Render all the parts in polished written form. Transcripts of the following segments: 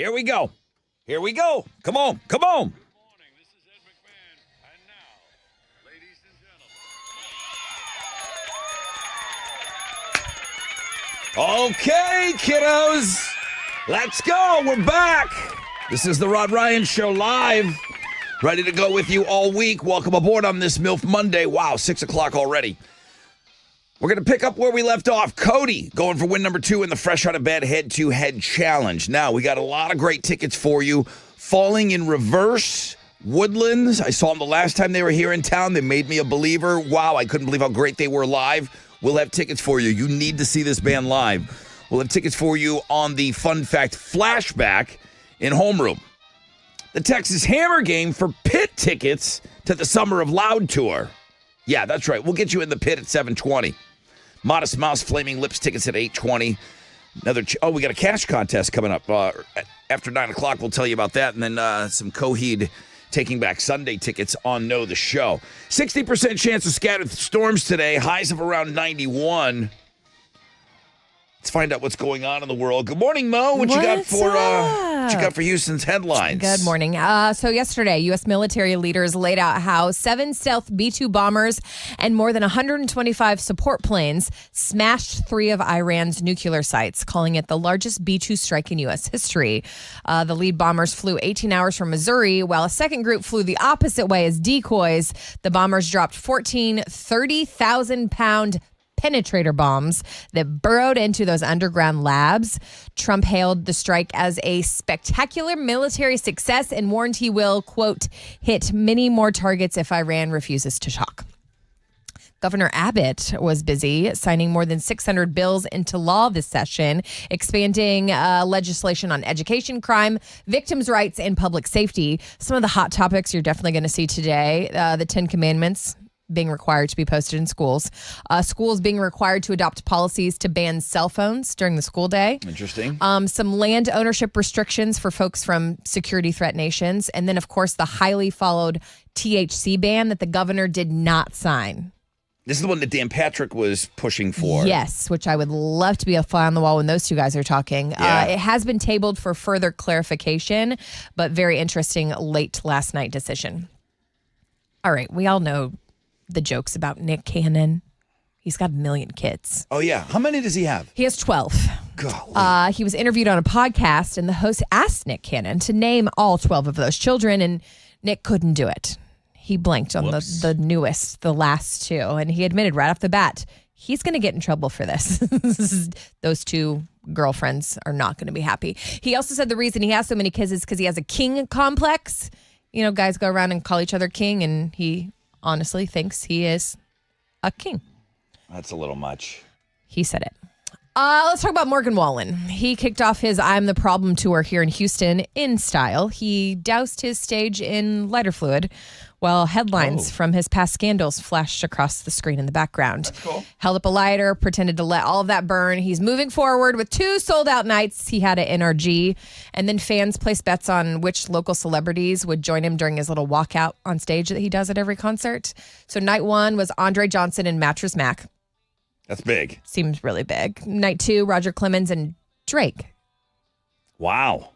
Here we go. Here we go. Come on. Come on. Good morning. This is Ed McMahon. And now, ladies and gentlemen. Okay, kiddos. Let's go. We're back. This is the Rod Ryan Show live. Ready to go with you all week. Welcome aboard on this MILF Monday. Wow, 6 o'clock already. We're going to pick up where we left off. Cody going for win number 2 in the Fresh Out of Bed Head-to-Head Challenge. Now, we got a lot of great tickets for you. Falling in Reverse, Woodlands. I saw them the last time they were here in town. They made me a believer. Wow, I couldn't believe how great they were live. We'll have tickets for you. You need to see this band live. We'll have tickets for you on the Fun Fact Flashback in Homeroom. The Texas Hammer Game for pit tickets to the Summer of Loud tour. Yeah, that's right. We'll get you in the pit at 7:20. Modest Mouse Flaming Lips tickets at 8:20. We got a cash contest coming up after 9 o'clock. We'll tell you about that. And then some Coheed Taking Back Sunday tickets on Know the Show. 60% chance of scattered storms today. Highs of around 91. Let's find out what's going on in the world. Good morning, Mo. What you got for Houston's headlines? Good morning. So yesterday, U.S. military leaders laid out how 7 stealth B-2 bombers and more than 125 support planes smashed 3 of Iran's nuclear sites, calling it the largest B-2 strike in U.S. history. The lead bombers flew 18 hours from Missouri, while a second group flew the opposite way as decoys. The bombers dropped 14 30,000-pound penetrator bombs that burrowed into those underground labs. Trump hailed the strike as a spectacular military success and warned he will, quote, hit many more targets if Iran refuses to talk. Governor Abbott was busy signing more than 600 bills into law this session, expanding legislation on education, crime, victims' rights, and public safety. Some of the hot topics you're definitely going to see today, the 10 Commandments being required to be posted in schools. Schools being required to adopt policies to ban cell phones during the school day. Interesting. Some land ownership restrictions for folks from security threat nations. And then, of course, the highly followed THC ban that the governor did not sign. This is the one that Dan Patrick was pushing for. Yes, which I would love to be a fly on the wall when those two guys are talking. Yeah. It has been tabled for further clarification, but very interesting late last night decision. All right, we all know the jokes about Nick Cannon. He's got 1 million kids. Oh, yeah. How many does he have? He has 12. Golly. He was interviewed on a podcast, and the host asked Nick Cannon to name all 12 of those children, and Nick couldn't do it. He blanked on the newest, the last 2, and he admitted right off the bat, he's going to get in trouble for this. Those 2 girlfriends are not going to be happy. He also said the reason he has so many kids is because he has a king complex. You know, guys go around and call each other king, and he honestly thinks he is a king. That's a little much. He said it. Let's talk about Morgan Wallen. He kicked off his I'm the Problem tour here in Houston in style. He doused his stage in lighter fluid while headlines from his past scandals flashed across the screen in the background. That's cool. Held up a lighter, pretended to let all of that burn. He's moving forward with 2 sold-out nights he had at NRG. And then fans placed bets on which local celebrities would join him during his little walkout on stage that he does at every concert. So night 1 was Andre Johnson and Mattress Mac. That's big. Seems really big. Night 2, Roger Clemens and Drake. Wow.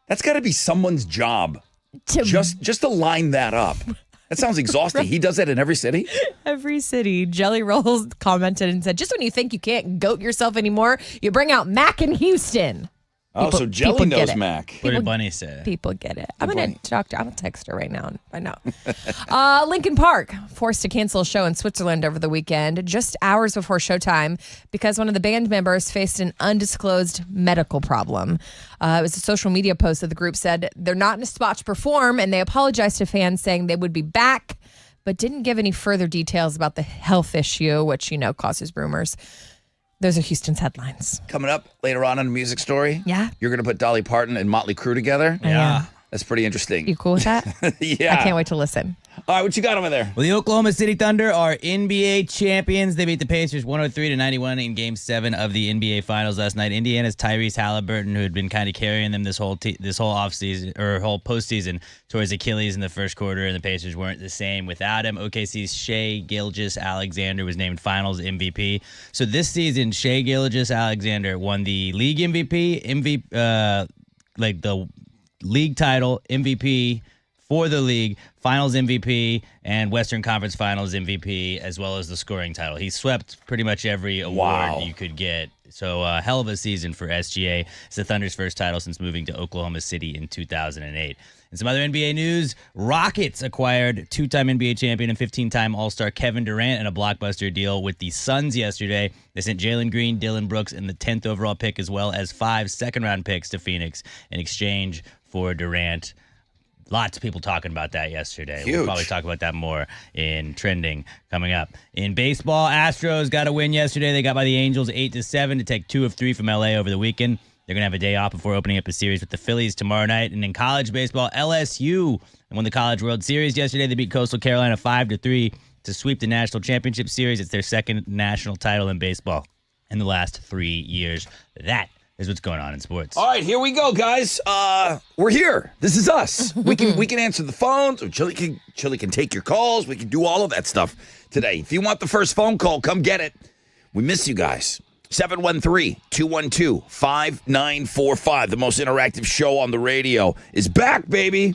That's got to be someone's job. Just to line that up. That sounds exhausting. Right. He does that in every city? Every city. Jelly Rolls commented and said, just when you think you can't goat yourself anymore, you bring out Mac in Houston. So Jelly knows Mac. What did Bunny say? People get it. I'm going to text her right now. I know. Linkin Park forced to cancel a show in Switzerland over the weekend, just hours before showtime, because one of the band members faced an undisclosed medical problem. It was a social media post that the group said they're not in a spot to perform, and they apologized to fans saying they would be back, but didn't give any further details about the health issue, which, causes rumors. Those are Houston's headlines. Coming up later on in a music story. Yeah. You're going to put Dolly Parton and Motley Crue together. Yeah. That's pretty interesting. You cool with that? Yeah. I can't wait to listen. All right, what you got over there? Well, the Oklahoma City Thunder are NBA champions. They beat the Pacers 103-91 in Game 7 of the NBA Finals last night. Indiana's Tyrese Halliburton, who had been kind of carrying them this whole offseason or whole postseason, towards Achilles in the first quarter, and the Pacers weren't the same without him. OKC's Shai Gilgeous-Alexander was named Finals MVP. So this season, Shai Gilgeous-Alexander won the league MVP, the league title, MVP for the league, Finals MVP, and Western Conference Finals MVP, as well as the scoring title. He swept pretty much every award you could get. So hell of a season for SGA. It's the Thunder's first title since moving to Oklahoma City in 2008. And some other NBA news, Rockets acquired two-time NBA champion and 15-time All-Star Kevin Durant in a blockbuster deal with the Suns yesterday. They sent Jalen Green, Dylan Brooks, and the 10th overall pick, as well as 5 second-round picks to Phoenix in exchange for Durant. Lots of people talking about that yesterday. Huge. We'll probably talk about that more in trending coming up. In baseball, Astros got a win yesterday. They got by the Angels 8-7 to take 2 of 3 from LA over the weekend. They're going to have a day off before opening up a series with the Phillies tomorrow night. And in college baseball, LSU won the College World Series yesterday. They beat Coastal Carolina 5-3 to sweep the National Championship Series. It's their second national title in baseball in the last 3 years. That is what's going on in sports. All right, here we go, guys. We're here. This is us. We can answer the phones, or Chili can take your calls. We can do all of that stuff today. If you want the first phone call, come get it. We miss you guys. 713-212-5945. The most interactive show on the radio is back, baby.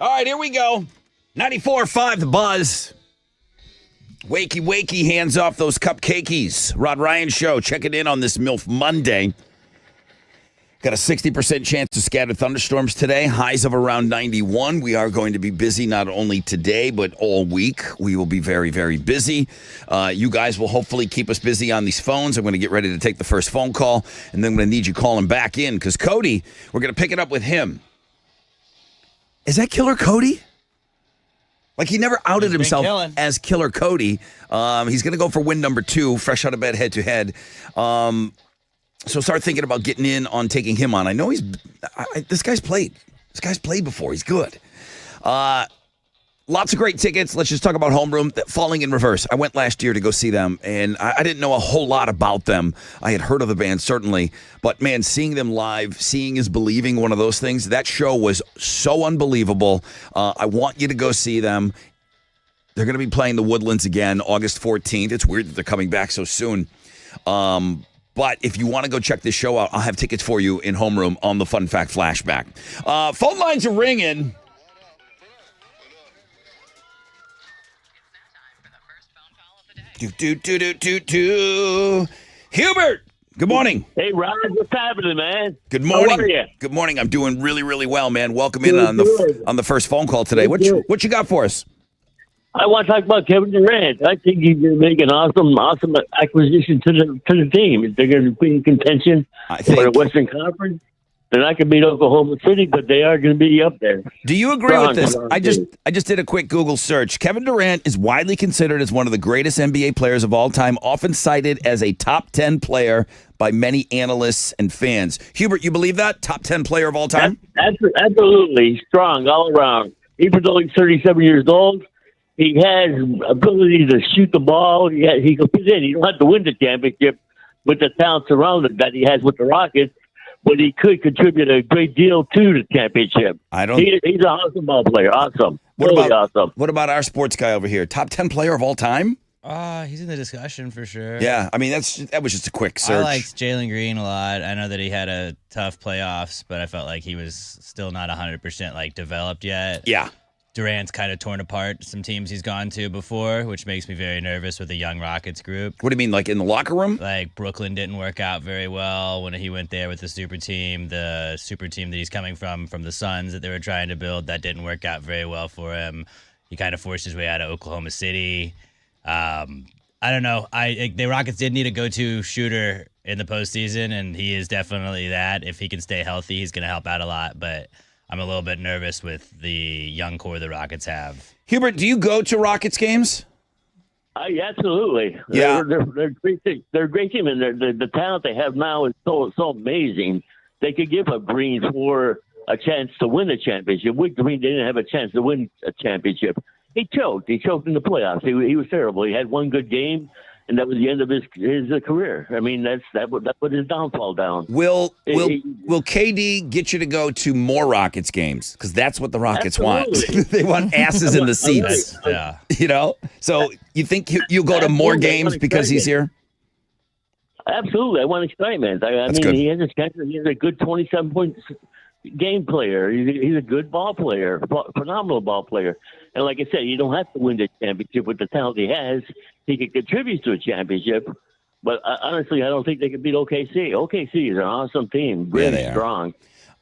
All right, here we go. 94.5 The Buzz. Wakey, wakey, hands off those cupcakeys. Rod Ryan Show, checking in on this MILF Monday. Got a 60% chance of scattered thunderstorms today. Highs of around 91. We are going to be busy not only today, but all week. We will be very, very busy. You guys will hopefully keep us busy on these phones. I'm going to get ready to take the first phone call, and then I'm going to need you calling back in because Cody, we're going to pick it up with him. Is that Killer Cody? Like, he never outed himself as Killer Cody. He's going to go for win number 2, fresh out of bed, head-to-head. So start thinking about getting in on taking him on. I know this guy's played. This guy's played before. He's good. Lots of great tickets. Let's just talk about Homeroom. Falling in Reverse. I went last year to go see them, and I didn't know a whole lot about them. I had heard of the band, certainly. But, man, seeing them live, seeing is believing, one of those things. That show was so unbelievable. I want you to go see them. They're going to be playing the Woodlands again August 14th. It's weird that they're coming back so soon. But if you want to go check this show out, I'll have tickets for you in Homeroom on the Fun Fact Flashback. Phone lines are ringing. Hubert, good morning. Hey, Ron, what's happening, man? Good morning. How are you? Good morning. I'm doing really, really well, man. Welcome in on the first phone call today. What you got for us? I want to talk about Kevin Durant. I think he's going to make an awesome acquisition to the team. They're going to be in contention for the Western Conference. They're not going to beat Oklahoma City, but they are going to be up there. Do you agree with this? I just did a quick Google search. Kevin Durant is widely considered as one of the greatest NBA players of all time, often cited as a top 10 player by many analysts and fans. Hubert, you believe that? Top 10 player of all time? Absolutely. Strong all around. Even though he's 37 years old, he has ability to shoot the ball. He can fit in. You don't have to win the championship with the talent surrounded that he has with the Rockets, but he could contribute a great deal to the championship. He's an awesome ball player. Awesome. Awesome. What about our sports guy over here? Top 10 player of all time? He's in the discussion for sure. Yeah, I mean, that was just a quick search. I liked Jalen Green a lot. I know that he had a tough playoffs, but I felt like he was still not 100% like developed yet. Yeah. Durant's kind of torn apart some teams he's gone to before, which makes me very nervous with the young Rockets group. What do you mean, like in the locker room? Like Brooklyn didn't work out very well when he went there with the super team that he's coming from the Suns that they were trying to build. That didn't work out very well for him. He kind of forced his way out of Oklahoma City. I don't know. The Rockets did need a go-to shooter in the postseason, and he is definitely that. If he can stay healthy, he's going to help out a lot, but I'm a little bit nervous with the young core the Rockets have. Hubert, do you go to Rockets games? Absolutely. Yeah. They're great. They're a great team, and the talent they have now is so amazing. They could give up Green for a chance to win the championship. With Green, they didn't have a chance to win a championship. He choked. He choked in the playoffs. He was terrible. He had one good game, and that was the end of his career. I mean, that put his downfall down. Will KD get you to go to more Rockets games? Because that's what the Rockets want. They want asses in the seats. Yeah. You know? So you think you'll go to more games because he's here? Absolutely. I want excitement. I mean, good. he has a good 27-point game player. He's a good ball player, phenomenal ball player. And like I said, you don't have to win the championship with the talent he has. He can contribute to a championship. But honestly, I don't think they can beat OKC. OKC is an awesome team, really strong.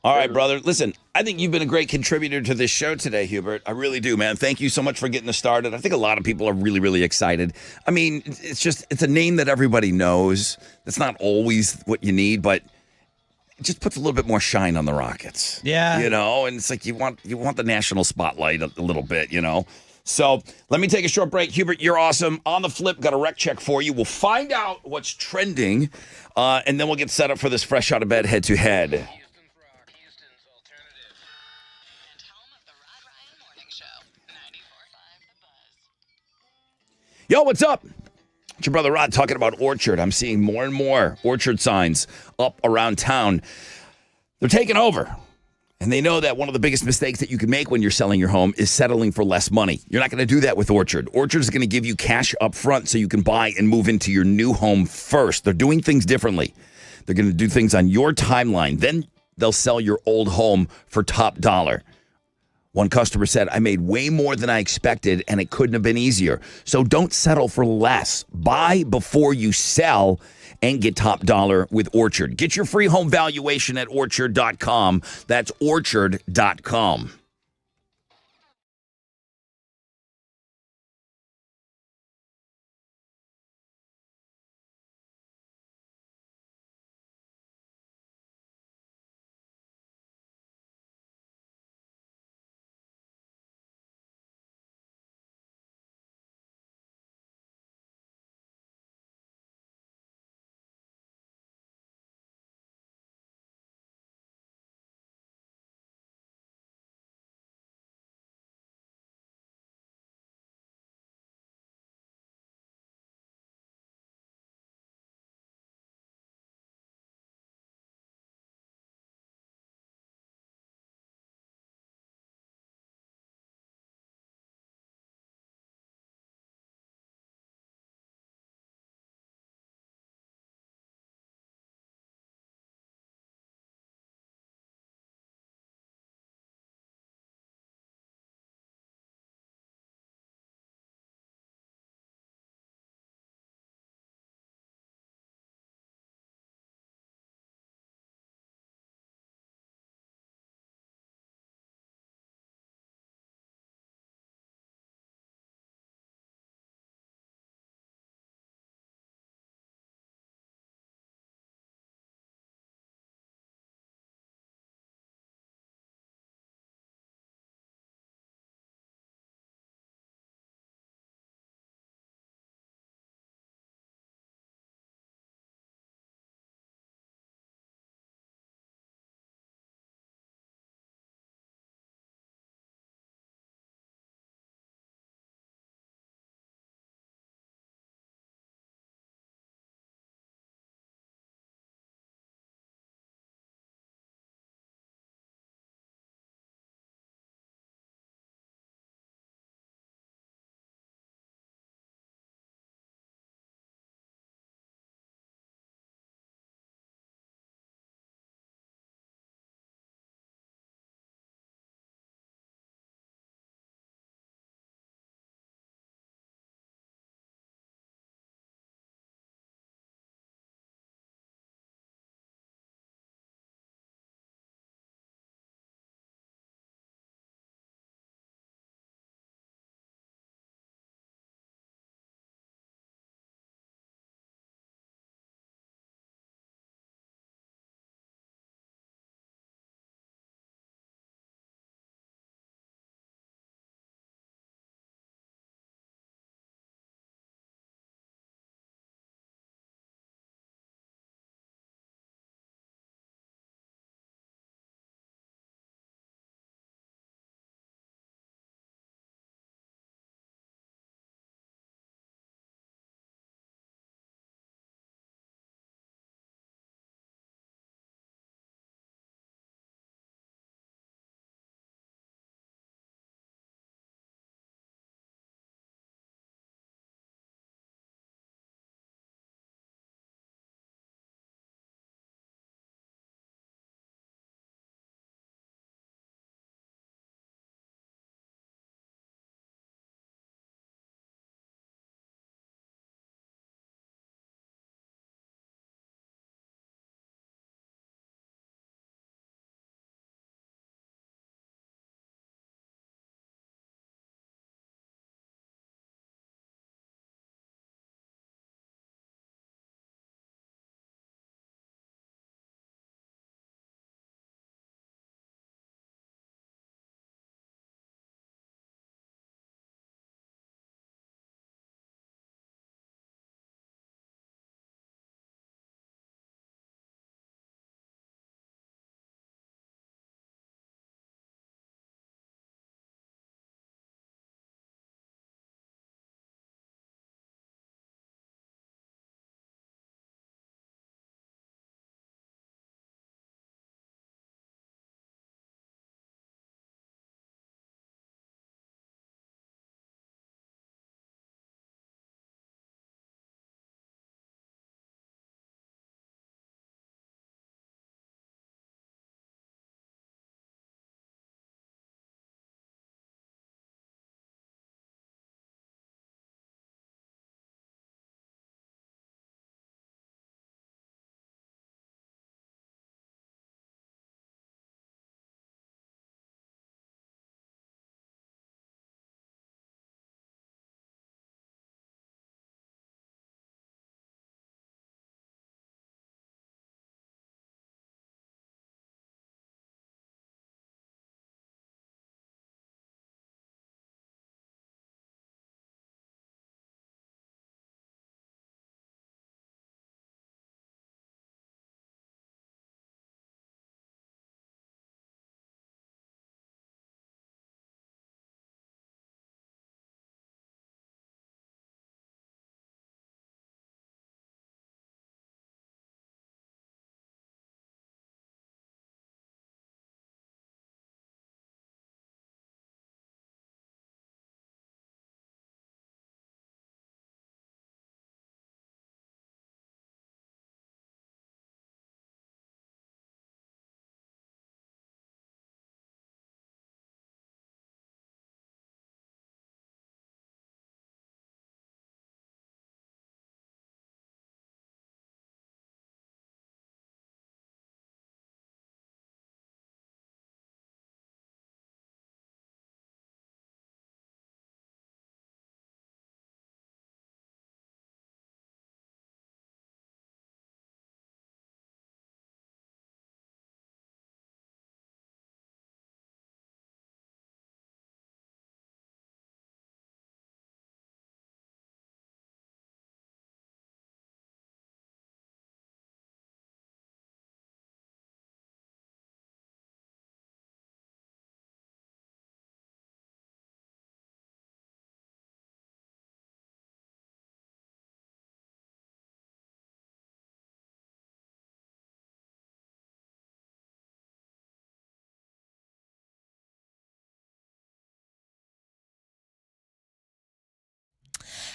All right, brother. Listen, I think you've been a great contributor to this show today, Hubert. I really do, man. Thank you so much for getting us started. I think a lot of people are really, really excited. I mean, it's a name that everybody knows. That's not always what you need, but it just puts a little bit more shine on the Rockets. Yeah. You know, and it's like you want the national spotlight a little bit, you know. So let me take a short break. Hubert, you're awesome. On the flip, got a rec check for you. We'll find out what's trending, and then we'll get set up for this fresh out of bed head-to-head. Houston's Rock, Houston's alternative. And home of the Rod Ryan Morning Show, 94.5 The Buzz. Yo, what's up? It's your brother Rod talking about Orchard. I'm seeing more and more Orchard signs up around town. They're taking over. And they know that one of the biggest mistakes that you can make when you're selling your home is settling for less money. You're not going to do that with Orchard. Orchard is going to give you cash up front so you can buy and move into your new home first. They're doing things differently. They're going to do things on your timeline. Then they'll sell your old home for top dollar. One customer said, I made way more than I expected, and it couldn't have been easier. So don't settle for less. Buy before you sell and get top dollar with Orchard. Get your free home valuation at Orchard.com. That's Orchard.com.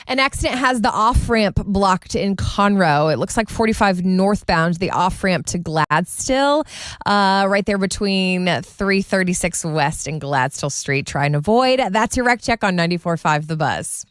An accident has the off-ramp blocked in Conroe. It looks like 45 northbound, the off-ramp to Gladstill, right there between 336 West and Gladstill Street. Try and avoid. That's your wreck check on 94.5 The Buzz.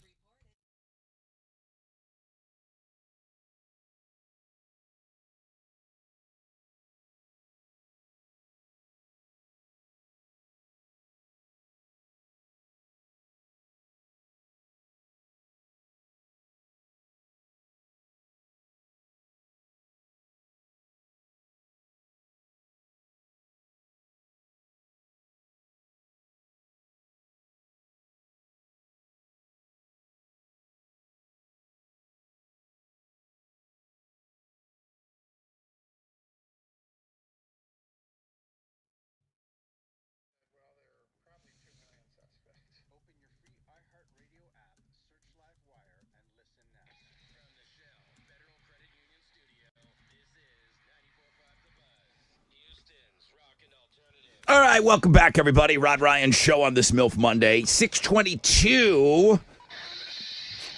Open your free iHeartRadio app, search LiveWire, and listen now. From the Shell Federal Credit Union Studio, this is 94.5 The Buzz, Houston's rockin' alternative. All right, welcome back, everybody. Rod Ryan Show on this MILF Monday, 6:22.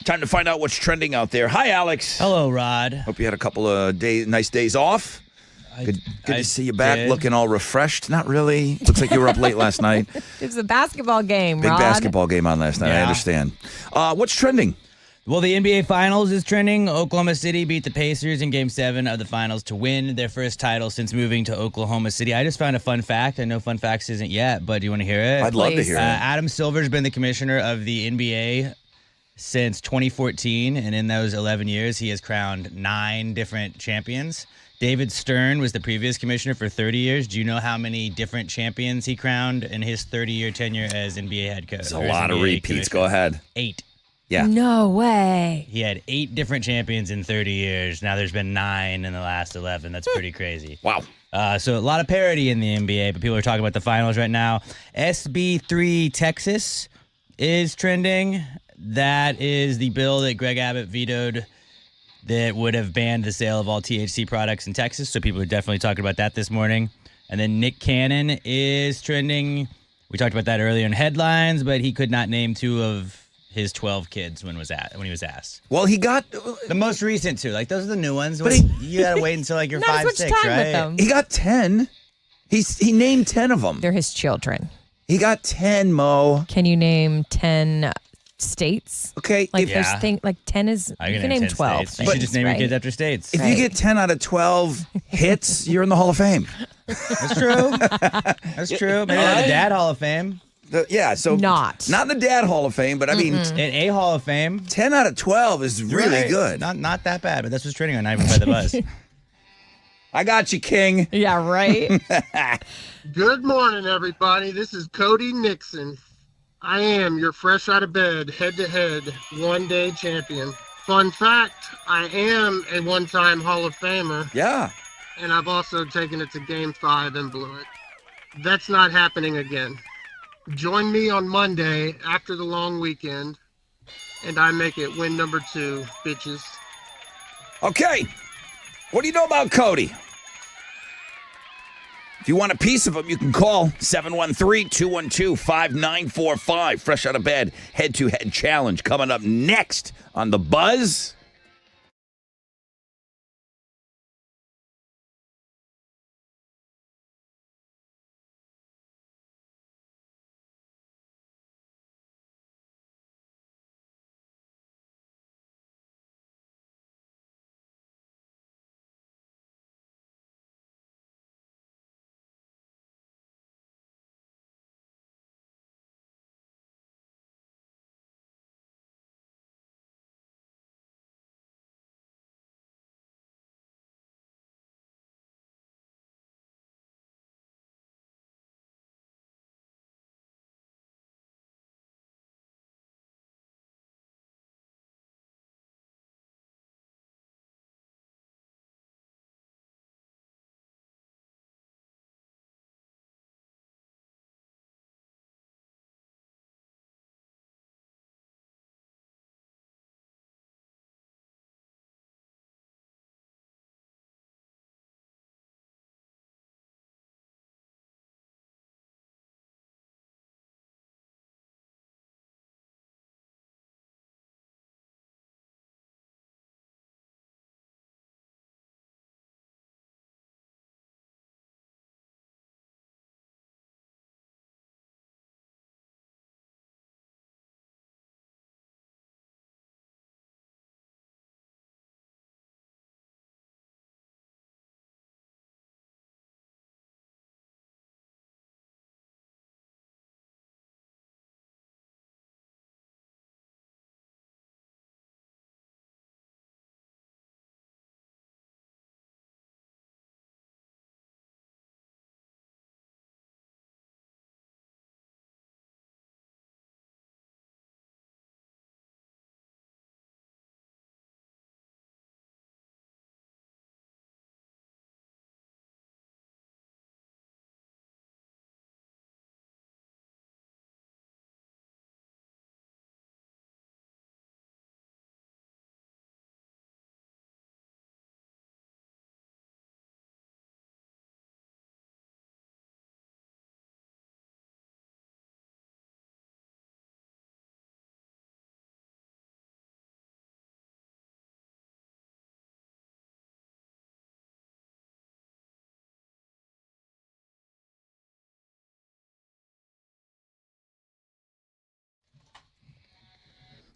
Time to find out what's trending out there. Hi, Alex. Hello, Rod. Hope you had a couple of nice days off. Good to see you back, looking all refreshed. Not really. Looks like you were up late last night. It was a basketball game, Big Rod. basketball game on last night. I Yeah. understand. What's trending? Well, the NBA Finals is trending. Oklahoma City beat the Pacers in Game 7 of the Finals to win their first title since moving to Oklahoma City. I just found a fun fact. I know Fun Facts isn't yet, but do you want to hear it? I'd love to Please. hear it. Adam Silver's been the commissioner of the NBA since 2014, and in those 11 years, he has crowned 9 different champions. David Stern was the previous commissioner for 30 years. Do you know how many different champions he crowned in his 30-year tenure as NBA head coach? There's a lot of repeats. Go ahead. 8. Yeah. No way. He had 8 different champions in 30 years. Now there's been 9 in the last 11. That's pretty crazy. Wow. So a lot of parity in the NBA, but people are talking about the finals right now. SB3 Texas is trending. That is the bill that Greg Abbott vetoed that would have banned the sale of all THC products in Texas. So people are definitely talking about that this morning. And then Nick Cannon is trending. We talked about that earlier in headlines, but he could not name 2 of his 12 kids when he was asked. Well, he got The most recent 2, like those are the new ones. But You gotta wait until like you're Not as 5, much 6, time right? with them. he got 10. He named 10 of them. They're his children. He got 10, Mo. Can you name 10 states? Okay. Like if, Yeah. there's thing like 10 is I you can can name name 10 12. states. You should just name your right? kids after states. if you get 10 out of 12 hits, you're in the Hall of Fame. That's true. That's true. Maybe not the Dad Hall of Fame. Yeah, so Not. in the Dad Hall of Fame, but I mean, In A Hall of Fame. 10 out of 12 is really Right. good. Not that bad, but that's what's trending on 95 The Buzz. I got you, King. Yeah, right. Good morning, everybody. This is Cody Nixon. I am your fresh out of bed, head-to-head, one-day champion. Fun fact, I am a one-time Hall of Famer, Yeah. and I've also taken it to Game 5 and blew it. That's not happening again. Join me on Monday after the long weekend, and I make it win number 2, bitches. Okay. What do you know about Cody? If you want a piece of him, you can call 713-212-5945. Fresh out of bed, head-to-head challenge coming up next on The Buzz.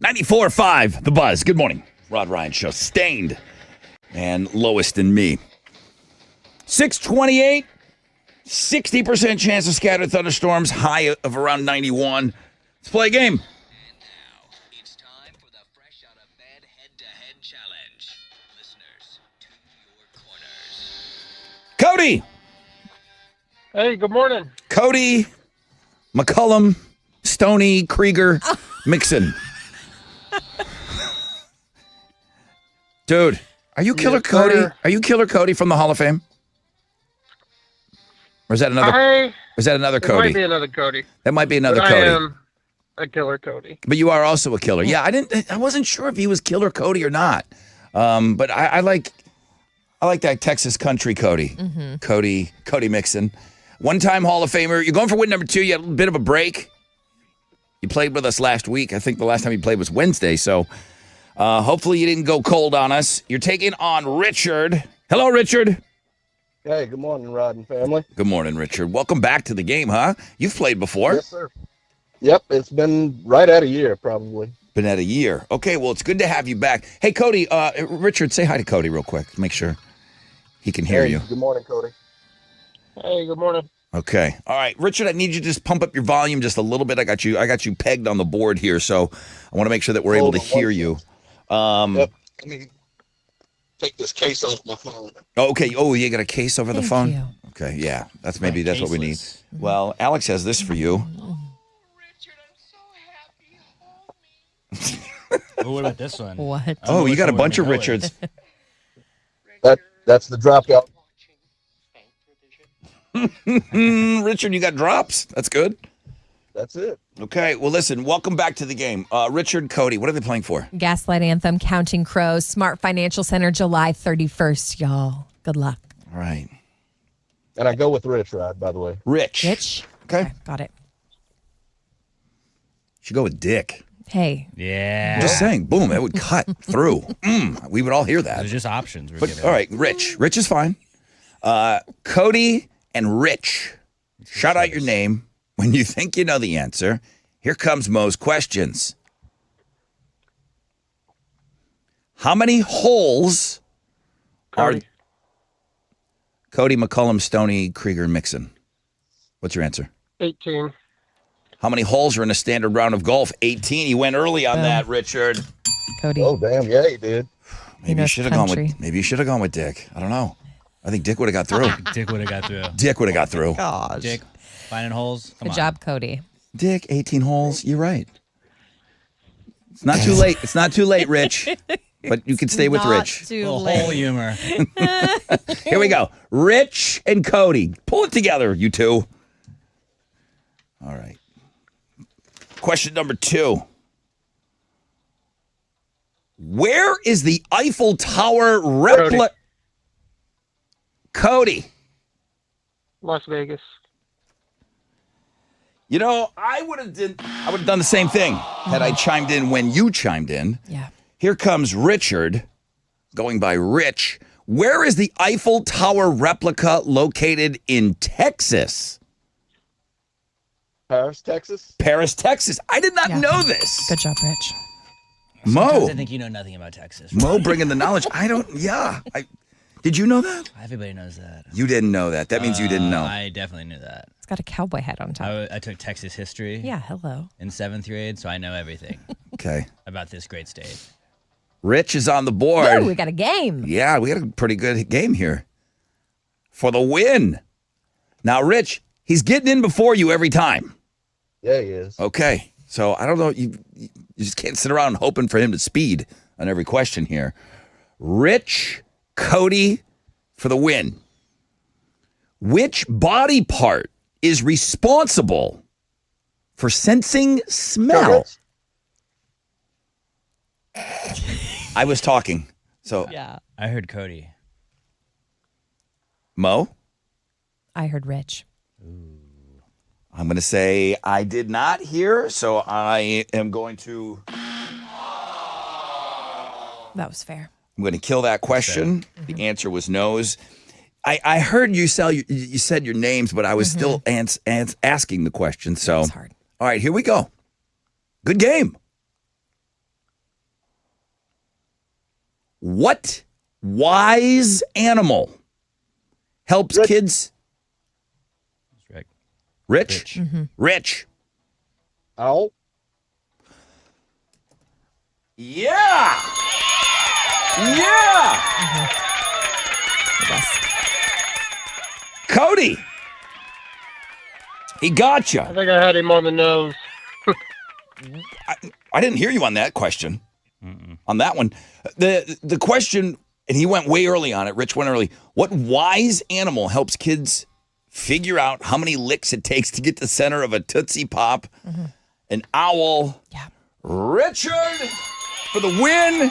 94.5, The Buzz. Good morning. Rod Ryan Show. Stained and lowest in me. 628, 60% chance of scattered thunderstorms, high of around 91. Let's play a game. And now, it's time for the Fresh Out of Bed Head-to-Head Challenge. Listeners, to your corners. Cody. Hey, good morning. Cody, McCullum, Stoney, Krieger, Mixon. Dude, are you Killer Yes, Cody? sir. Are you Killer Cody from the Hall of Fame? Or is that another? It Cody? might be another Cody. That might be another But Cody. I am a killer Cody. But you are also a killer. Yeah, I wasn't sure if he was Killer Cody or not. But I like that Texas country Cody. Cody Mixon. One-time Hall of Famer. You're going for win number 2. You had a little bit of a break. You played with us last week. I think the last time you played was Wednesday. So hopefully you didn't go cold on us. You're taking on Richard. Hello, Richard. Hey, good morning, Rod and family. Good morning, Richard. Welcome back to the game, huh? You've played before. Yes, sir. Yep, it's been right at a year, probably. Been at a year. Okay, well, it's good to have you back. Hey, Cody, Richard, say hi to Cody real quick. Make sure he can hear Hey, you. Good morning, Cody. Hey, good morning. Okay. All right, Richard, I need you to just pump up your volume just a little bit. I got you pegged on the board here, so I want to make sure that we're able Hold to on hear one you. Yep. Let me take this case off my phone. Okay. Oh, you got a case over the Thank phone? you. Okay, yeah. That's what we need. Caseless. Well, Alex has this for you. Richard, I'm so happy. Hold me. Oh, what about this one? What? Oh, you got a which one bunch we're of going Richards. That's the dropout. Richard, you got drops. That's good. That's it. Okay, well, listen, welcome back to the game. Richard, Cody, what are they playing for? Gaslight Anthem, Counting Crows, Smart Financial Center, July 31st, y'all. Good luck. All right. And I go with Rich, Rod, by the way. Rich. Rich? Okay. Got it. Should go with Dick. Hey, Yeah. I'm just saying, boom, it would cut through. We would all hear that. They're just options. We're But giving. all right, Rich. Rich is fine. Cody and Rich. Shout out your name when you think you know the answer. Here comes Mo's questions. How many holes are Cody. Cody, McCullum, Stoney, Krieger, and Mixon? What's your answer? 18. How many holes are in a standard round of golf? 18. He went early on that, Richard. Cody. Oh, damn. Yeah, he did. Maybe you knows should have gone country. with. Maybe you should have gone with Dick. I don't know. I think Dick would have got through. Dick would have got through. Dick would have got through. Gosh. Dick, finding holes. Come Good on. job, Cody. Dick, 18 holes. You're right. It's not too late. It's not too late, Rich. But you can stay with Not Rich. too Little late. hole humor. Here we go. Rich and Cody. Pull it together, you two. All right. Question number 2. Where is the Eiffel Tower replica? Cody. Las Vegas. You know, I would have done the same thing had I chimed in when you chimed in. Yeah. Here comes Richard, going by Rich. Where is the Eiffel Tower replica located in Texas? Paris, Texas. Paris, Texas. I did not Yeah. know this. Good job, Rich. Mo. I think you know nothing about Texas. Mo bringing the knowledge. Did you know that? Everybody knows that. You didn't know that. That means you didn't know. I definitely knew that. It's got a cowboy hat on top. I took Texas history Yeah, hello. in 7th grade, so I know everything Okay. about this great state. Rich is on the board. Ooh, we got a game. Yeah, we got a pretty good game here for the win. Now, Rich, he's getting in before you every time. Yeah, he is. Okay. So I don't know. You just can't sit around hoping for him to speed on every question here. Rich, Cody for the win. Which body part is responsible for sensing smell? I was talking. So, Yeah. I heard Cody. Mo, I heard Rich. I'm going to say I did not hear. So I am going to That was fair. I'm going to kill that question. The answer was nose. I heard you said your names, but I was still asking the question. So, It's hard. all right, here we go. Good game. What wise animal helps kids? That's right. Rich? Rich. Owl. Yeah. Yeah. Yes. Cody. He got I you. think I had him on the nose. I didn't hear you on that question. On that one. The question, and he went way early on it. Rich went early. What wise animal helps kids figure out how many licks it takes to get to the center of a Tootsie Pop? An owl. Yeah. Richard for the win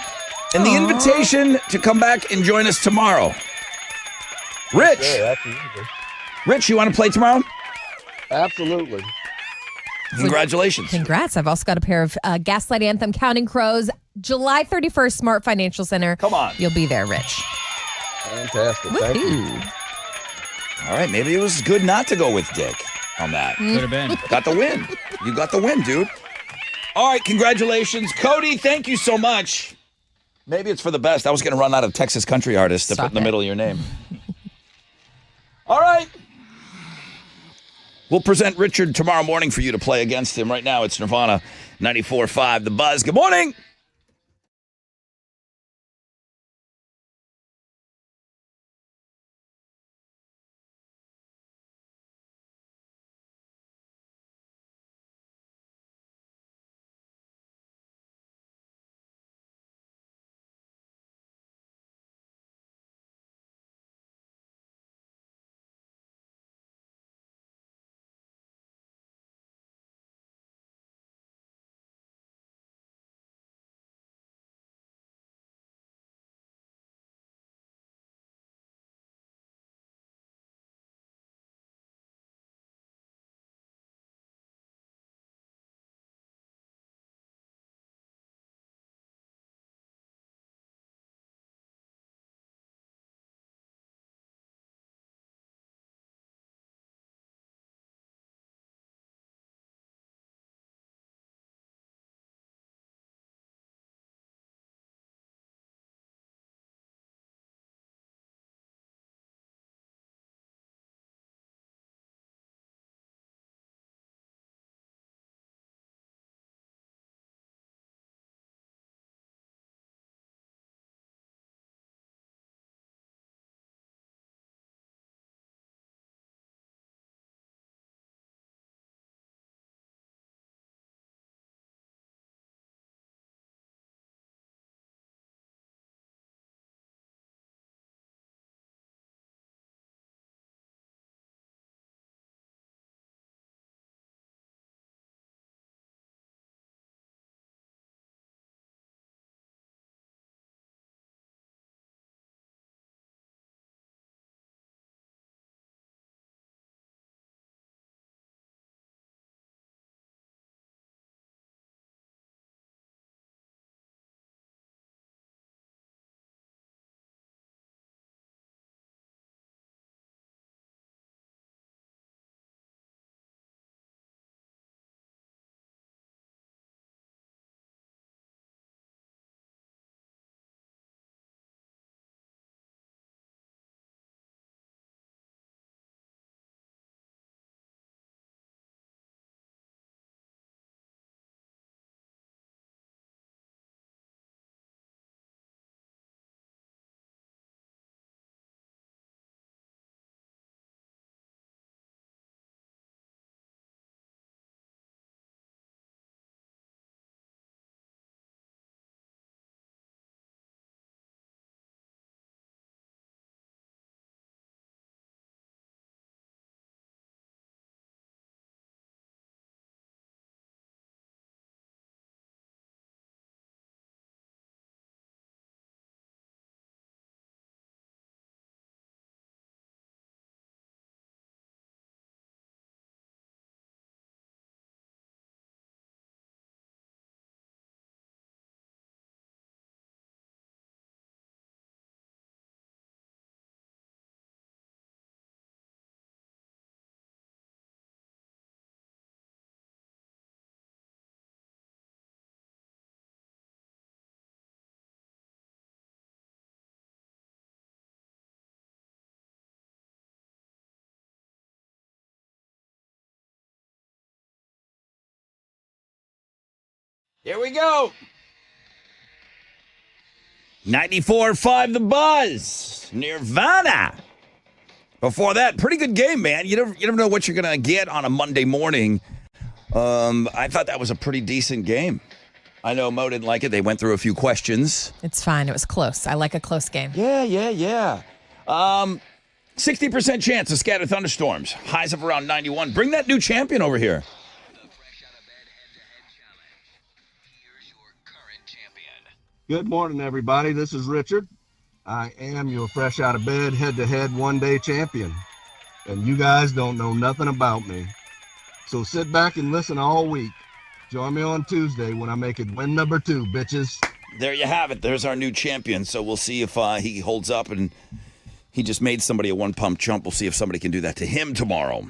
and the invitation to come back and join us tomorrow. Rich. Yeah, absolutely. Rich, you want to play tomorrow? Absolutely. Congratulations. Congrats. I've also got a pair of Gaslight Anthem Counting Crows. July 31st, Smart Financial Center. Come on. You'll be there, Rich. Fantastic. Thank you. Woohoo. All right, maybe it was good not to go with Dick on that. Could have been. Got the win. You got the win, dude. All right, congratulations. Cody, thank you so much. Maybe it's for the best. I was going to run out of Texas country artists to Stop put in the it. middle of your name. All right. We'll present Richard tomorrow morning for you to play against him. Right now, it's Nirvana 94.5 The Buzz. Good morning. Here we go. 94.5 The Buzz. Nirvana. Before that, pretty good game, man. You never know what you're going to get on a Monday morning. I thought that was a pretty decent game. I know Mo didn't like it. They went through a few questions. It's fine. It was close. I like a close game. Yeah. 60% chance of scattered thunderstorms. Highs of around 91. Bring that new champion over here. Good morning, everybody. This is Richard. I am your fresh out of bed, head-to-head one-day champion. And you guys don't know nothing about me. So sit back and listen all week. Join me on Tuesday when I make it win number 2, bitches. There you have it. There's our new champion. So we'll see if he holds up. And he just made somebody a one-pump jump. We'll see if somebody can do that to him tomorrow.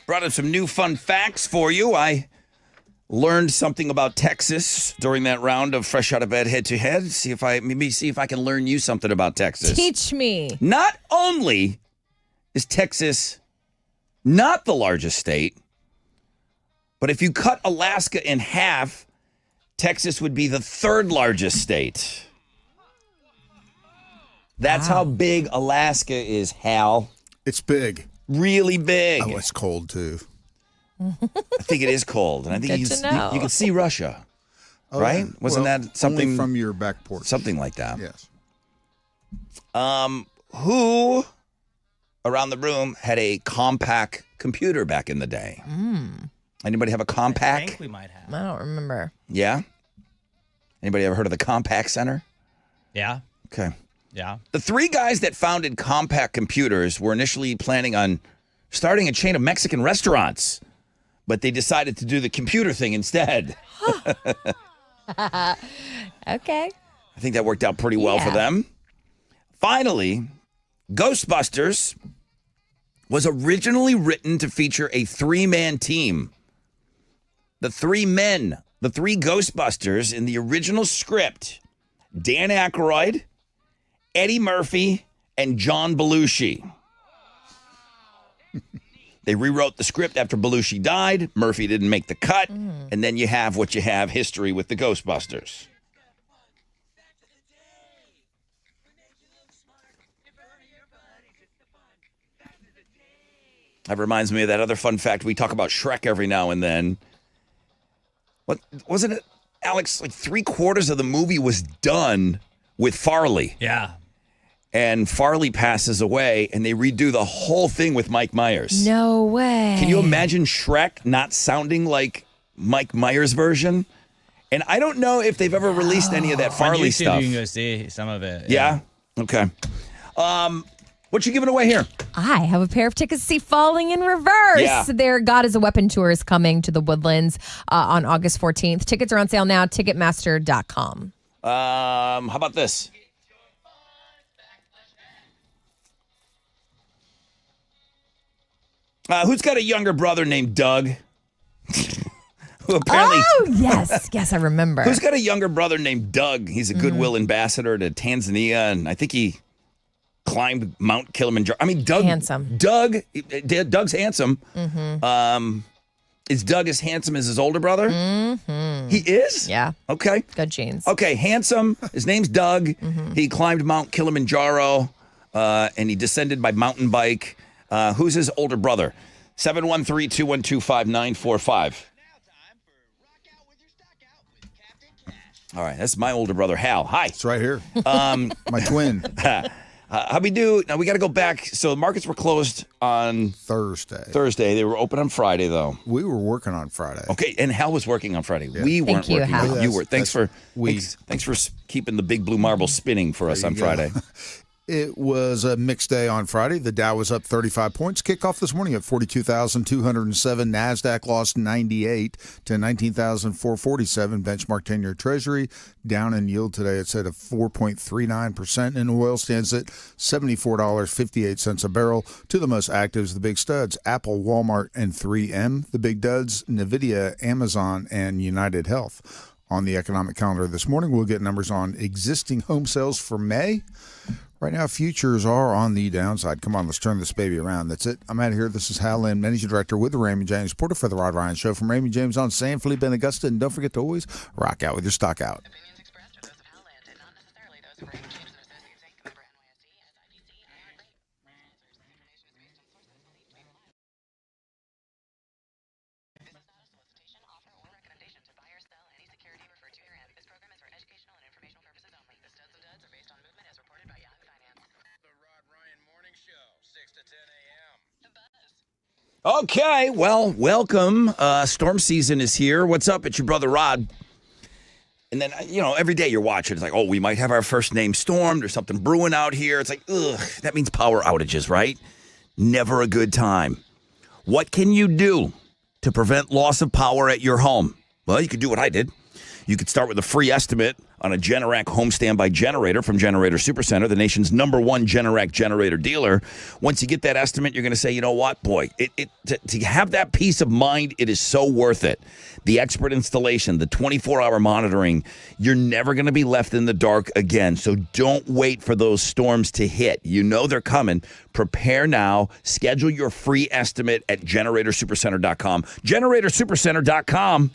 Brought in some new fun facts for you. I learned something about Texas during that round of Fresh Out of Bed head-to-head. See if I can learn you something about Texas. Teach me. Not only is Texas not the largest state, but if you cut Alaska in half, Texas would be the 3rd largest state. That's how big Alaska is, Hal. It's big. Really big. Oh, it's cold, too. I think it is cold. And I think Good to know. you can see Russia, Oh, right? yeah. Wasn't Well, that something? only from your back porch. Something like that. Yes. Who around the room had a compact computer back in the day? Anybody have a I compact? think we might have. I don't remember. Yeah? Anybody ever heard of the Compact Center? Yeah. Okay. Yeah. The 3 guys that founded Compact Computers were initially planning on starting a chain of Mexican restaurants, but they decided to do the computer thing instead. Okay. I think that worked out pretty well for them. Finally, Ghostbusters was originally written to feature a 3-man team. The 3 men, the 3 Ghostbusters in the original script, Dan Aykroyd, Eddie Murphy, and John Belushi. They rewrote the script after Belushi died. Murphy didn't make the cut. And then you have what you have, history with the Ghostbusters. That reminds me of that other fun fact. We talk about Shrek every now and then. What wasn't it, Alex? Like 3/4 of the movie was done with Farley. Yeah. And Farley passes away, and they redo the whole thing with Mike Myers. No way. Can you imagine Shrek not sounding like Mike Myers' version? And I don't know if they've ever released any of that Farley On YouTube, stuff. You can go see some of it. Yeah? Okay. What you giving away here? I have a pair of tickets to see Falling in Reverse. Yeah. Their God is a Weapon tour is coming to the Woodlands on August 14th. Tickets are on sale now, Ticketmaster.com. How about this? Who's got a younger brother named Doug? Who apparently. Oh, yes. Yes, I remember. Who's got a younger brother named Doug? He's a Goodwill ambassador to Tanzania, and I think he climbed Mount Kilimanjaro. I mean, Doug. Handsome. Doug's handsome. Is Doug as handsome as his older brother? He is? Yeah. Okay. Good genes. Okay, handsome. His name's Doug. He climbed Mount Kilimanjaro, and he descended by mountain bike. Who's his older brother? 713-212-5945. All right, that's my older brother, Hal. Hi. It's right here. My twin. How we do? Now, we got to go back. So the markets were closed on Thursday. They were open on Friday, though. We were working on Friday. Okay, and Hal was working on Friday. Yeah. We weren't Thank you, working. Hal. You were. Thanks for we. thanks for keeping the big blue marble spinning for us There on you go. Friday. It was a mixed day on Friday. The Dow was up 35 points. Kickoff this morning at 42,207. NASDAQ lost 98 to 19,447. Benchmark 10-year Treasury down in yield today. It's at a 4.39%. And oil stands at $74.58 a barrel. To the most actives, the big studs, Apple, Walmart, and 3M. The big duds, NVIDIA, Amazon, and United Health. On the economic calendar this morning, we'll get numbers on existing home sales for May. Right now, futures are on the downside. Come on, let's turn this baby around. That's it. I'm out of here. This is Hal Lynn, Managing Director with the Raymond James, reporter for the Rod Ryan Show from Raymond James on San Felipe and Augusta. And don't forget to always rock out with your stock out. Opinions expressed are those of Hal Land and not necessarily those of Raymond James and Associates Inc., member NYSE, SIPC, iHeartRadio. Information is based on sources believed to be reliable. This is not a solicitation, offer, or recommendation to buy or sell any security referred to herein. This program is for educational and informational purposes only. The studs and duds are based on movement as reported by Yahoo Finance. The Rod Ryan Morning Show, 6 to 10 a.m. The Buzz. Okay, well, welcome. Storm season is here. What's up? It's your brother Rod. And then, every day you're watching. It's like, we might have our first name storm. There's something brewing out here. It's like, that means power outages, right? Never a good time. What can you do to prevent loss of power at your home? Well, you could do what I did. You could start with a free estimate on a Generac home standby generator from Generator Supercenter, the nation's #1 Generac generator dealer. Once you get that estimate, you're going to say, you know what, boy, to have that peace of mind, it is so worth it. The expert installation, the 24-hour monitoring, you're never going to be left in the dark again. So don't wait for those storms to hit. You know they're coming. Prepare now. Schedule your free estimate at GeneratorSupercenter.com. GeneratorSupercenter.com.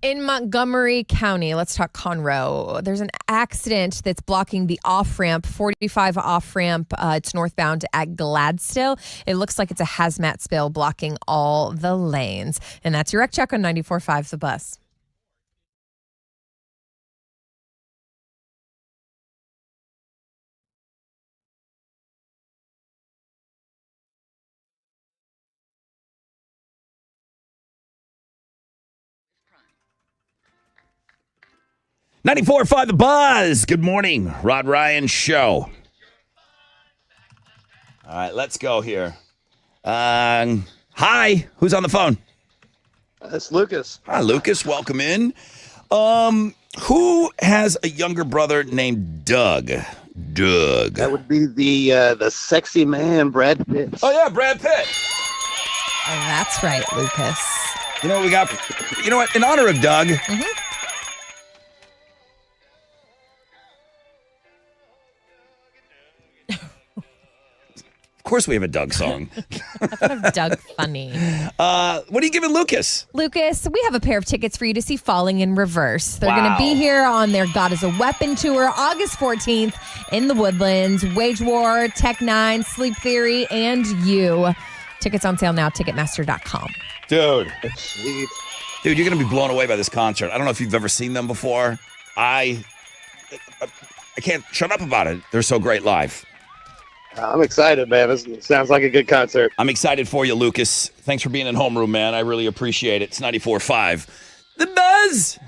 In Montgomery County, let's talk Conroe. There's an accident that's blocking the off-ramp, 45 off-ramp. It's northbound at Gladstone. It looks like it's a hazmat spill blocking all the lanes. And that's your wreck check on 94.5 The Bus. .94.5 The Buzz. Good morning, Rod Ryan Show. All right, let's go here. Hi, who's on the phone? That's Lucas. Hi, Lucas. Welcome in. Who has a younger brother named Doug? Doug. That would be the sexy man, Brad Pitt. Oh yeah, Brad Pitt. Oh, that's right, Lucas. You know what we got? You know what? In honor of Doug. Of course we have a Doug song. I thought of Doug Funny. What are you giving Lucas? Lucas, we have a pair of tickets for you to see Falling in Reverse. They're going to Wow. be here on their God is a Weapon tour August 14th in the Woodlands. Wage War, Tech Nine, Sleep Theory, and you. Tickets on sale now, Ticketmaster.com. Dude. Sweet. Dude, you're going to be blown away by this concert. I don't know if you've ever seen them before. I can't shut up about it. They're so great live. I'm excited, man. This sounds like a good concert. I'm excited for you, Lucas. Thanks for being in homeroom, man. I really appreciate it. It's 94.5 The Buzz.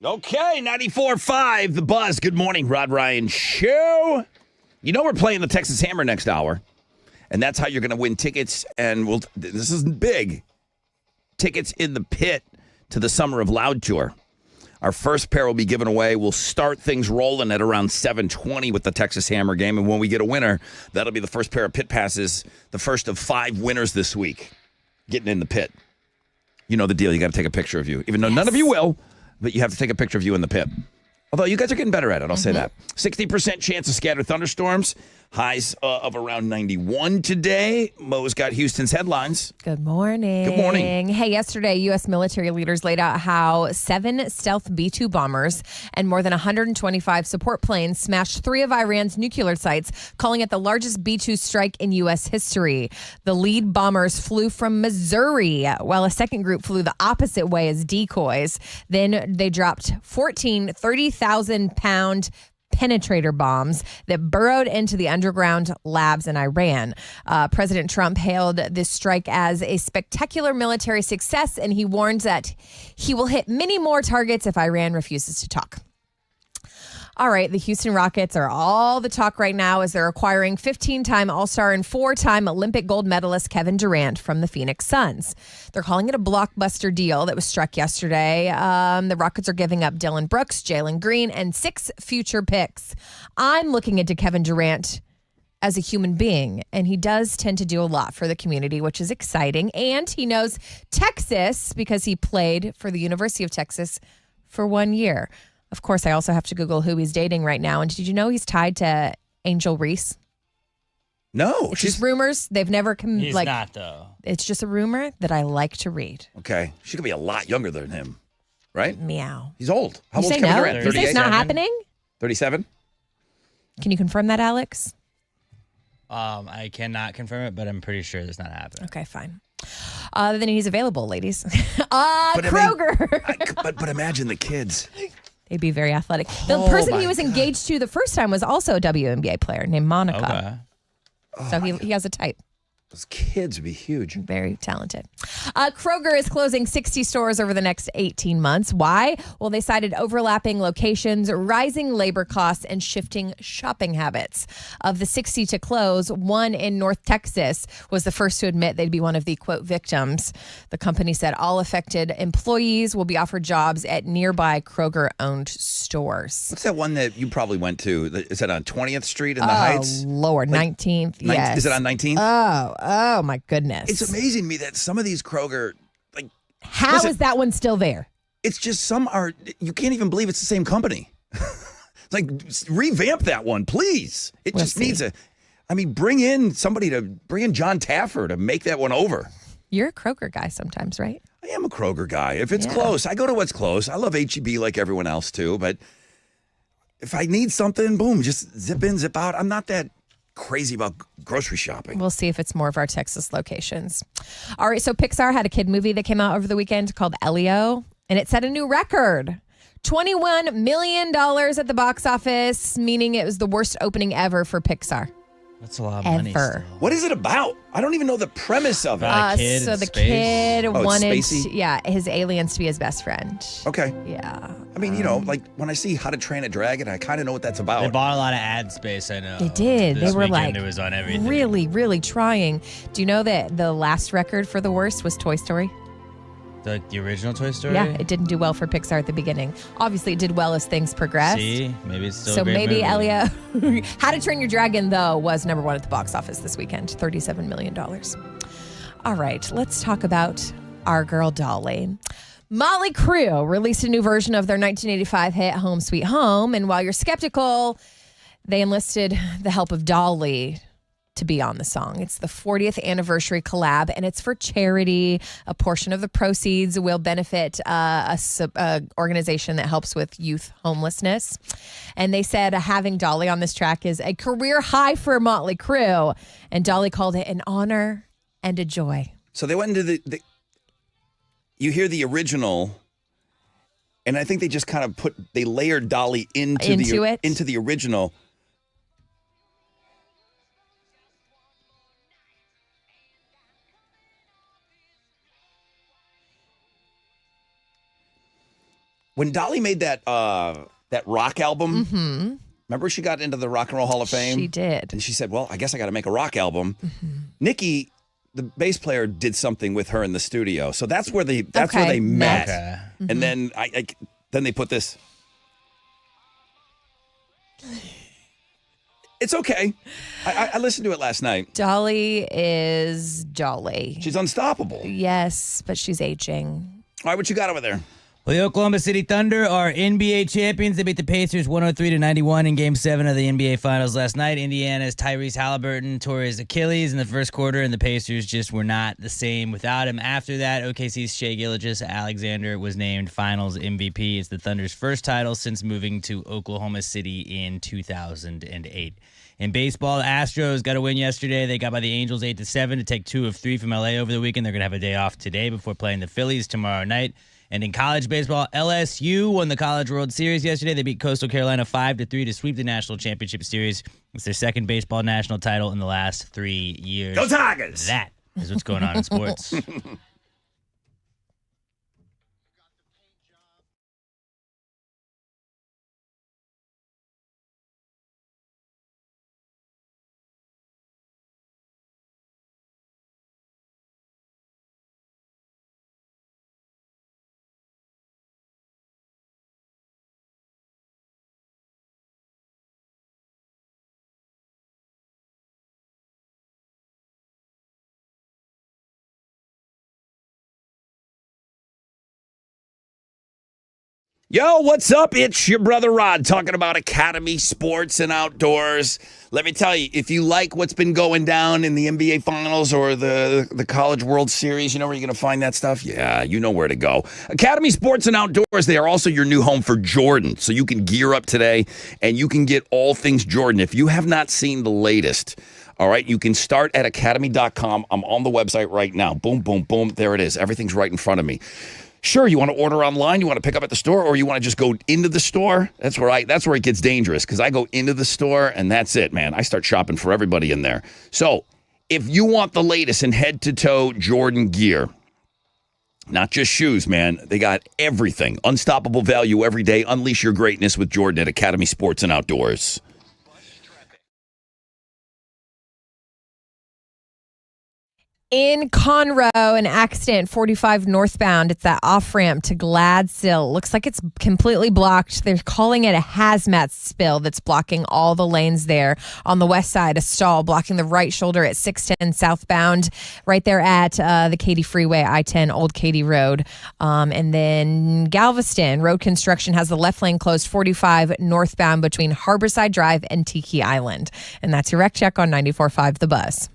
Okay, 94.5, The Buzz. Good morning, Rod Ryan Show. You know we're playing the Texas Hammer next hour, and that's how you're going to win tickets. And this is big. Tickets in the pit to the Summer of Loud Tour. Our first pair will be given away. We'll start things rolling at around 7:20 with the Texas Hammer game, and when we get a winner, that'll be the first pair of pit passes, the first of 5 winners this week, getting in the pit. You know the deal. You got to take a picture of you, even though none of you will. But you have to take a picture of you in the pit. Although you guys are getting better at it, I'll say that. 60% chance of scattered thunderstorms. Highs of around 91 today. Mo's got Houston's headlines. Good morning. Good morning. Hey, yesterday, U.S. military leaders laid out how 7 stealth B-2 bombers and more than 125 support planes smashed 3 of Iran's nuclear sites, calling it the largest B-2 strike in U.S. history. The lead bombers flew from Missouri, while a second group flew the opposite way as decoys. Then they dropped 14 30,000-pound penetrator bombs that burrowed into the underground labs in Iran. President Trump hailed this strike as a spectacular military success, and he warned that he will hit many more targets if Iran refuses to talk. All right, the Houston Rockets are all the talk right now as they're acquiring 15-time All-Star and 4-time Olympic gold medalist Kevin Durant from the Phoenix Suns. They're calling it a blockbuster deal that was struck yesterday. The Rockets are giving up Dylan Brooks, Jalen Green, and 6 future picks. I'm looking into Kevin Durant as a human being, and he does tend to do a lot for the community, which is exciting. And he knows Texas because he played for the University of Texas for 1 year. Of course, I also have to Google who he's dating right now. And did you know he's tied to Angel Reese? No. It's just rumors. They've never He's not, though. It's just a rumor that I like to read. Okay. She could be a lot younger than him, right? Meow. He's old. How You old's say Kevin no? Durant? You say it's not happening? 37? Can you confirm that, Alex? I cannot confirm it, but I'm pretty sure it's not happening. Okay, fine. Then he's available, ladies. Kroger. But imagine the kids. They'd be very athletic. The person he was engaged to the first time was also a WNBA player named Monica. Okay. So he has a type. Those kids would be huge. Very talented. Kroger is closing 60 stores over the next 18 months. Why? Well, they cited overlapping locations, rising labor costs, and shifting shopping habits. Of the 60 to close, one in North Texas was the first to admit they'd be one of the, quote, victims. The company said all affected employees will be offered jobs at nearby Kroger-owned stores. What's that one that you probably went to? Is that on 20th Street in the Heights? Lord, 19th, yes. Is it on 19th? Oh, my goodness. It's amazing to me that some of these Kroger, How is that one still there? It's just some are, you can't even believe it's the same company. Revamp that one, please. It just needs bring in John Taffer to make that one over. You're a Kroger guy sometimes, right? I am a Kroger guy. If it's close, I go to what's close. I love H-E-B like everyone else too, but if I need something, boom, just zip in, zip out. I'm not that crazy about grocery shopping. We'll see if it's more of our Texas locations. All right, so Pixar had a kid movie that came out over the weekend called Elio, and it set a new record. $21 million at the box office, meaning it was the worst opening ever for Pixar. That's a lot of money still. What is it about? I don't even know the premise of it. So the kid wanted spacey? his aliens to be his best friend. Okay. Yeah. I mean, when I see How to Train a Dragon, I kind of know what that's about. They bought a lot of ad space, I know. They did. This They were weekend it was on everything. really, really trying. Do you know that the last record for the worst was Toy Story? The original Toy Story? Yeah, it didn't do well for Pixar at the beginning. Obviously, it did well as things progressed. See, maybe it's still So a great maybe movie. Elio, How to Train Your Dragon, though, was number 1 at the box office this weekend, $37 million. All right, let's talk about our girl Dolly. Motley Crue released a new version of their 1985 hit Home Sweet Home, and while you're skeptical, they enlisted the help of Dolly to be on the song. It's the 40th anniversary collab, and it's for charity. A portion of the proceeds will benefit a organization that helps with youth homelessness. And they said having Dolly on this track is a career high for Motley Crue, and Dolly called it an honor and a joy. So they went into you hear the original, and I think they just kind of they layered Dolly into the original. when Dolly made that rock album, remember she got into the Rock and Roll Hall of Fame? She did. And she said, well, I guess I got to make a rock album. Nikki, the bass player, did something with her in the studio. So that's where they met. Okay. And then then they put this. It's okay. I listened to it last night. Dolly is jolly. She's unstoppable. Yes, but she's aging. All right, what you got over there? Well, the Oklahoma City Thunder are NBA champions. They beat the Pacers 103-91 in Game 7 of the NBA Finals last night. Indiana's Tyrese Halliburton tore his Achilles in the first quarter, and the Pacers just were not the same without him. After that, OKC's Shai Gilgeous-Alexander was named Finals MVP. It's the Thunder's first title since moving to Oklahoma City in 2008. In baseball, the Astros got a win yesterday. They got by the Angels 8-7 to take 2 of 3 from LA over the weekend. They're going to have a day off today before playing the Phillies tomorrow night. And in college baseball, LSU won the College World Series yesterday. They beat Coastal Carolina 5-3 to sweep the National Championship Series. It's their second baseball national title in the last 3 years. Go Tigers! That is what's going on in sports. Yo, what's up? It's your brother Rod talking about Academy Sports and Outdoors. Let me tell you, if you like what's been going down in the NBA Finals or the College World Series, you know where you're going to find that stuff? Yeah, you know where to go. Academy Sports and Outdoors, they are also your new home for Jordan. So you can gear up today and you can get all things Jordan. If you have not seen the latest, all right, you can start at academy.com. I'm on the website right now. Boom, boom, boom. There it is. Everything's right in front of me. Sure, you want to order online, you want to pick up at the store, or you want to just go into the store? That's where it gets dangerous, because I go into the store and that's it, man. I start shopping for everybody in there. So if you want the latest in head-to-toe Jordan gear, not just shoes, man, they got everything. Unstoppable value every day. Unleash your greatness with Jordan at Academy Sports and Outdoors. In Conroe, an accident, 45 northbound. It's that off-ramp to Gladstill. Looks like it's completely blocked. They're calling it a hazmat spill that's blocking all the lanes there. On the west side, a stall blocking the right shoulder at 610 southbound, right there at the Katy Freeway, I-10, Old Katy Road. And then Galveston, road construction has the left lane closed, 45 northbound between Harborside Drive and Tiki Island. And that's your Rec Check on 94.5 The Buzz.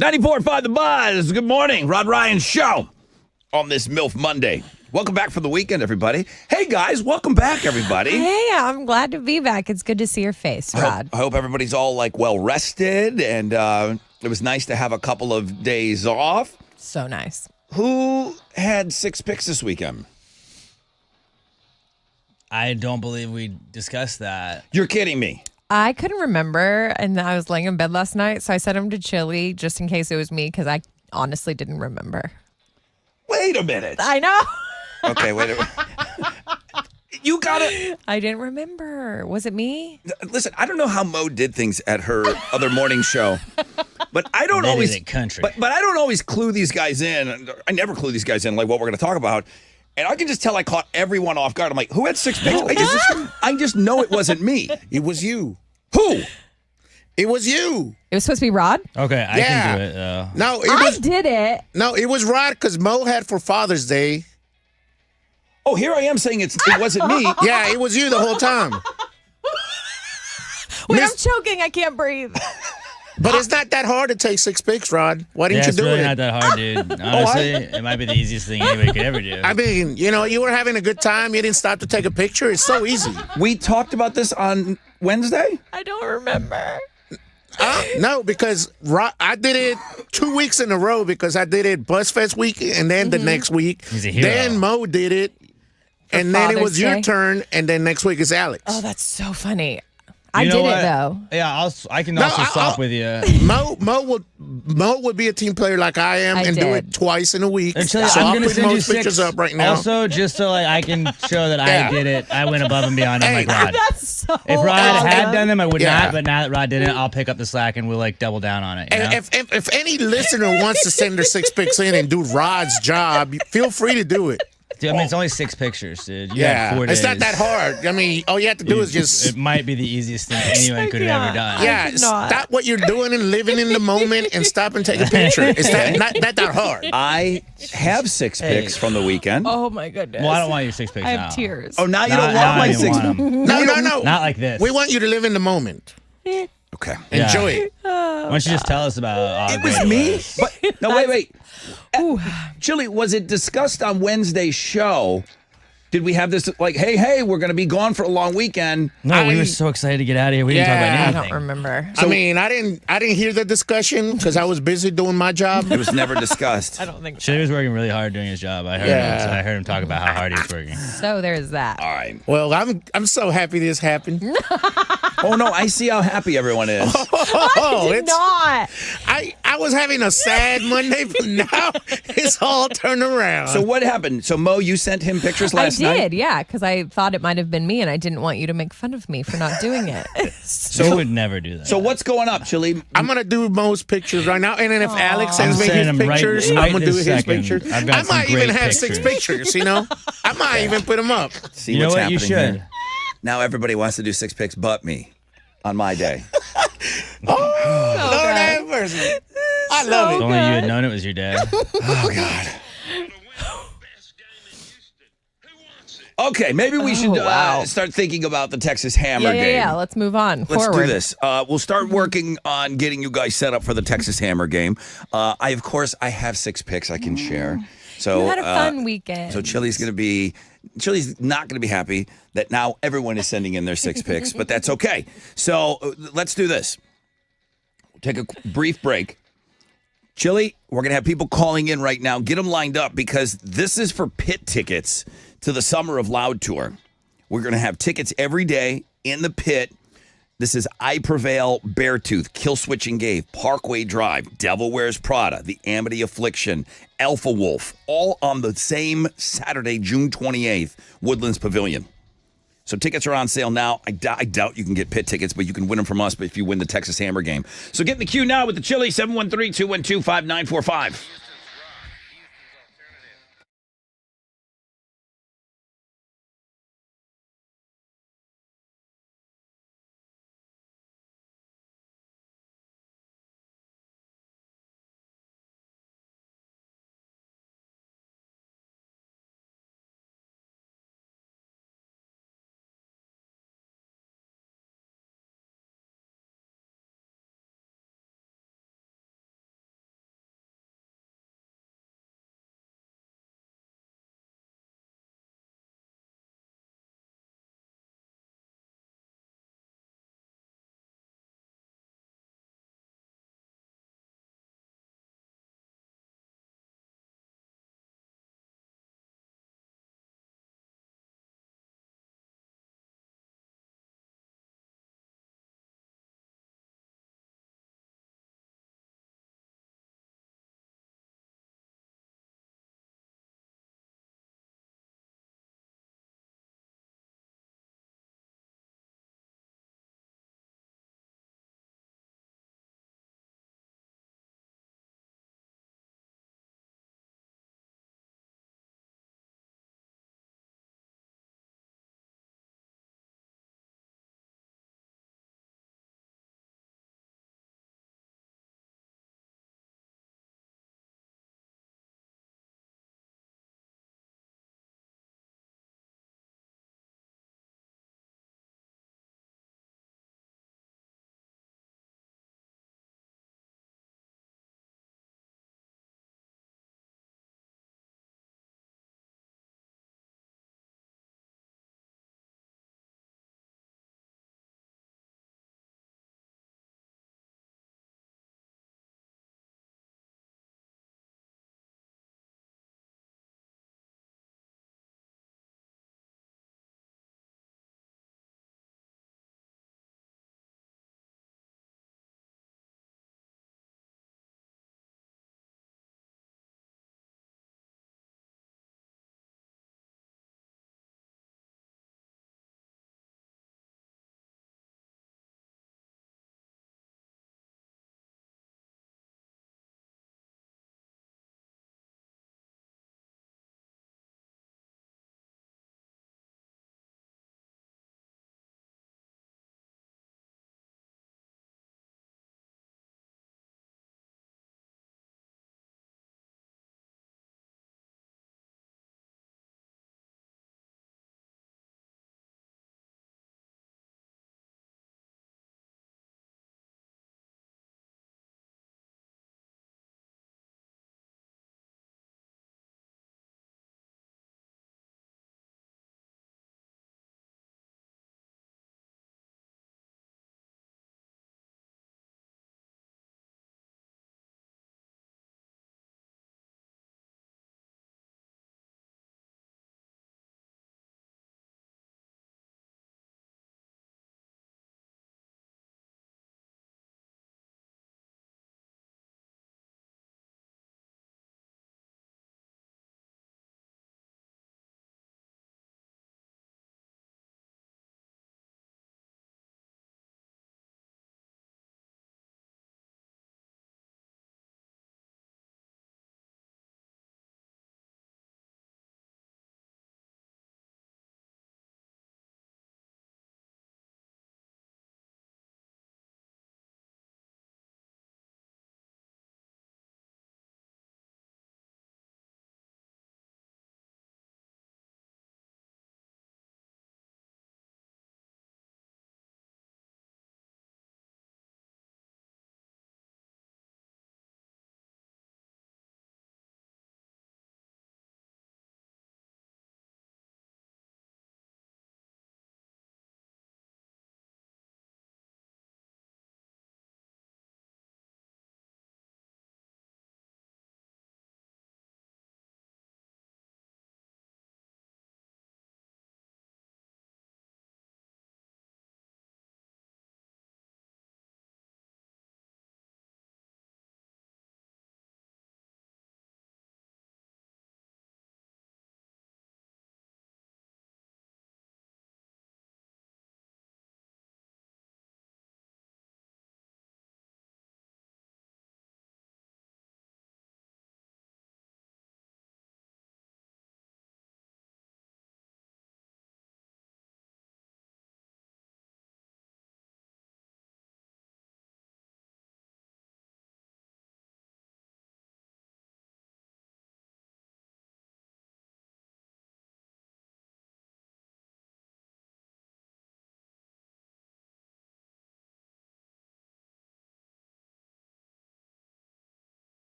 94.5 The Buzz. Good morning. Rod Ryan Show on this MILF Monday. Welcome back for the weekend, everybody. Hey, guys. Welcome back, everybody. Hey, I'm glad to be back. It's good to see your face, Rod. I hope everybody's all like well rested, and it was nice to have a couple of days off. So nice. Who had 6 picks this weekend? I don't believe we discussed that. You're kidding me. I couldn't remember, and I was laying in bed last night, so I sent him to Chili just in case it was me because I honestly didn't remember. Wait a minute. I know. Okay, wait a minute. You got it. I didn't remember. Was it me? Listen, I don't know how Mo did things at her other morning show, but I don't That always isn't country. But I don't always clue these guys in. I never clue these guys in like what we're going to talk about. And I can just tell I caught everyone off guard. I'm like, who had 6 picks? I just know it wasn't me. It was you. Who? It was you. It was supposed to be Rod? Okay, I Yeah. can do it, though. No, it I was did it. no, it was Rod because Mo had for Father's Day. Oh, here I am saying it wasn't me. Yeah, it was you the whole time. Wait, Miss- I'm choking. I can't breathe. But it's not that hard to take 6 picks, Rod. Why didn't Yeah, you it's do really it? not that hard, dude. Honestly, it might be the easiest thing anybody could ever do. I mean, you were having a good time. You didn't stop to take a picture. It's so easy. We talked about this on Wednesday. I don't remember. No, because I did it 2 weeks in a row because I did it BuzzFest week and then the next week. He's a hero. Then Mo did it. And then it Father's was your Day? turn, and then next week is Alex. Oh, that's so funny. I You know did what? it, though. Yeah, I can No, also swap with you. Mo would be a team player like I am I and do did. it twice in a week. Actually, So I'm I'll gonna put send you Mo's 6 pictures up right now. Also, just so I can show that Yeah. I did it. I went above and beyond. Hey, I'm like Rod. That's so If Rod had awesome. done them, I would Yeah. not. But now that Rod didn't, I'll pick up the slack and we'll like double down on it. You know? And if any listener wants to send their 6 picks in and do Rod's job, feel free to do it. Dude, I mean, it's only 6 pictures, dude. You had 4 days. It's not that hard. I mean, all you have to do is just It might be the easiest thing anyone could have ever done. yeah, did not. stop what you're doing and living in the moment and stop and take a picture. It's not that hard. I have 6 picks from the weekend. Oh, my goodness. Well, I don't want your 6 picks I now. have tears. Oh, now you Now- don't now want my I don't 6. want 'em. No. Not like this. We want you to live in the moment. Okay. Yeah. Enjoy it. Why don't you just tell us about It was me. But no, wait. Chili, was it discussed on Wednesday's show? Did we have this like, hey, we're going to be gone for a long weekend? No, we were so excited to get out of here. We didn't talk Yeah. about I anything. don't remember. I mean, I didn't hear the discussion because I was busy doing my job. It was never discussed. I don't think so. Chili was working really hard doing his job. I heard Yeah. him. I heard him talk about how hard he was working. So there's that. All right. Well, I'm so happy this happened. Oh, no, I see how happy everyone is. Oh, Did not. I was having a sad Monday, but now it's all turned around. So what happened? So, Mo, you sent him pictures last I night? did, yeah, because I thought it might have been me, and I didn't want you to make fun of me for not doing it. So would never do that. So what's going up, Chili? I'm gonna do most pictures right now, and then if Alex sends I'm me sending his them right- pictures, right I'm gonna do this his second. pictures. I've got I some might even great have 6 pictures. I might even put them up. See You know what's what? You happening should. here. Now everybody wants to do 6 picks but me on my day. Lord have mercy. I love If it. only you had known it was your dad. Oh, God. Okay, maybe we should start thinking about the Texas Hammer game. Yeah. Let's move on. Let's Forward. do this. We'll start working on getting you guys set up for the Texas Hammer game. I have 6 picks I can share. So You had a fun weekend. So Chili's not gonna be happy that now everyone is sending in their 6 picks, but that's okay. So let's do this. We'll take a brief break. Chili, we're gonna have people calling in right now. Get them lined up because this is for pit tickets to the Summer of Loud tour. We're gonna have tickets every day in the pit. This is I Prevail, Beartooth, Kill Switch and Gave, Parkway Drive, Devil Wears Prada, The Amity Affliction, Alpha Wolf, all on the same Saturday, June 28th, Woodlands Pavilion. So tickets are on sale now. I doubt you can get pit tickets, but you can win them from us if you win the Texas Hammer game. So get in the queue now with the Chili, 713-212-5945.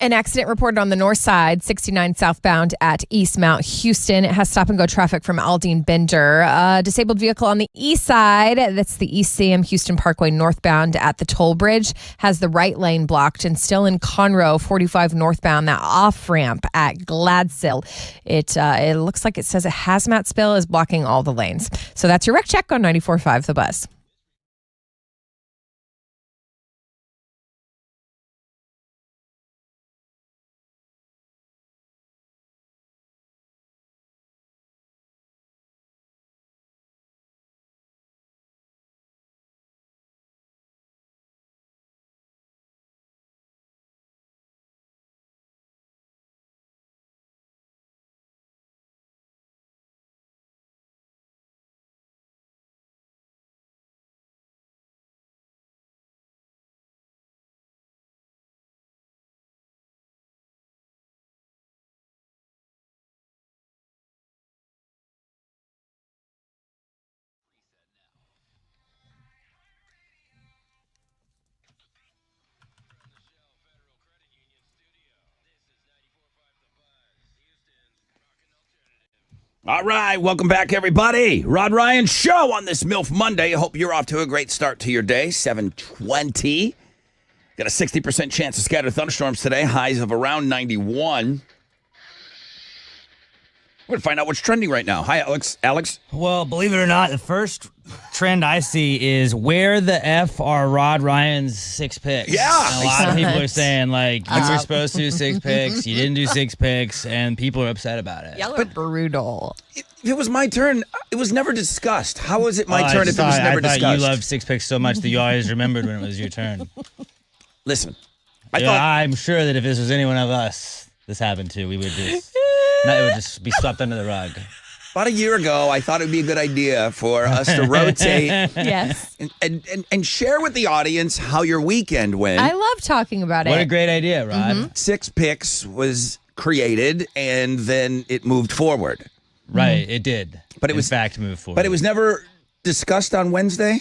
An accident reported on the north side, 69 southbound at East Mount Houston. It has stop-and-go traffic from Aldine Bender. Disabled vehicle on the east side, that's the East Sam Houston Parkway northbound at the toll bridge, has the right lane blocked. And still in Conroe, 45 northbound, that off-ramp at Gladsill. It looks like it says a hazmat spill is blocking all the lanes. So that's your wreck check on 94.5 The Buzz. All right, welcome back, everybody. Rod Ryan Show on this MILF Monday. I hope you're off to a great start to your day. 7:20. Got a 60% chance of scattered thunderstorms today. Highs of around 91. We're going to find out what's trending right now. Hi, Alex. Alex? Well, believe it or not, the first trend I see is where the F are Rod Ryan's 6 picks. Yeah. And a lot of people are saying, like, you were supposed to do 6 picks, you didn't do 6 picks, and people are upset about it. Y'all are brutal. If it was my turn, it was never discussed. How was it my turn if it was never discussed? I thought you loved 6 picks so much that you always remembered when it was your turn. Listen, I'm sure that if this was any one of us this happened to, we would just... it would just be swept under the rug. About a year ago, I thought it would be a good idea for us to rotate Yes. and share with the audience how your weekend went. I love talking about What a it. great idea, Rod. Mm-hmm. 6 picks was created, and then it moved forward. Right, it did. But it in was fact moved forward. But it was never discussed on Wednesday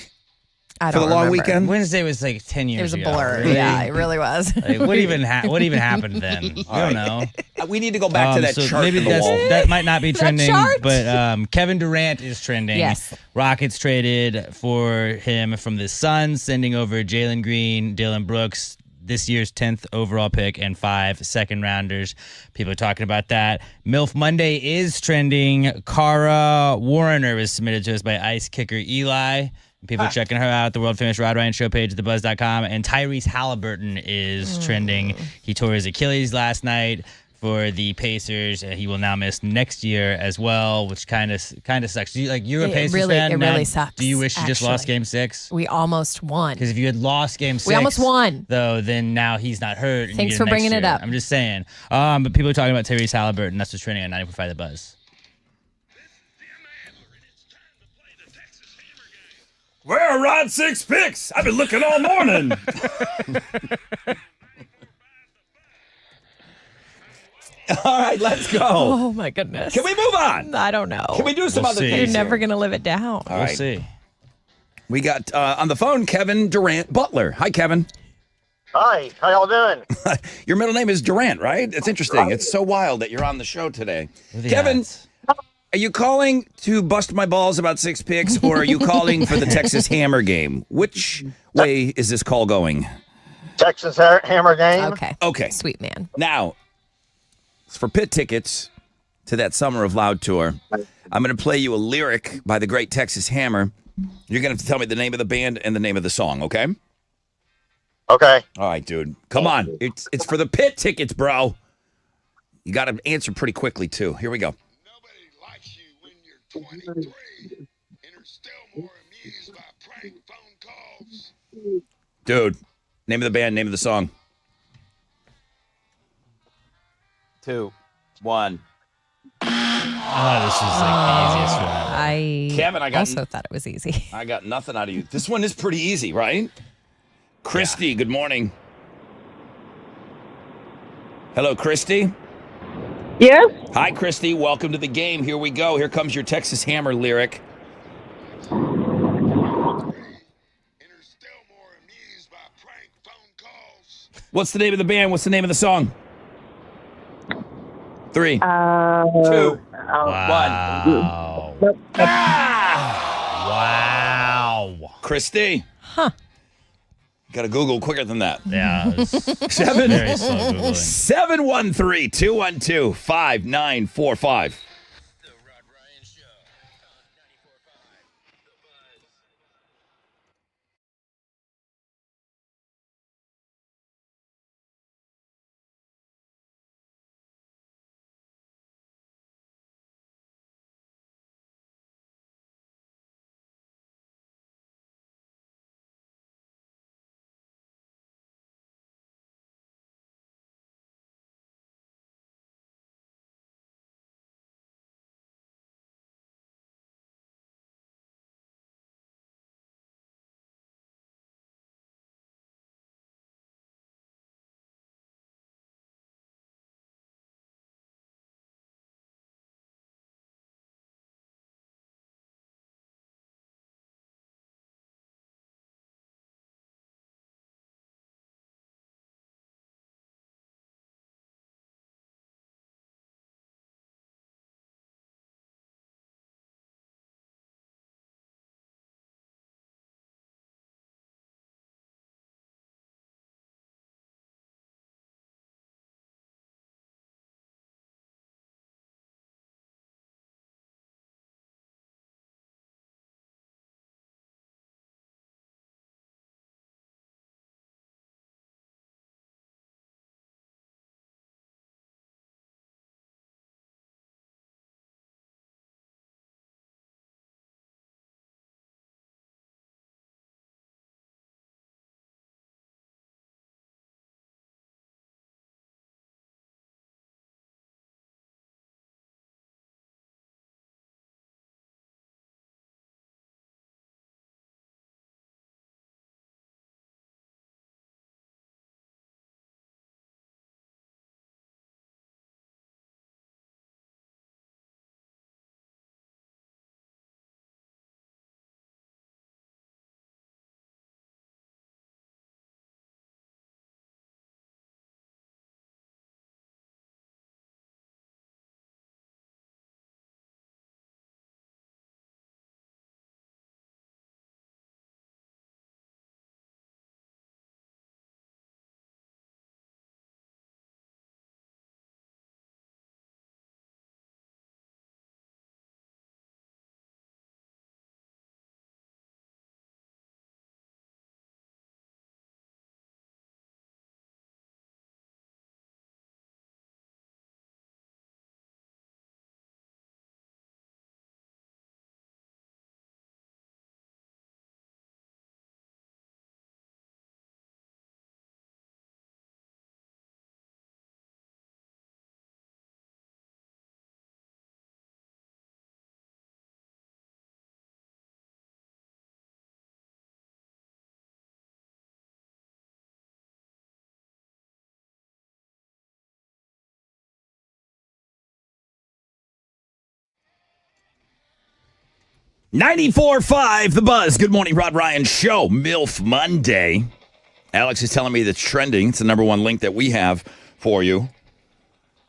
I for don't the long remember. weekend. Wednesday was like 10 years It was a ago. blur. Really? Yeah, it really was. Like, what even happened then? I don't know. We need to go back to that so chart maybe in the wall. that might not be trending, chart? but Kevin Durant is trending. Yes. Rockets traded for him from the Suns, sending over Jalen Green, Dylan Brooks, this year's 10th overall pick, and 5 second-rounders. People are talking about that. MILF Monday is trending. Cara Warrener was submitted to us by Ice Kicker Eli. People are checking her out. The world-famous Rod Ryan Show page at thebuzz.com. And Tyrese Halliburton is trending. He tore his Achilles last night for the Pacers. He will now miss next year as well, which kind of sucks. You're a Pacers fan. It really sucks. Do you wish you just lost actually. Game 6? We almost won. Because if you had lost Game 6, We almost won. Though, then now he's not hurt. And Thanks you get for him bringing next it year. up. I'm just saying. But people are talking about Tyrese Halliburton. That's what's trending on 94.5 The Buzz. Where are Rod's 6 picks? I've been looking all morning. All right, let's go. Oh, my goodness. Can we move on? I don't know. Can we do some We'll other see. things? You're here? never going to live it down. All We'll right. see. We got on the phone Kevin Durant Butler. Hi, Kevin. Hi, how y'all doing? Your middle name is Durant, right? It's interesting. It's so wild that you're on the show today. What are the Kevin, odds? are you calling to bust my balls about 6 picks, or are you calling for the Texas Hammer game? Which way is this call going? Texas Hammer game. Okay. Okay. Sweet man. Now, it's for pit tickets to that Summer of Loud tour. I'm going to play you a lyric by the great Texas Hammer. You're going to have to tell me the name of the band and the name of the song, okay? Okay. All right, dude. Come on. It's for the pit tickets, bro. You got to answer pretty quickly, too. Here we go. Nobody likes you when you're 23 and are still more amused by prank phone calls. Dude, name of the band, name of the song. 2, 1. Oh, this is like the easiest one. I Kevin, I got also thought it was easy. I got nothing out of you. This one is pretty easy, right? Christy, good morning. Hello, Christy. Yes. Hi, Christy. Welcome to the game. Here we go. Here comes your Texas Hammer lyric. And are still more amused by prank phone calls. What's the name of the band? What's the name of the song? 3, 2, 1. Wow. Wow. Christy. Huh. Got to Google quicker than that. Yeah. It was 7 very slow Googling. 713-212-5945. .94.5 The Buzz. Good morning, Rod Ryan Show. MILF Monday. Alex is telling me that's trending. It's the number one link that we have for you.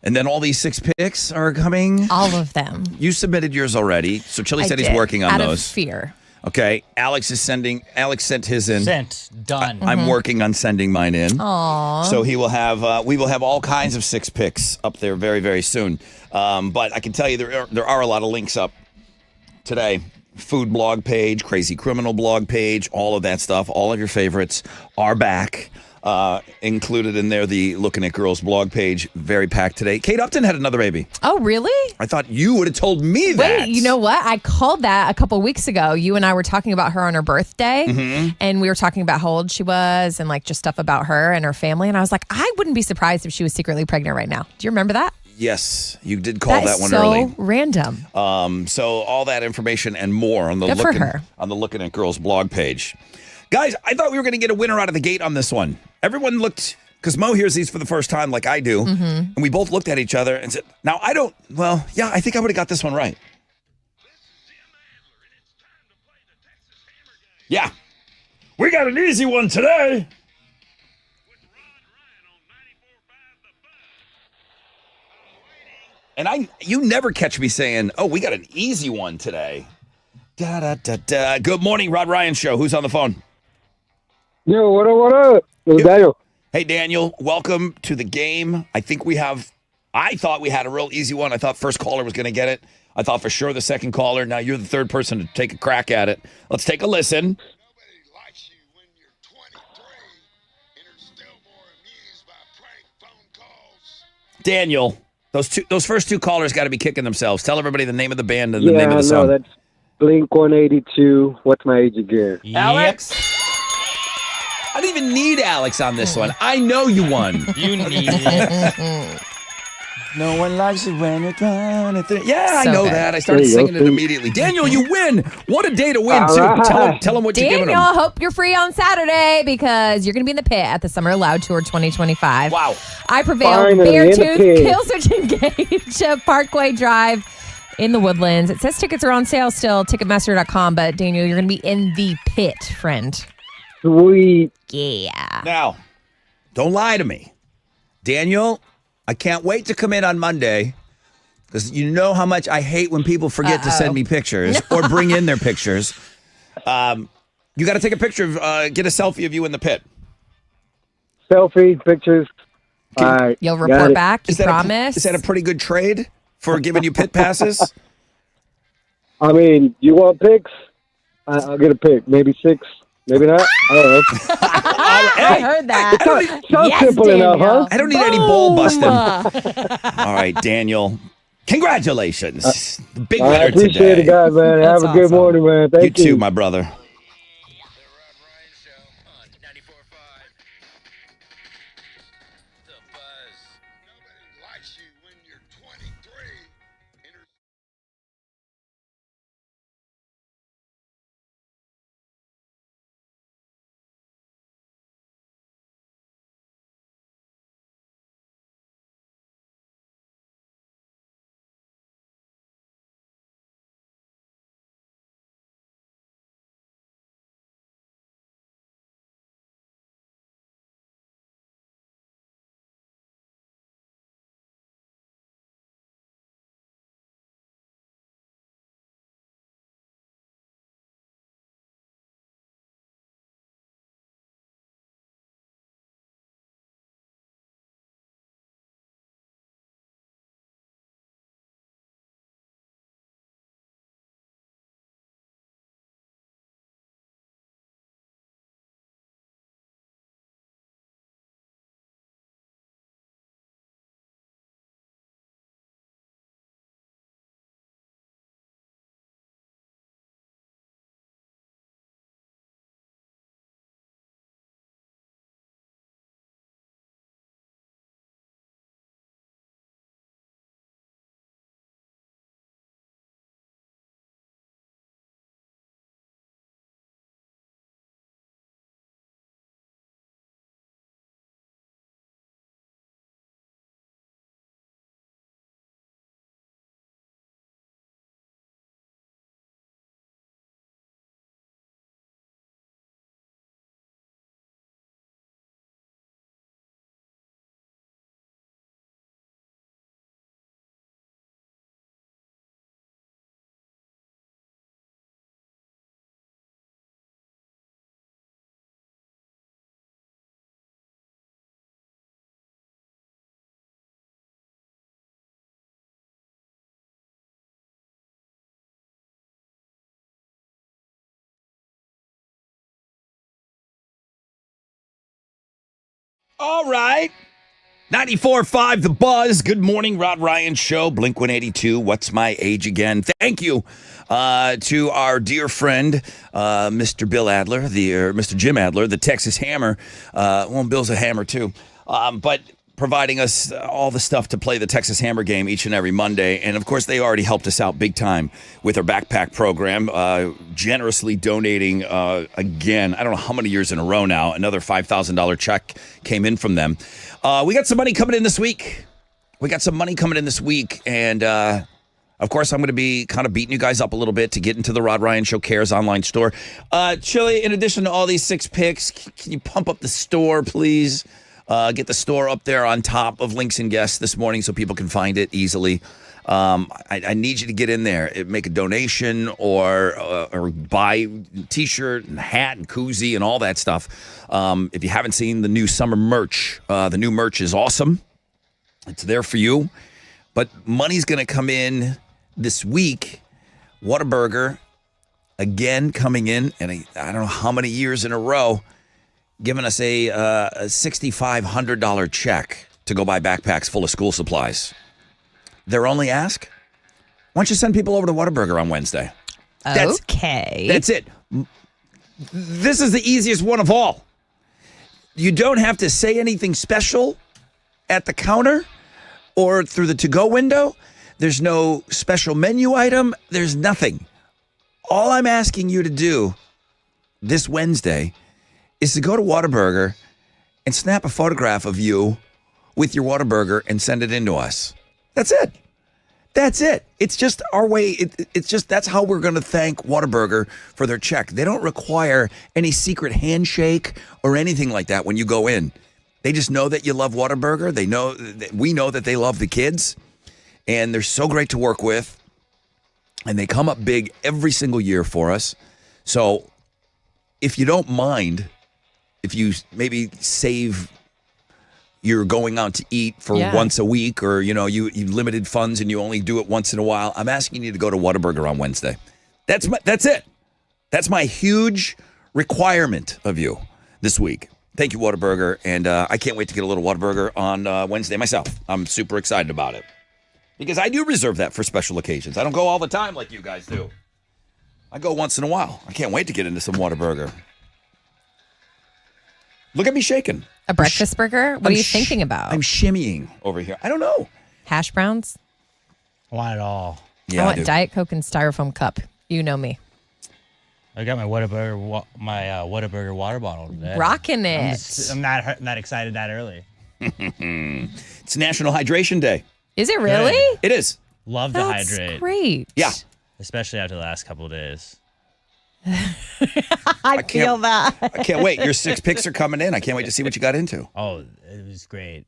And then all these 6 picks are coming. All of them. You submitted yours already. So Chili said I he's did, working on out those. of fear. Okay. Alex sent his in. Sent. Done. I'm working on sending mine in. Aww. So we will have all kinds of 6 picks up there very, very soon. But I can tell you there are a lot of links up today. Food blog page, Crazy Criminal blog page, all of that stuff. All of your favorites are back. Included in there, the Looking at Girls blog page, very packed today. Kate Upton had another baby. Oh, really? I thought you would have told me that. Wait, you know what? I called that a couple weeks ago. You and I were talking about her on her birthday, and we were talking about how old she was and like just stuff about her and her family. And I was like, I wouldn't be surprised if she was secretly pregnant right now. Do you remember that? Yes, you did call that one so early. Random. So all that information and more on the Good for her. on the Looking at Girls blog page. Guys, I thought we were going to get a winner out of the gate on this one. Everyone looked, because Mo hears these for the first time like I do, and we both looked at each other and said, now I don't, well, yeah, I think I would have got this one right. Yeah. We got an easy one today. And you never catch me saying, "Oh, we got an easy one today." Da da da da. Good morning, Rod Ryan Show. Who's on the phone? Yo, what up? What up? It's Daniel. Hey, Daniel. Welcome to the game. I thought we had a real easy one. I thought first caller was going to get it. I thought for sure the second caller. Now you're the third person to take a crack at it. Let's take a listen. Daniel, those first two callers got to be kicking themselves. Tell everybody the name of the band and the name of the song. Yeah, that's Blink-182. What's my age again? Alex? I didn't even need Alex on this one. I know you won. You need it. No one likes it when you're 23. Yeah, I So know good. that. I started singing it immediately. Daniel, you win. What a day to win, too. right. Tell them what you're giving Daniel, them. hope you're free on Saturday because you're going to be in the pit at the Summer Loud Tour 2025. Wow. I Prevail, Finally, in the Beartooth, pit. Killswitch Engage, Parkway Drive in the Woodlands. It says tickets are on sale still, Ticketmaster.com, but Daniel, you're going to be in the pit, friend. Sweet. Yeah. Now, don't lie to me. Daniel, I can't wait to come in on Monday because you know how much I hate when people forget to send me pictures or bring in their pictures. You got to take a picture of, get a selfie of you in the pit. Selfie, pictures. All right. You'll got report it. back, you promise? Is that a pretty good trade for giving you pit passes? I mean, you want pics? I'll get a pic. Maybe 6. Maybe not. I don't know. I heard that. Sounds Yes, simple enough, huh? I don't need any ball busting. All right, Daniel. Congratulations. The big I winner appreciate today. it, guys, man. That's Have a good awesome. morning, man. You Thank you. too, my brother. All right. 94.5 The Buzz. Good morning, Rod Ryan Show. Blink-182. What's my age again? Thank you to our dear friend, Mr. Bill Adler, Mr. Jim Adler, the Texas Hammer. Well, Bill's a hammer too. But providing us all the stuff to play the Texas Hammer game each and every Monday. And, of course, they already helped us out big time with their backpack program, generously donating, again, I don't know how many years in a row now, another $5,000 check came in from them. We got some money coming in this week. And, of course, I'm going to be kind of beating you guys up a little bit to get into the Rod Ryan Show Cares online store. Chili, in addition to all these 6 picks, can you pump up the store, please? Get the store up there on top of Links and Guests this morning so people can find it easily. I need you to get in there, make a donation or buy T-shirt and hat and koozie and all that stuff. If you haven't seen the new summer merch, the new merch is awesome. It's there for you. But money's going to come in this week. Whataburger, again, coming in, and I don't know how many years in a row, giving us a $6,500 check to go buy backpacks full of school supplies. Their only ask? Why don't you send people over to Whataburger on Wednesday? Okay. That's it. This is the easiest one of all. You don't have to say anything special at the counter or through the to-go window. There's no special menu item. There's nothing. All I'm asking you to do this Wednesday is to go to Whataburger and snap a photograph of you with your Whataburger and send it in to us. That's it. That's it. It's just our way. It's just that's how we're going to thank Whataburger for their check. They don't require any secret handshake or anything like that when you go in. They just know that you love Whataburger. They know that we know that they love the kids, and they're so great to work with. And they come up big every single year for us. So if you don't mind, if you maybe save you're going out to eat for once a week, or you limited funds and you only do it once in a while, I'm asking you to go to Whataburger on Wednesday. That's it. That's my huge requirement of you this week. Thank you, Whataburger, and I can't wait to get a little Whataburger on Wednesday myself. I'm super excited about it because I do reserve that for special occasions. I don't go all the time like you guys do. I go once in a while. I can't wait to get into some Whataburger. Look at me shaking. A breakfast burger? What are you thinking about? I'm shimmying over here. I don't know. Hash browns? I want it all. Yeah, I want Diet Coke and Styrofoam cup. You know me. I got my Whataburger water bottle today. Rocking it. I'm not excited that early. It's National Hydration Day. Is it really? Good. It is. Love to hydrate. Great. Yeah. Especially after the last couple of days. I feel that. I can't wait. Your 6 picks are coming in. I can't wait to see what you got into. Oh, it was great.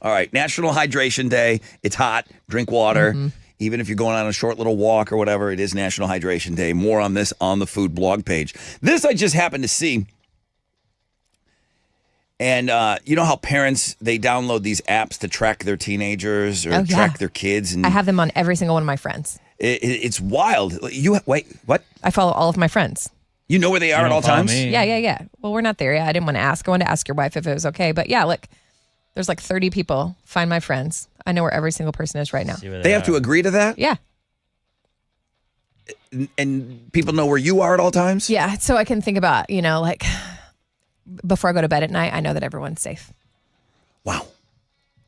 All right. National Hydration Day. It's hot. Drink water. Mm-hmm. Even if you're going on a short little walk or whatever, it is National Hydration Day. More on this on the food blog page. This I just happened to see. And you know how parents, they download these apps to track their teenagers or track their kids? And I have them on every single one of my friends. It's wild. Wait, what? I follow all of my friends. You know where they are at all times? Me. Yeah. Well, we're not there yet. I didn't want to ask. I wanted to ask your wife if it was okay. But yeah, look, there's like 30 people. Find my friends. I know where every single person is right now. They have to agree to that? Yeah. And people know where you are at all times? Yeah. So I can think about, like before I go to bed at night, I know that everyone's safe. Wow.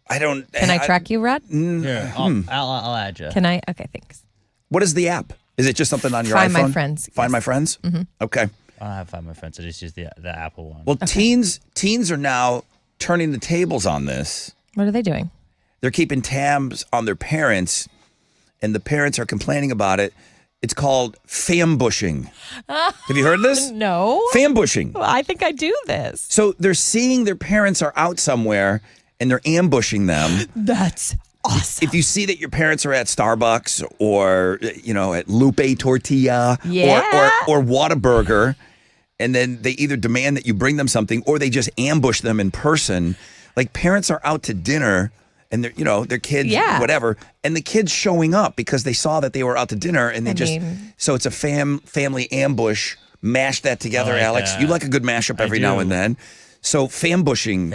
I don't. Can I track you, Rod? Here, I'll add you. Can I? Okay, thanks. What is the app? Is it just something on your Find iPhone? My Friends. Find My Friends? Mm-hmm. Okay. I don't have Find My Friends. I just use the Apple one. Well, teens are now turning the tables on this. What are they doing? They're keeping tabs on their parents, and the parents are complaining about it. It's called fambushing. Have you heard this? No. Fambushing. Well, I think I do this. So they're seeing their parents are out somewhere, and they're ambushing them. That's awesome. If you see that your parents are at Starbucks or, at Lupe Tortilla or Whataburger, and then they either demand that you bring them something or they just ambush them in person. Like parents are out to dinner and their kids, whatever, and the kids showing up because they saw that they were out to dinner and so it's a family ambush. Mash that together, Alex. That. You like a good mashup every now and then. So fambushing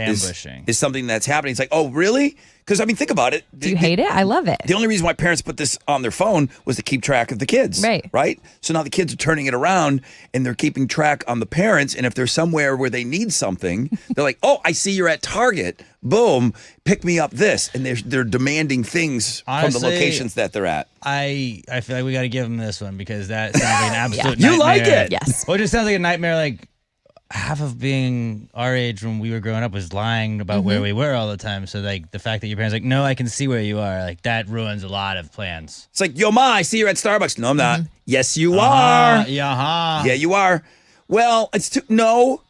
is something that's happening. It's like, oh, really? Because, think about it. Do you hate it? I love it. The only reason why parents put this on their phone was to keep track of the kids. Right? So now the kids are turning it around and they're keeping track on the parents. And if they're somewhere where they need something, they're like, oh, I see you're at Target. Boom. Pick me up this. And they're demanding things from the locations that they're at. I feel like we got to give them this one because that sounds like an absolute You nightmare. like it? Yes. Well, it just sounds like a nightmare. Like half of being our age when we were growing up was lying about where we were all the time. So like the fact that your parents are like, no, I can see where you are. Like that ruins a lot of plans. It's like, yo, Ma, I see you're at Starbucks. No, I'm not. Yes, you are. Yeah, you are. Well, it's no,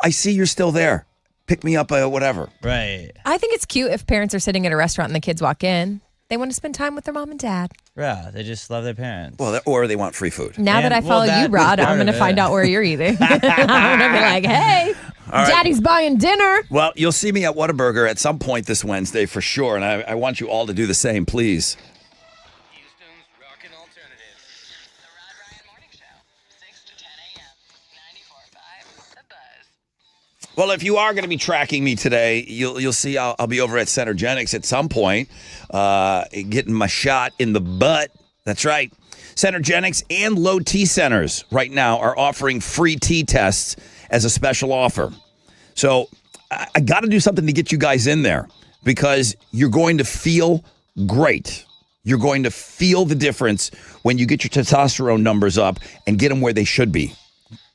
I see you're still there. pick me up, whatever. Right. I think it's cute if parents are sitting at a restaurant and the kids walk in. They want to spend time with their mom and dad. Yeah, they just love their parents. Well, or they want free food. Now that I follow you, Rod, I'm going to find out where you're eating. I'm going to be like, hey, All right. Daddy's buying dinner. Well, you'll see me at Whataburger at some point this Wednesday for sure, and I want you all to do the same, please. Houston's rockin' alternative. The Rod Ryan Morning Show, 6 to 10 a.m. 94.5 The Buzz. Well, if you are going to be tracking me today, you'll see I'll be over at Centergenics at some point, getting my shot in the butt. That's right. Centergenics and Low T Centers right now are offering free T tests as a special offer. So I got to do something to get you guys in there because you're going to feel great. You're going to feel the difference when you get your testosterone numbers up and get them where they should be.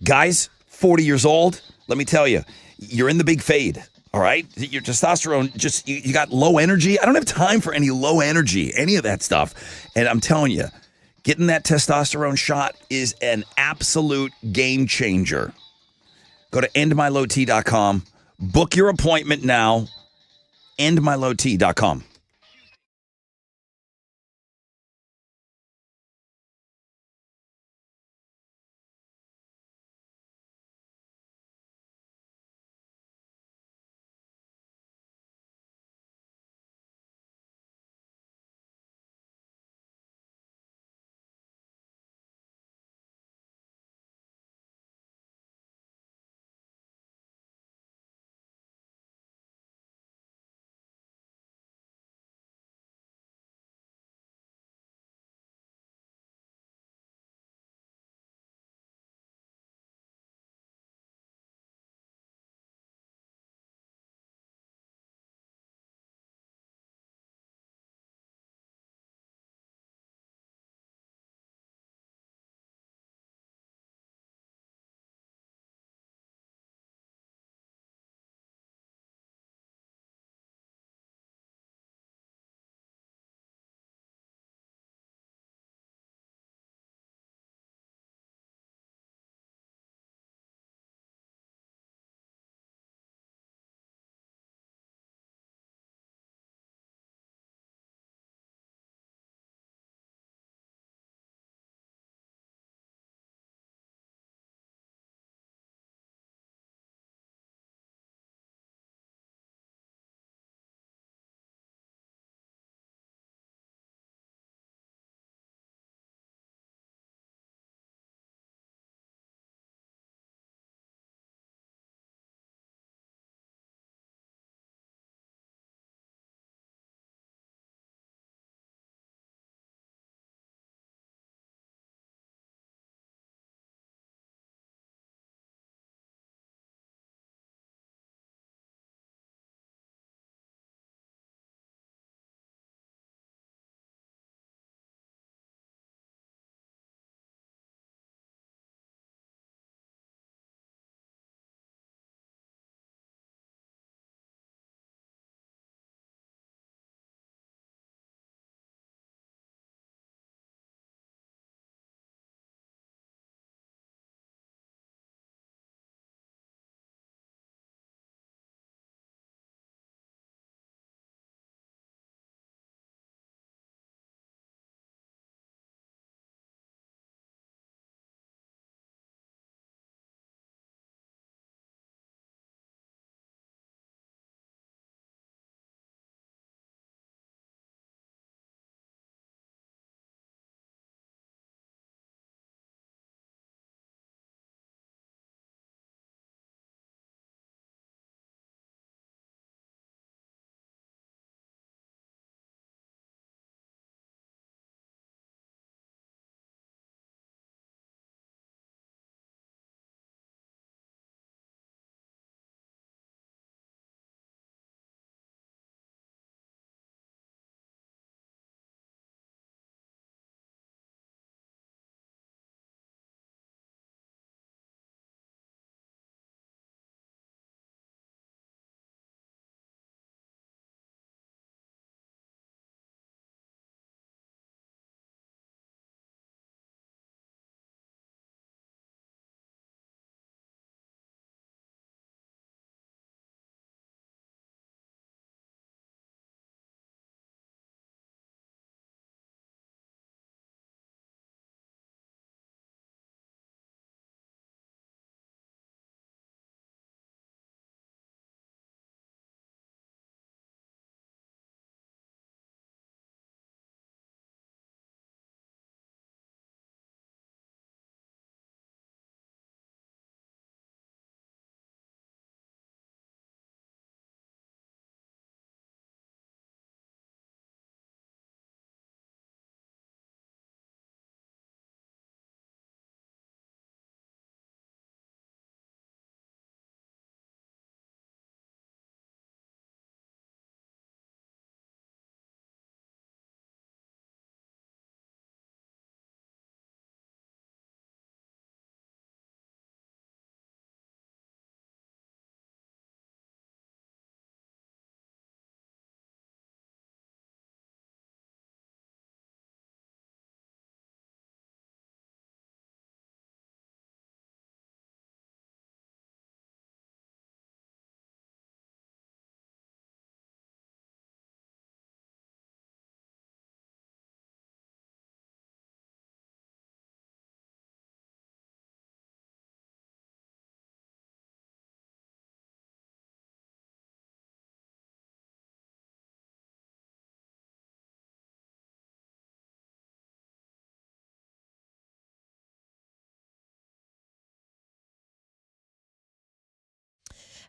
Guys, 40 years old, let me tell you, you're in the big fade, all right? Your testosterone, just you got low energy. I don't have time for any low energy, any of that stuff. And I'm telling you, getting that testosterone shot is an absolute game changer. Go to endmylowt.com. Book your appointment now. endmylowt.com.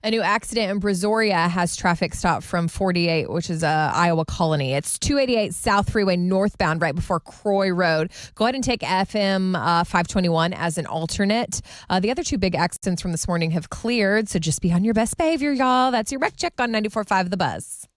A new accident in Brazoria has traffic stopped from 48, which is Iowa Colony. It's 288 South Freeway northbound right before Croy Road. Go ahead and take FM 521 as an alternate. The other two big accidents from this morning have cleared, so just be on your best behavior, y'all. That's your wreck check on 94.5 The Buzz.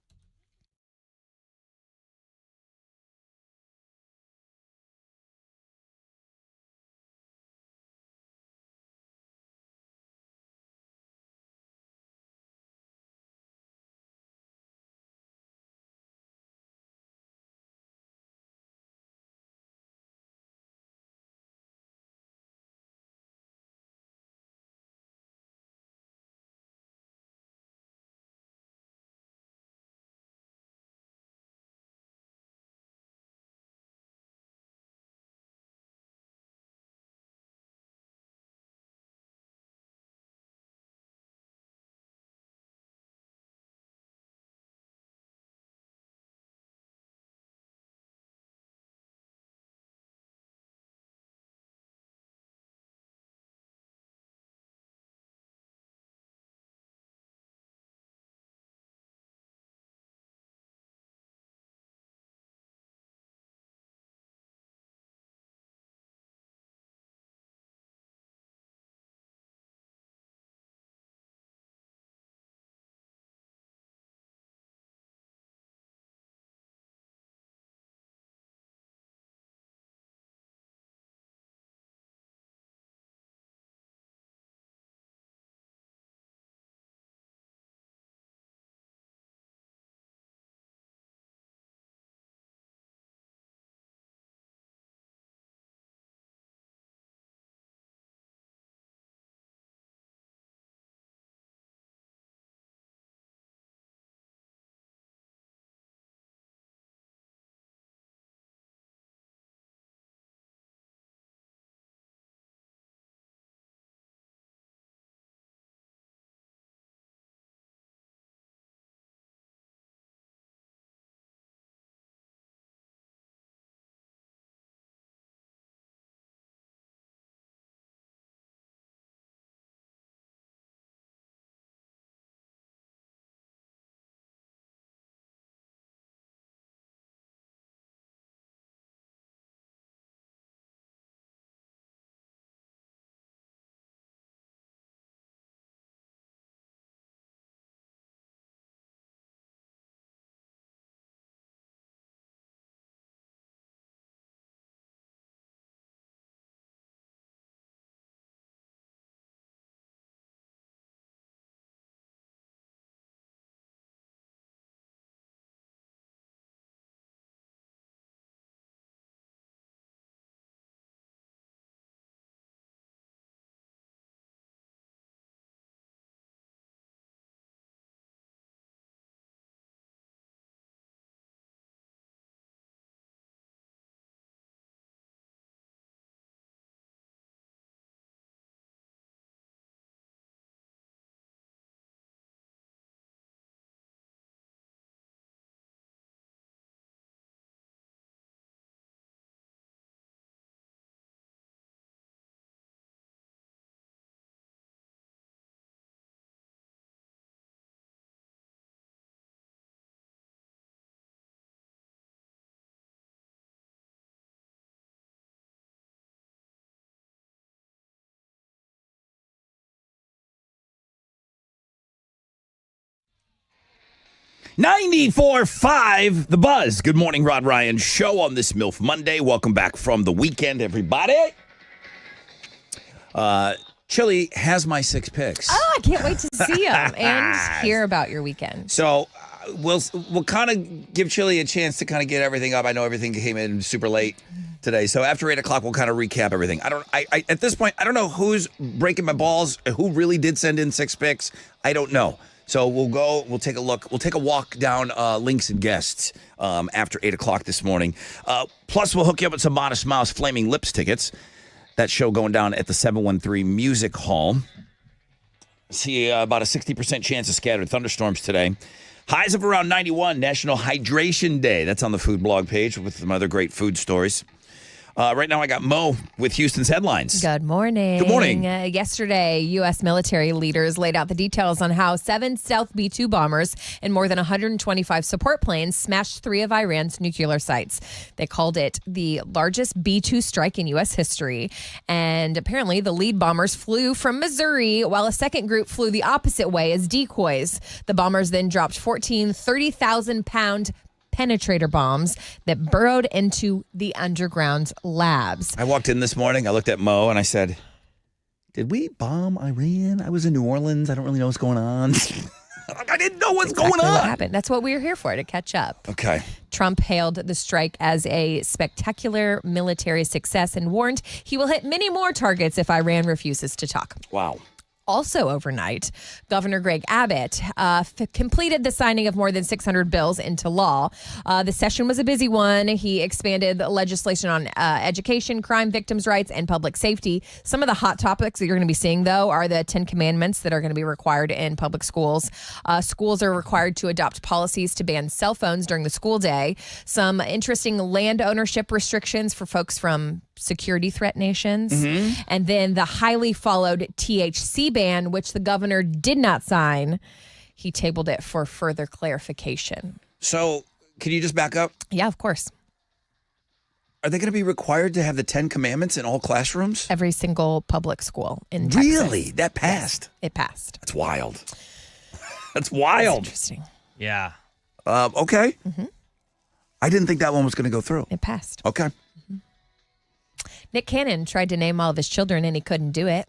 .94.5 The Buzz. Good morning, Rod Ryan Show on this MILF Monday. Welcome back from the weekend, everybody. Chili has my 6 picks. Oh, I can't wait to see them and hear about your weekend. So we'll kind of give Chili a chance to kind of get everything up. I know everything came in super late today. So after 8 o'clock, we'll kind of recap everything. I at this point, I don't know who's breaking my balls, who really did send in 6 picks. I don't know. So we'll take a look. We'll take a walk down links and guests after 8 o'clock this morning. Plus, we'll hook you up with some Modest Mouse Flaming Lips tickets. That show going down at the 713 Music Hall. See about a 60% chance of scattered thunderstorms today. Highs of around 91. National Hydration Day. That's on the food blog page with some other great food stories. Right now, I got Mo with Houston's headlines. Good morning. Good morning. Yesterday, U.S. military leaders laid out the details on how 7 stealth B-2 bombers and more than 125 support planes smashed 3 of Iran's nuclear sites. They called it the largest B-2 strike in U.S. history. And apparently, the lead bombers flew from Missouri, while a second group flew the opposite way as decoys. The bombers then dropped 14 30,000-pound penetrator bombs that burrowed into the underground labs. I walked in this morning. I looked at Mo and I said, did we bomb Iran? I was in New Orleans. I don't really know what's going on. I didn't know what's going on. What happened? That's what we're here for, to catch up. Okay. Trump hailed the strike as a spectacular military success and warned he will hit many more targets if Iran refuses to talk. Wow. Also overnight, Governor Greg Abbott completed the signing of more than 600 bills into law. The session was a busy one. He expanded legislation on education, crime victims' rights, and public safety. Some of the hot topics that you're going to be seeing, though, are the 10 commandments that are going to be required in public schools. Schools are required to adopt policies to ban cell phones during the school day. Some interesting land ownership restrictions for folks from security threat nations. Mm-hmm. And then the highly followed THC ban, which the governor did not sign. He tabled it for further clarification. So, can you just back up? Yeah, of course. Are they going to be required to have the 10 commandments in all classrooms? Every single public school in Texas. Really? That passed? Yes, it passed. That's wild. That's wild. That's interesting. Yeah. Okay. Mm-hmm. I didn't think that one was going to go through. It passed. Okay. Nick Cannon tried to name all of his children and he couldn't do it.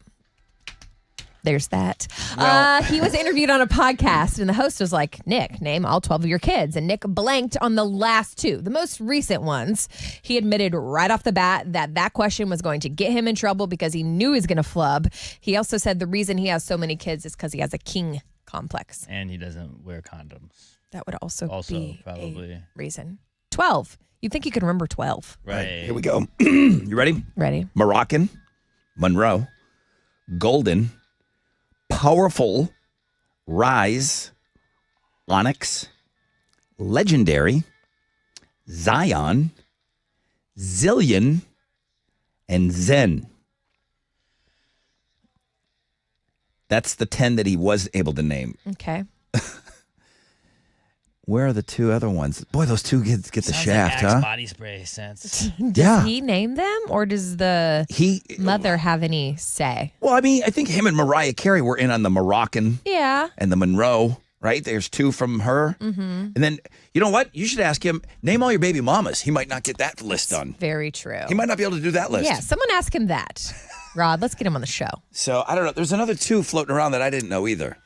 There's that. Well- He was interviewed on a podcast and the host was like, Nick, name all 12 of your kids. And Nick blanked on the last 2, the most recent ones. He admitted right off the bat that question was going to get him in trouble because he knew he was going to flub. He also said the reason he has so many kids is because he has a king complex. And he doesn't wear condoms. That would also be probably a reason. 12. You'd think you could remember 12. Right. Here we go. You ready? Ready. Moroccan, Monroe, Golden, Powerful, Rise, Onyx, Legendary, Zion, Zillion, and Zen. That's the 10 that he was able to name. Okay. Where are the 2 other ones? Boy, those 2 kids get the Sounds shaft, like Axe huh? body spray sense. Does he name them or does the mother have any say? Well, I mean, I think him and Mariah Carey were in on the Moroccan Yeah. and the Monroe, right? There's 2 from her. Mm-hmm. And then, you know what? You should ask him, name all your baby mamas. He might not get that list done. Very true. He might not be able to do that list. Yeah, someone ask him that. Rod, let's get him on the show. So, I don't know. There's another 2 floating around that I didn't know either.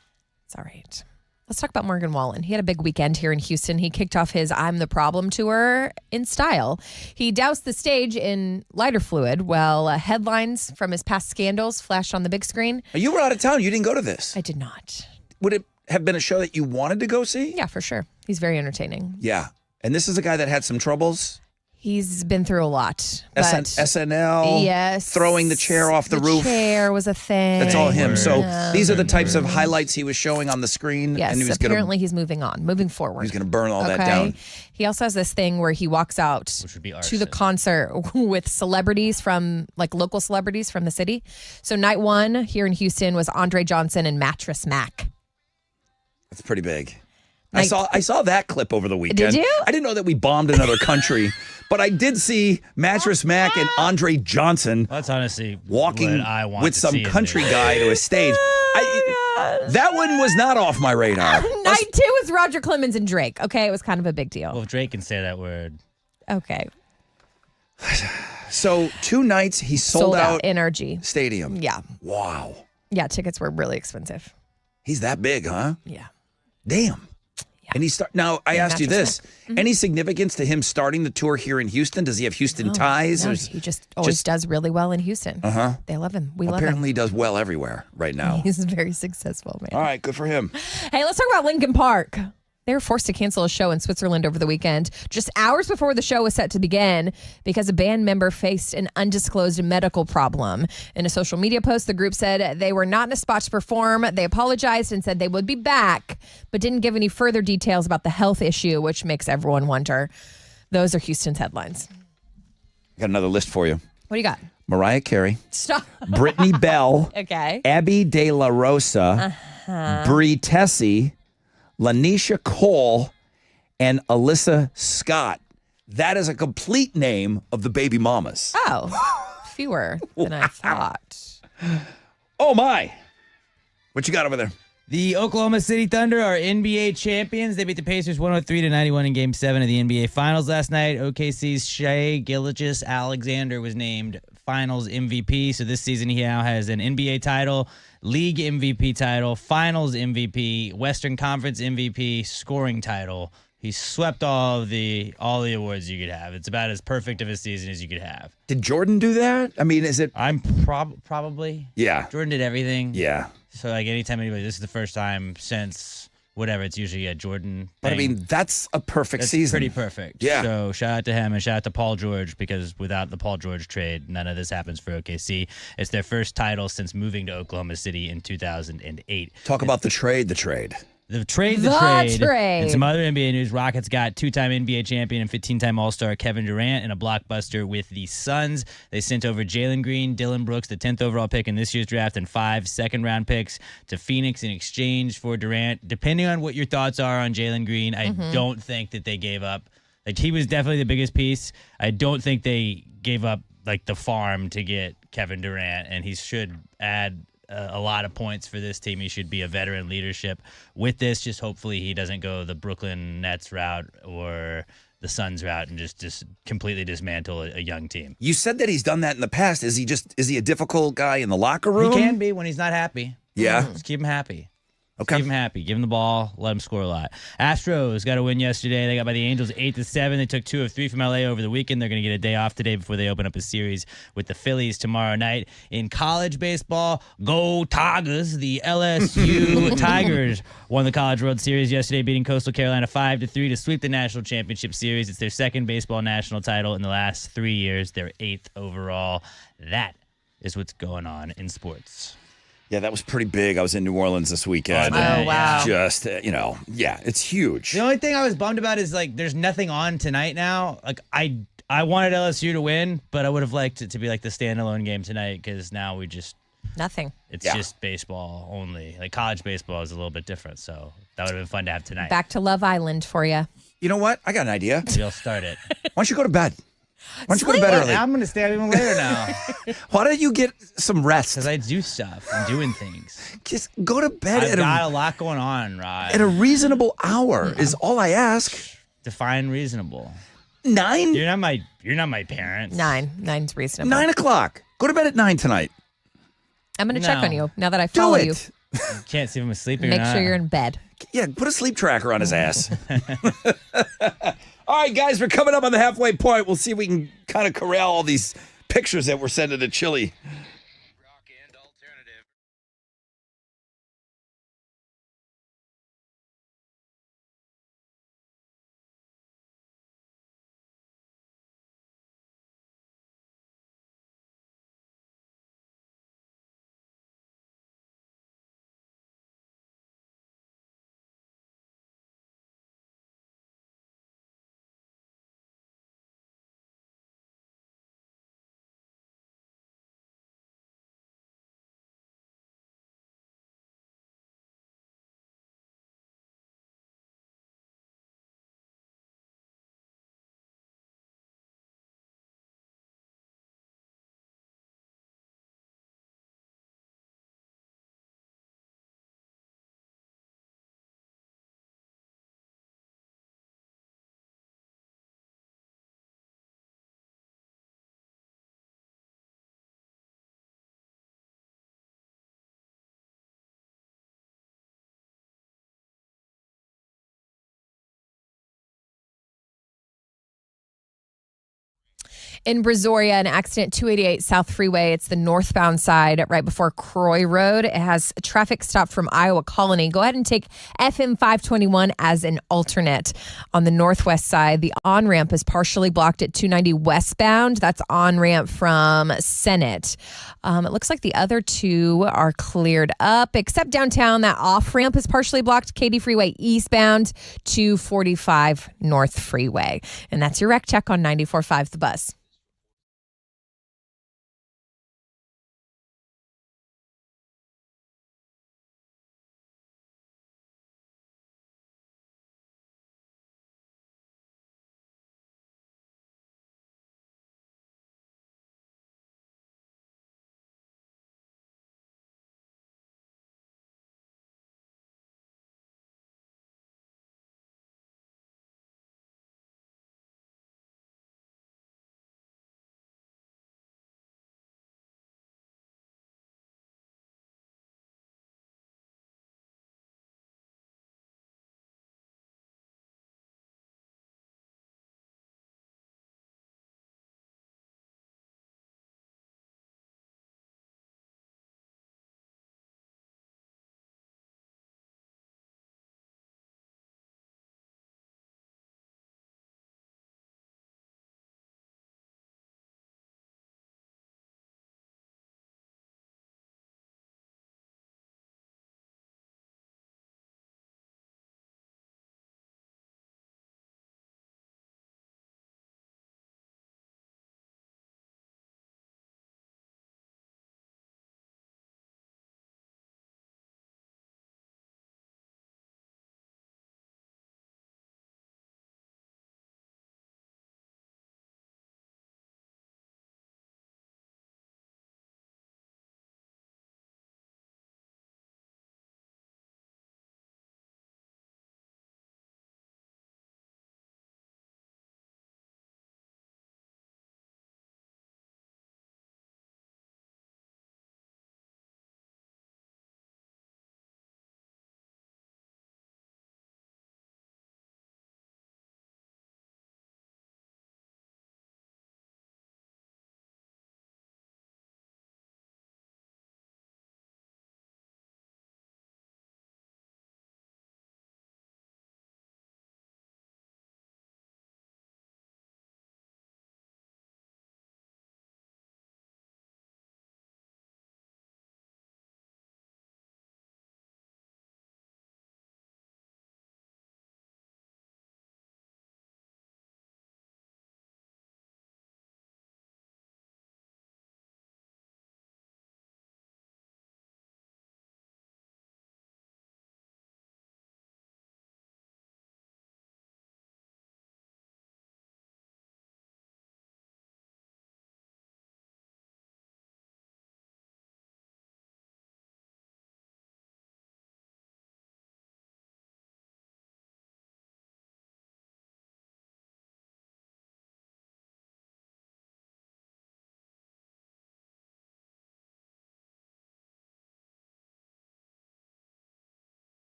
It's all right. Let's talk about Morgan Wallen. He had a big weekend here in Houston. He kicked off his I'm the Problem tour in style. He doused the stage in lighter fluid while headlines from his past scandals flashed on the big screen. You were out of town. You didn't go to this. I did not. Would it have been a show that you wanted to go see? Yeah, for sure. He's very entertaining. Yeah. And this is a guy that had some troubles. He's been through a lot. But SNL. yes. Throwing the chair off the roof. Chair was a thing. That's all him. So Yeah. these are the types of highlights he was showing on the screen. Yes, and he was apparently he's moving on, moving forward. He's going to burn all that down. He also has this thing where he walks out to the concert with celebrities from, like local celebrities from the city. So night 1 here in Houston was Andre Johnson and Mattress Mac. That's pretty big. I saw that clip over the weekend. Did you? I didn't know that we bombed another country, but I did see Mattress Mac and Andre Johnson. That's honestly walking what I want with to some see in country there. guy to a stage. That one was not off my radar. Night 2 was Roger Clemens and Drake. Okay, it was kind of a big deal. Well, if Drake can say that word. Okay. So 2 nights he sold out NRG Stadium. Yeah. Wow. Yeah, tickets were really expensive. He's that big, huh? Yeah. Damn. Yeah. And he now I asked you this. Any significance to him starting the tour here in Houston? Does he have Houston ties? No, or he just always does really well in Houston. Uh-huh. They love him. We love Apparently him. he does well everywhere right now. He's very successful, man. All right, good for him. Hey, let's talk about Linkin Park. They were forced to cancel a show in Switzerland over the weekend, just hours before the show was set to begin, because a band member faced an undisclosed medical problem. In a social media post, the group said they were not in a spot to perform. They apologized and said they would be back, but didn't give any further details about the health issue, which makes everyone wonder. Those are Houston's headlines. Got another list for you. What do you got? Mariah Carey, Stop. Brittany Bell, Okay. Abby De La Rosa, Brie Tessie, Lanisha Cole, and Alyssa Scott. That is a complete name of the baby mamas. Oh, fewer than I thought. Oh, my. What you got over there? The Oklahoma City Thunder are NBA champions. They beat the Pacers 103-91 in Game 7 of the NBA Finals last night. OKC's Shai Gilgeous-Alexander was named Finals MVP. So this season he now has an NBA title, League MVP title, Finals MVP, Western Conference MVP, scoring title. He swept all the awards you could have. It's about as perfect of a season as you could have. Did Jordan do that? I mean, is it? I'm probably. Yeah. Jordan did everything. Yeah. So, like, anytime anybody, this is the first time since whatever, it's usually a Jordan But, I thing. mean, that's a perfect That's season. pretty perfect. Yeah. So, shout out to him and shout out to Paul George, because without the Paul George trade, none of this happens for OKC. It's their first title since moving to Oklahoma City in 2008. Talk about the trade. The trade. And some other NBA news. Rockets got two-time NBA champion and 15-time All-Star Kevin Durant in a blockbuster with the Suns. They sent over Jalen Green, Dylan Brooks, the 10th overall pick in this year's draft, and 5 second-round picks to Phoenix in exchange for Durant. Depending on what your thoughts are on Jalen Green, I don't think that they gave up. Like, he was definitely the biggest piece. I don't think they gave up, like, the farm to get Kevin Durant, and he should add a lot of points for this team. He should be a veteran leadership with this. Just hopefully he doesn't go the Brooklyn Nets route or the Suns route and just completely dismantle a young team. You said that he's done that in the past. Is he a difficult guy in the locker room? He can be when he's not happy. Yeah. Just keep him happy. Okay. Keep him happy. Give him the ball. Let him score a lot. Astros got a win yesterday. They got by the Angels 8-7. They took 2 of 3 from LA over the weekend. They're going to get a day off today before they open up a series with the Phillies tomorrow night. In college baseball, go Tigers. The LSU Tigers won the College World Series yesterday, beating Coastal Carolina 5-3 to sweep the National Championship Series. It's their second baseball national title in the last 3 years. Their 8th overall. That is what's going on in sports. Yeah, that was pretty big. I was in New Orleans this weekend. Oh, wow. Just, yeah, it's huge. The only thing I was bummed about is, like, there's nothing on tonight now. Like, I wanted LSU to win, but I would have liked it to be, like, the standalone game tonight, because now we just... Nothing. It's just baseball only. Like, college baseball is a little bit different, so that would have been fun to have tonight. Back to Love Island for you. You know what? I got an idea. You'll start it. Why don't you go to bed? Why don't you go to bed early? I'm going to stay out even later now. Why don't you get some rest? Because I do stuff. I'm doing things. Just go to bed I've got a lot going on, Rod. at a reasonable hour is all I ask. Define reasonable. 9? You're not my parents. 9. 9's reasonable. 9 o'clock. Go to bed at 9 tonight. I'm going to check No. on you now that I Do follow it. you. You can't see if I'm sleeping Make or not. sure you're in bed. Yeah, put a sleep tracker on his ass. All right, guys, we're coming up on the halfway point. We'll see if we can kind of corral all these pictures that we're sending to Chili. Rock and alternative. In Brazoria, an accident 288 South Freeway. It's the northbound side right before Croy Road. It has a traffic stop from Iowa Colony. Go ahead and take FM 521 as an alternate. On the northwest side, the on-ramp is partially blocked at 290 westbound. That's on-ramp from Senate. It looks like the other two are cleared up, except downtown. That off-ramp is partially blocked. Katy Freeway eastbound, 245 North Freeway. And that's your rec check on 94.5 The Buzz.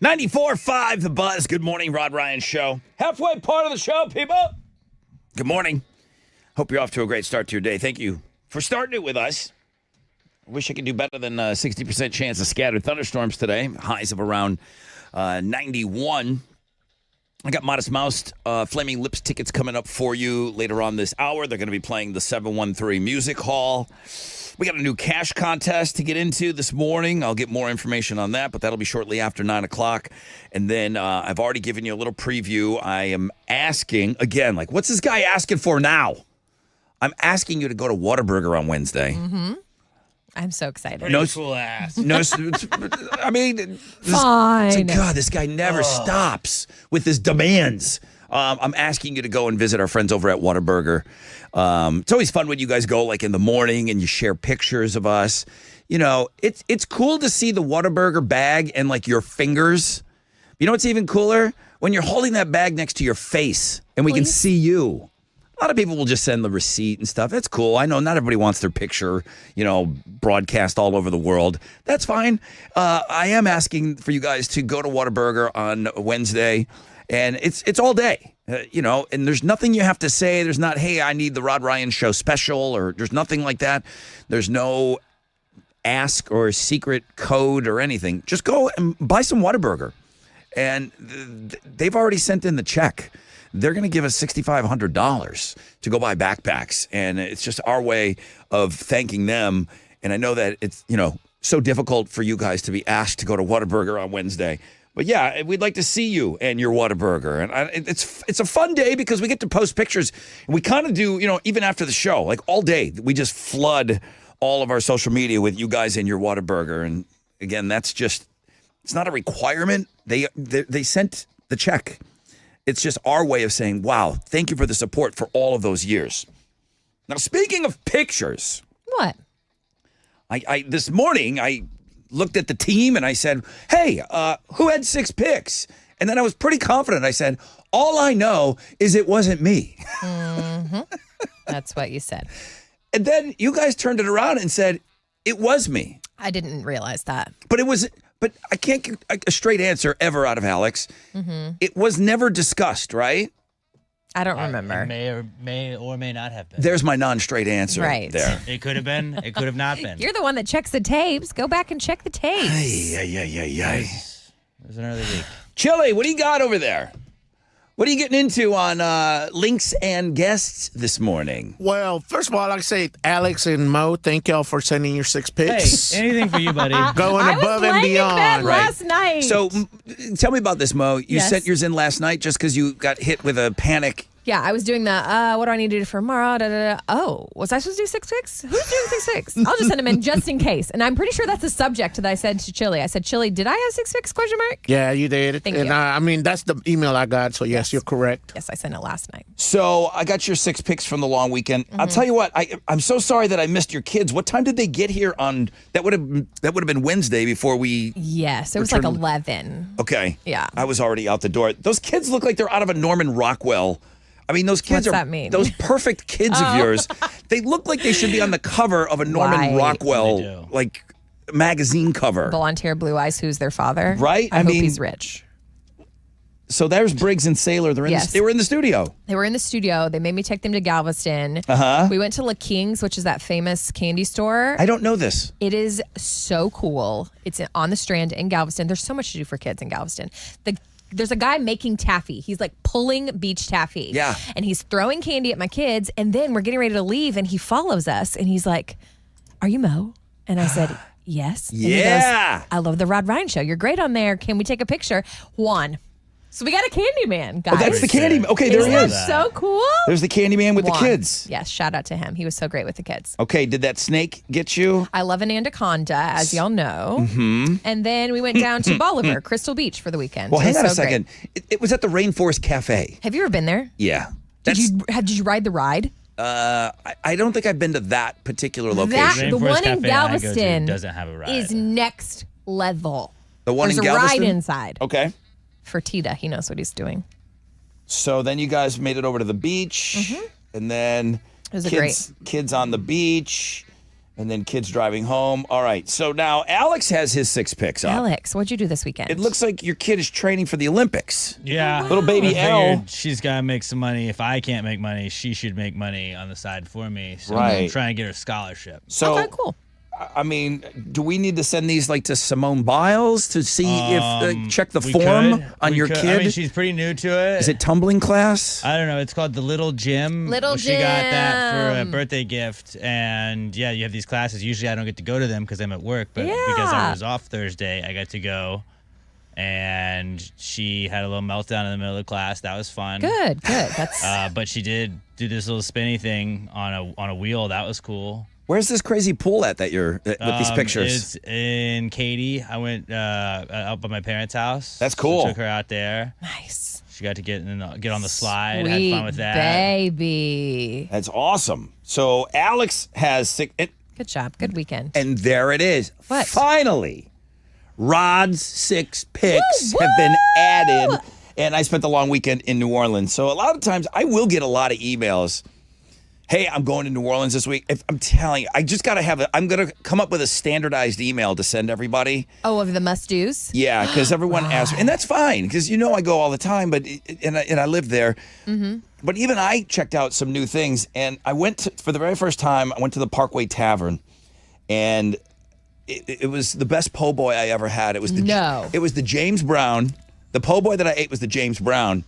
94.5 The Buzz. Good morning, Rod Ryan Show. Halfway part of the show, people. Good morning. Hope you're off to a great start to your day. Thank you for starting it with us. I wish I could do better than 60% chance of scattered thunderstorms today. Highs of around 91. I got Modest Mouse Flaming Lips tickets coming up for you later on this hour. They're going to be playing the 713 Music Hall. We got a new cash contest to get into this morning. I'll get more information on that, but that'll be shortly after 9 o'clock. And then I've already given you a little preview. I am asking, again, like, what's this guy asking for now? I'm asking you to go to Whataburger on Wednesday. Mm-hmm. I'm so excited. No cool ass. No, I mean, Fine. God, this guy never stops with his demands. I'm asking you to go and visit our friends over at Whataburger. It's always fun when you guys go like in the morning and you share pictures of us. You know, it's cool to see the Whataburger bag and like your fingers. You know what's even cooler? When you're holding that bag next to your face and we can see you. A lot of people will just send the receipt and stuff. That's cool. I know not everybody wants their picture, broadcast all over the world. That's fine. I am asking for you guys to go to Whataburger on Wednesday, and it's all day, and there's nothing you have to say. There's not, hey, I need the Rod Ryan Show special, or there's nothing like that. There's no ask or secret code or anything. Just go and buy some Whataburger, and they've already sent in the check. They're going to give us $6,500 to go buy backpacks. And it's just our way of thanking them. And I know that it's, so difficult for you guys to be asked to go to Whataburger on Wednesday. But yeah, we'd like to see you and your Whataburger. And it's a fun day because we get to post pictures. And we kind of do, even after the show, like all day, we just flood all of our social media with you guys and your Whataburger. And again, that's just, it's not a requirement. They sent the check. It's just our way of saying, wow, thank you for the support for all of those years. Now, speaking of pictures. What? I this morning, I looked at the team and I said, hey, who had 6 picks? And then I was pretty confident. I said, all I know is it wasn't me. Mm-hmm. That's what you said. And then you guys turned it around and said, it was me. I didn't realize that. But I can't get a straight answer ever out of Alex. Mm-hmm. It was never discussed, right? I don't remember. It may or may not have been. There's my non-straight answer right there. It could have been. It could have not been. You're the one that checks the tapes. Go back and check the tapes. It was an early week. Chili, what do you got over there? What are you getting into on links and guests this morning? Well, first of all, I'd like to say, Alex and Mo, thank y'all for sending your 6 picks. Hey, anything for you, buddy. Going above and beyond. That last night. So tell me about this, Mo. You Yes. sent yours in last night just because you got hit with a panic. Yeah, I was doing the, what do I need to do for tomorrow? Da, da, da. Oh, was I supposed to do 6 picks? Who's doing 6 picks? I'll just send them in just in case. And I'm pretty sure that's the subject that I said to Chili. I said, Chili, did I have 6 picks, question mark? Yeah, you did. Thank and you. I mean, that's the email I got. So, yes, you're correct. Yes, I sent it last night. So I got your 6 picks from the long weekend. I'll tell you what, I'm so sorry that I missed your kids. What time did they get here on, that would have been Wednesday before we. Yes, it was like 11. Okay. Yeah. I was already out the door. Those kids look like they're out of a Norman Rockwell. I mean, those kids What's are that mean? those perfect kids of yours. They look like they should be on the cover of a Norman Right. Rockwell like magazine cover. Blonde hair, blue eyes. Who's their father? Right? I hope he's rich. So there's Briggs and Sailor. Yes. They were in the studio. They were in the studio. They made me take them to Galveston. Uh-huh. We went to La King's, which is that famous candy store. I don't know this. It is so cool. It's on the Strand in Galveston. There's so much to do for kids in Galveston. There's a guy making taffy. He's like pulling beach taffy. Yeah. And he's throwing candy at my kids. And then we're getting ready to leave and he follows us and he's like, "Are you Mo?" And I said, "Yes." And he Yeah. goes, "I love the Rod Ryan Show. You're great on there. Can we take a picture?" Juan. So we got a Candyman, guys. Oh, that's the Candyman. Okay, there Isn't he is. that so cool? There's the Candyman with Juan. the kids. Yes, shout out to him. He was so great with the kids. Okay, did that snake get you? I love an anaconda, as y'all know. Mm-hmm. And then we went down to Bolivar, Crystal Beach for the weekend. Well, It hang was on a so second. It was at the Rainforest Cafe. Have you ever been there? Yeah. Did you ride the ride? I don't think I've been to that particular location. The one in Cafe I go to Galveston doesn't have a ride. is next level. The one There's in a Galveston? ride inside. Okay. For Tita, he knows what he's doing. So then you guys made it over to the beach, and then It was kids on the beach, And then kids driving home. All right. So now Alex has his 6 picks up. Alex, what'd you do this weekend? It looks like your kid is training for the Olympics. Yeah. Little baby I Elle. figured she's got to make some money. If I can't make money, she should make money on the side for me. So I'm Right. trying to get her a scholarship. So, okay, cool. I mean, do we need to send these like to Simone Biles to see if check the We form could. on We your could. kid? I mean, she's pretty new to it. Is it tumbling class? I don't know. It's called the Little Gym. Little She got that for a Gym. birthday gift. And yeah, you have these classes. Usually I don't get to go to them because I'm at work. But Yeah. because I was off Thursday, I got to go. And she had a little meltdown in the middle of the class. That was fun. Good. That's But she did do this little spinny thing on a wheel. That was cool. Where's this crazy pool that you're with these pictures? It's in Katy. I went out by my parents' house. That's cool. So took her out there. nice. She got to get on the slide. Sweet Had fun with that. baby. That's awesome. So Alex has 6, Good job. Good weekend. and there it is. What? Finally, Rod's 6 picks Woo, have been woo! added. And I spent the long weekend in New Orleans. So a lot of times I will get a lot of emails. Hey, I'm going to New Orleans this week. I'm telling you, I just got to I'm going to come up with a standardized email to send everybody. Oh, of the must-dos? Yeah, because everyone asks, and that's fine, because I go all the time, but and I live there. Mm-hmm. But even I checked out some new things, and I went for the very first time. I went to the Parkway Tavern, and it was the best po' boy I ever had. It was the James Brown. The po' boy that I ate was the James Brown,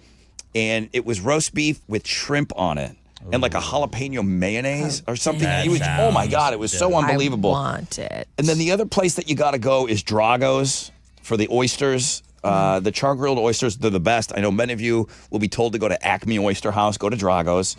and it was roast beef with shrimp on it. And like a jalapeno mayonnaise or something. That It was, oh my God, it was so unbelievable. I want it. And then the other place that you got to go is Drago's for the oysters. The char grilled oysters, they're the best. I know many of you will be told to go to Acme Oyster House, go to Drago's.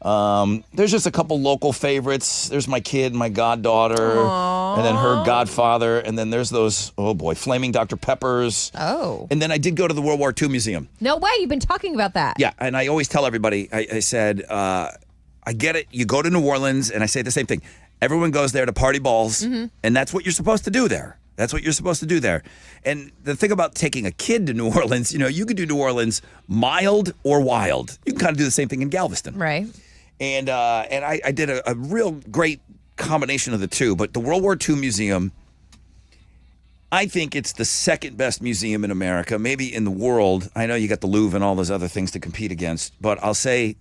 There's just a couple local favorites. There's my kid, my goddaughter, and then her godfather. And then there's those, oh boy, Flaming Dr. Peppers. Oh. And then I did go to the World War II Museum. No way. You've been talking about that. Yeah, and I always tell everybody, I said, I get it. You go to New Orleans, and I say the same thing. Everyone goes there to party balls, and that's what you're supposed to do there. That's what you're supposed to do there. And the thing about taking a kid to New Orleans, you could do New Orleans mild or wild. You can kind of do the same thing in Galveston. Right. And I did a real great combination of the two. But the World War II Museum, I think it's the second best museum in America, maybe in the world. I know you got the Louvre and all those other things to compete against, but I'll say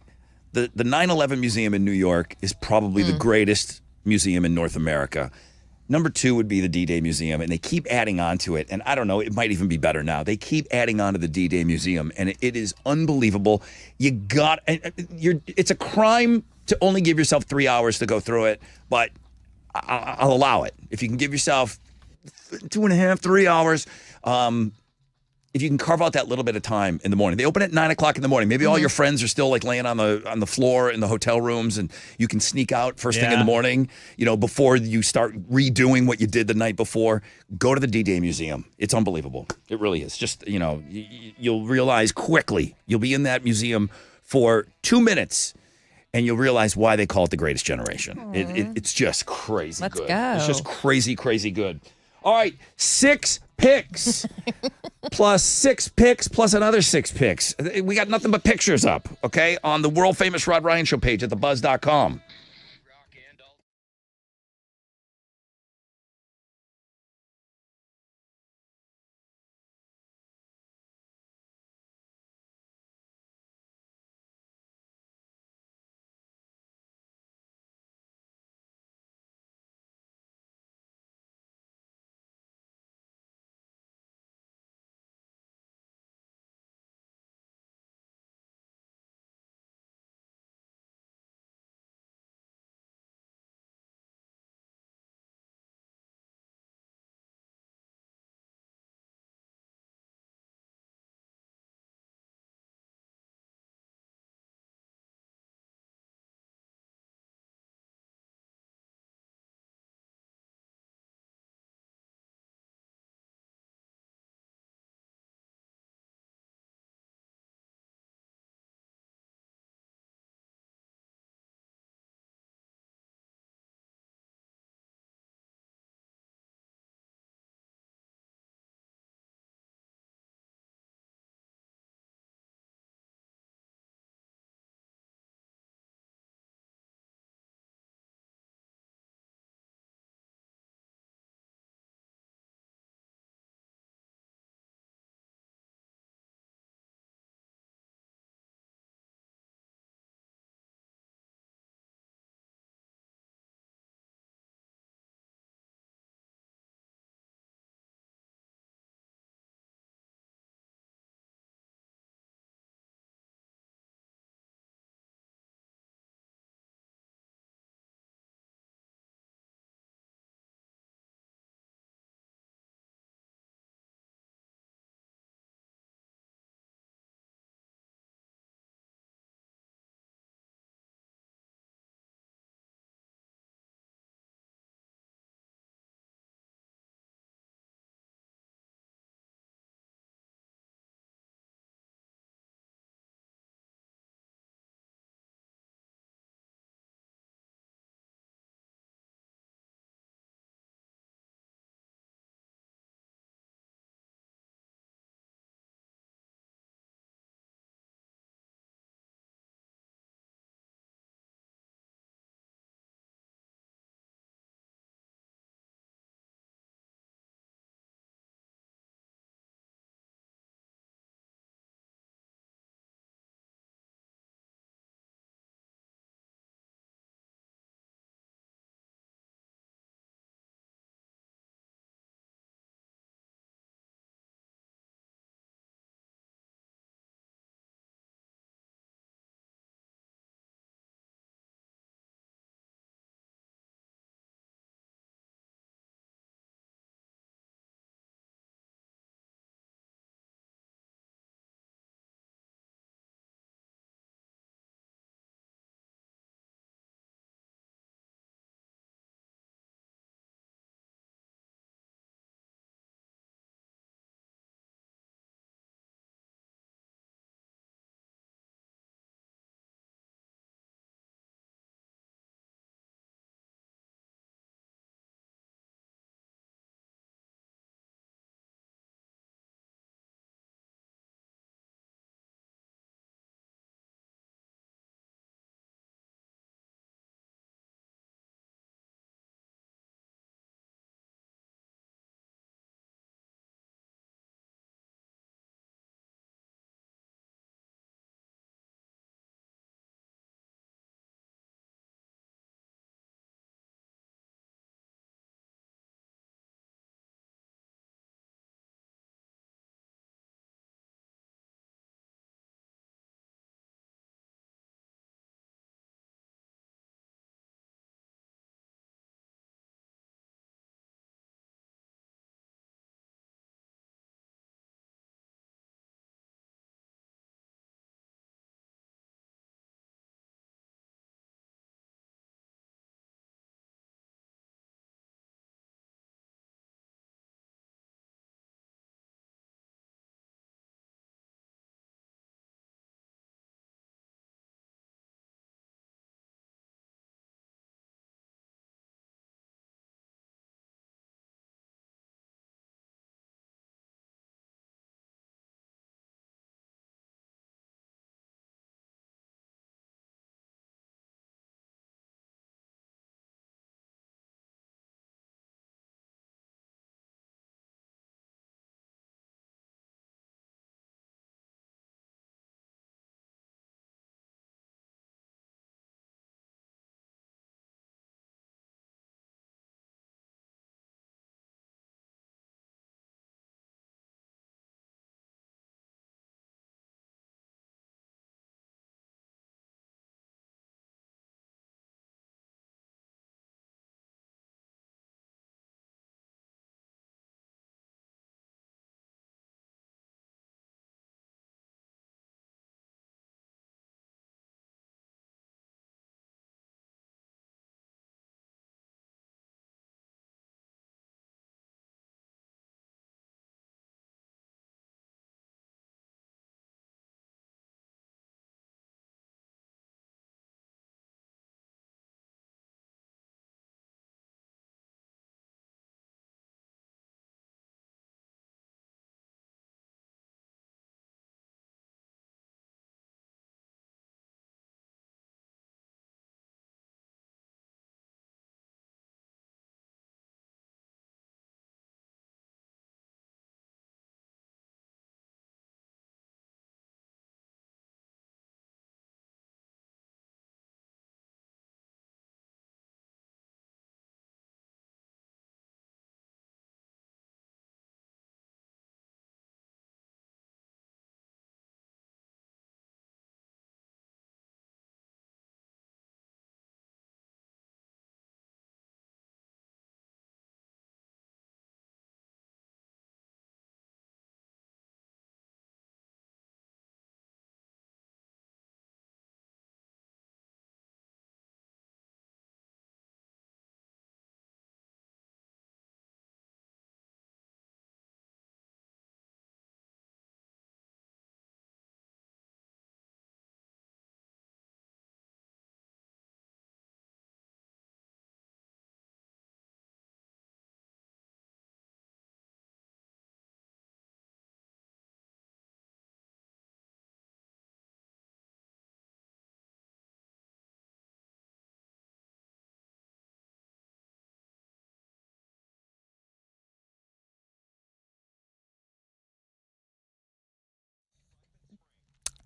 the 9/11 Museum in New York is probably the greatest museum in North America. Number 2 would be the D-Day Museum, and they keep adding on to it. And I don't know, it might even be better now. They keep adding on to the D-Day Museum, and it is unbelievable. It's a crime to only give yourself 3 hours to go through it, but I'll allow it. If you can give yourself 2.5, 3 hours, if you can carve out that little bit of time in the morning. They open at 9 o'clock in the morning. Maybe all your friends are still like laying on the floor in the hotel rooms, and you can sneak out first thing in the morning, before you start redoing what you did the night before. Go to the D-Day Museum. It's unbelievable. It really is. Just, you'll realize quickly. You'll be in that museum for 2 minutes, and you'll realize why they call it the greatest generation. It's just crazy Let's good. go. It's just crazy, crazy good. All right, 6 picks plus 6 picks plus another 6 picks. We got nothing but pictures up, okay, on the world famous Rod Ryan Show page at thebuzz.com.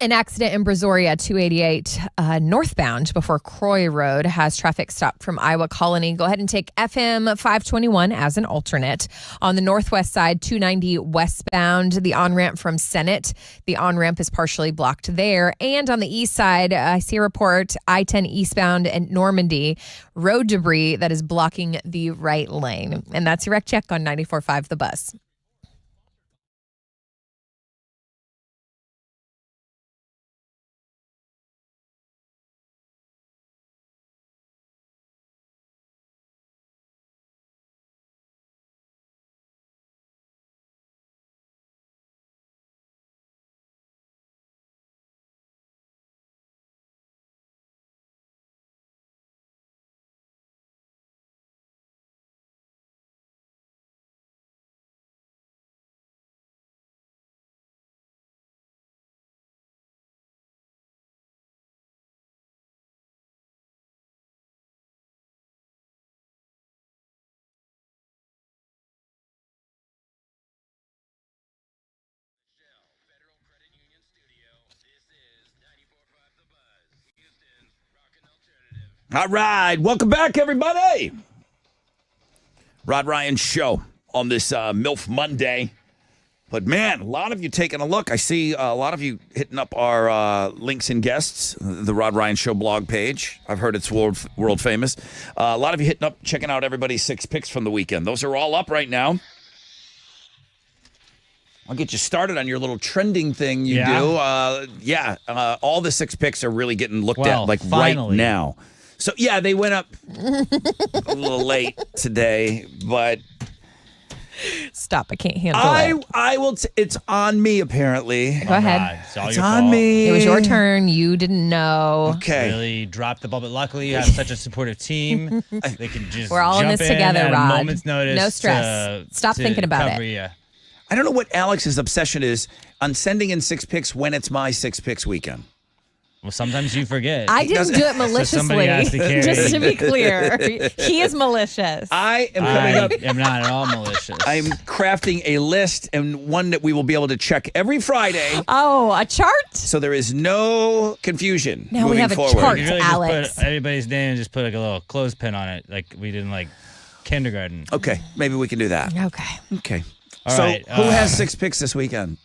An accident in Brazoria, 288 northbound before Croy Road has traffic stopped from Iowa Colony. Go ahead and take FM 521 as an alternate. On the northwest side, 290 westbound, the on-ramp from Senate. The on-ramp is partially blocked there. And on the east side, I see a report, I-10 eastbound and Normandy, road debris that is blocking the right lane. And that's your wreck check on 94.5 The Buzz. Federal Credit Union Studio. This is 94.5 The Buzz, Houston's rockin' alternative. All right. Welcome back, everybody. Rod Ryan Show on this MILF Monday. But, man, a lot of you taking a look. I see a lot of you hitting up our links and guests, the Rod Ryan Show blog page. I've heard it's world famous. A lot of you hitting up, checking out everybody's 6 picks from the weekend. Those are all up right now. I'll get you started on your little trending thing you do. All the 6 picks are really getting looked at like finally. right now. So, yeah, they went up a little late today, but Stop. I can't handle it. I will. It's on me, apparently. Go ahead. It's It's on me. It was your turn. You didn't know. Okay. Really dropped the ball, but luckily you have such a supportive team. They can just We're all in jump this together, at Rod. a moment's notice. No stress. Stop to thinking about cover it. you. I don't know what Alex's obsession is on sending in 6 picks when it's my 6 picks weekend. Well, sometimes you forget. I didn't do it somebody has to maliciously. carry. Just to be clear, he is malicious. I am coming up. I am not at all malicious. I'm crafting a list and one that we will be able to check every Friday. Oh, a chart? So there is no confusion. Now we moving have a forward. chart. You really Alex. just put everybody's name and just put like a little clothespin on it, like we did in like kindergarten. Okay, maybe we can do that. Okay. Okay. All so right, who has 6 picks this weekend?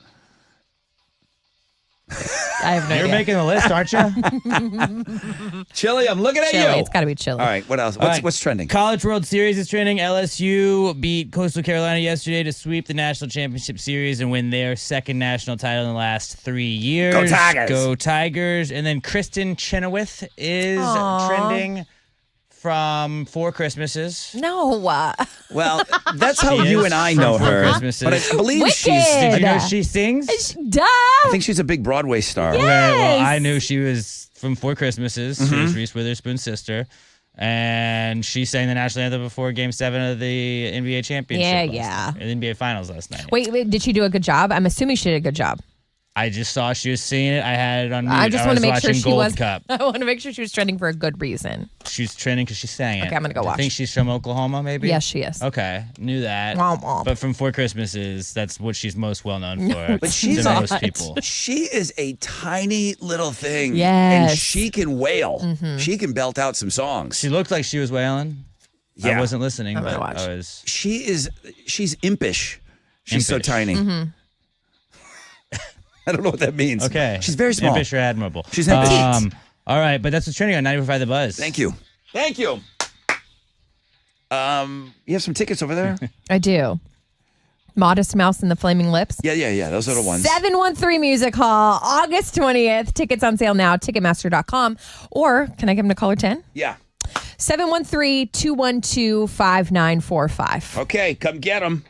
I have no You're idea. making the list, aren't you? Chili, I'm looking at Chili. you. It's got to be chili. All right, what else? All right. What's trending? College World Series is trending. LSU beat Coastal Carolina yesterday to sweep the National Championship Series and win their second national title in the last 3 years. Go Tigers. Go Tigers. And then Kristen Chenoweth is Aw. trending from Four Christmases. No. Well, that's how She you is and I from know Four her. Christmases. But I believe Wicked. Did you know Yeah. she sings? Duh. I think she's a big Broadway star. Yeah. Okay, well, Yes. I knew she was from Four Christmases. She was Reese Witherspoon's sister. And she sang the national anthem before Game 7 of the NBA championship. Yeah. The NBA Finals last night. Wait, did she do a good job? I'm assuming she did a good job. I just saw she was singing it. I had it on mute. I just want to was make sure watching she Gold was. Cup. I want to make sure she was trending for a good reason. She's trending because she sang it. Okay, I'm gonna go I watch. think she's from Oklahoma, maybe? Yes, she is. Okay, knew that. Womp womp. But from Four Christmases, that's what she's most well known for. But she's to most not. people. She is a tiny little thing. Yes. And she can wail. She can belt out some songs. She looked like she was wailing. Yeah. I wasn't listening, I'm but gonna watch. I was. She's impish. She's so Impish. tiny. I don't know what that means. Okay. She's very small. Impish or admirable. She's impish. All right, but that's what's trending on 94.5 The Buzz. Thank you. Thank you. You have some tickets over there? I do. Modest Mouse and the Flaming Lips. Yeah. Those are the ones. 713 Music Hall, August 20th. Tickets on sale now, Ticketmaster.com. Or can I give them to caller 10? Yeah. 713-212-5945. Okay, come get them.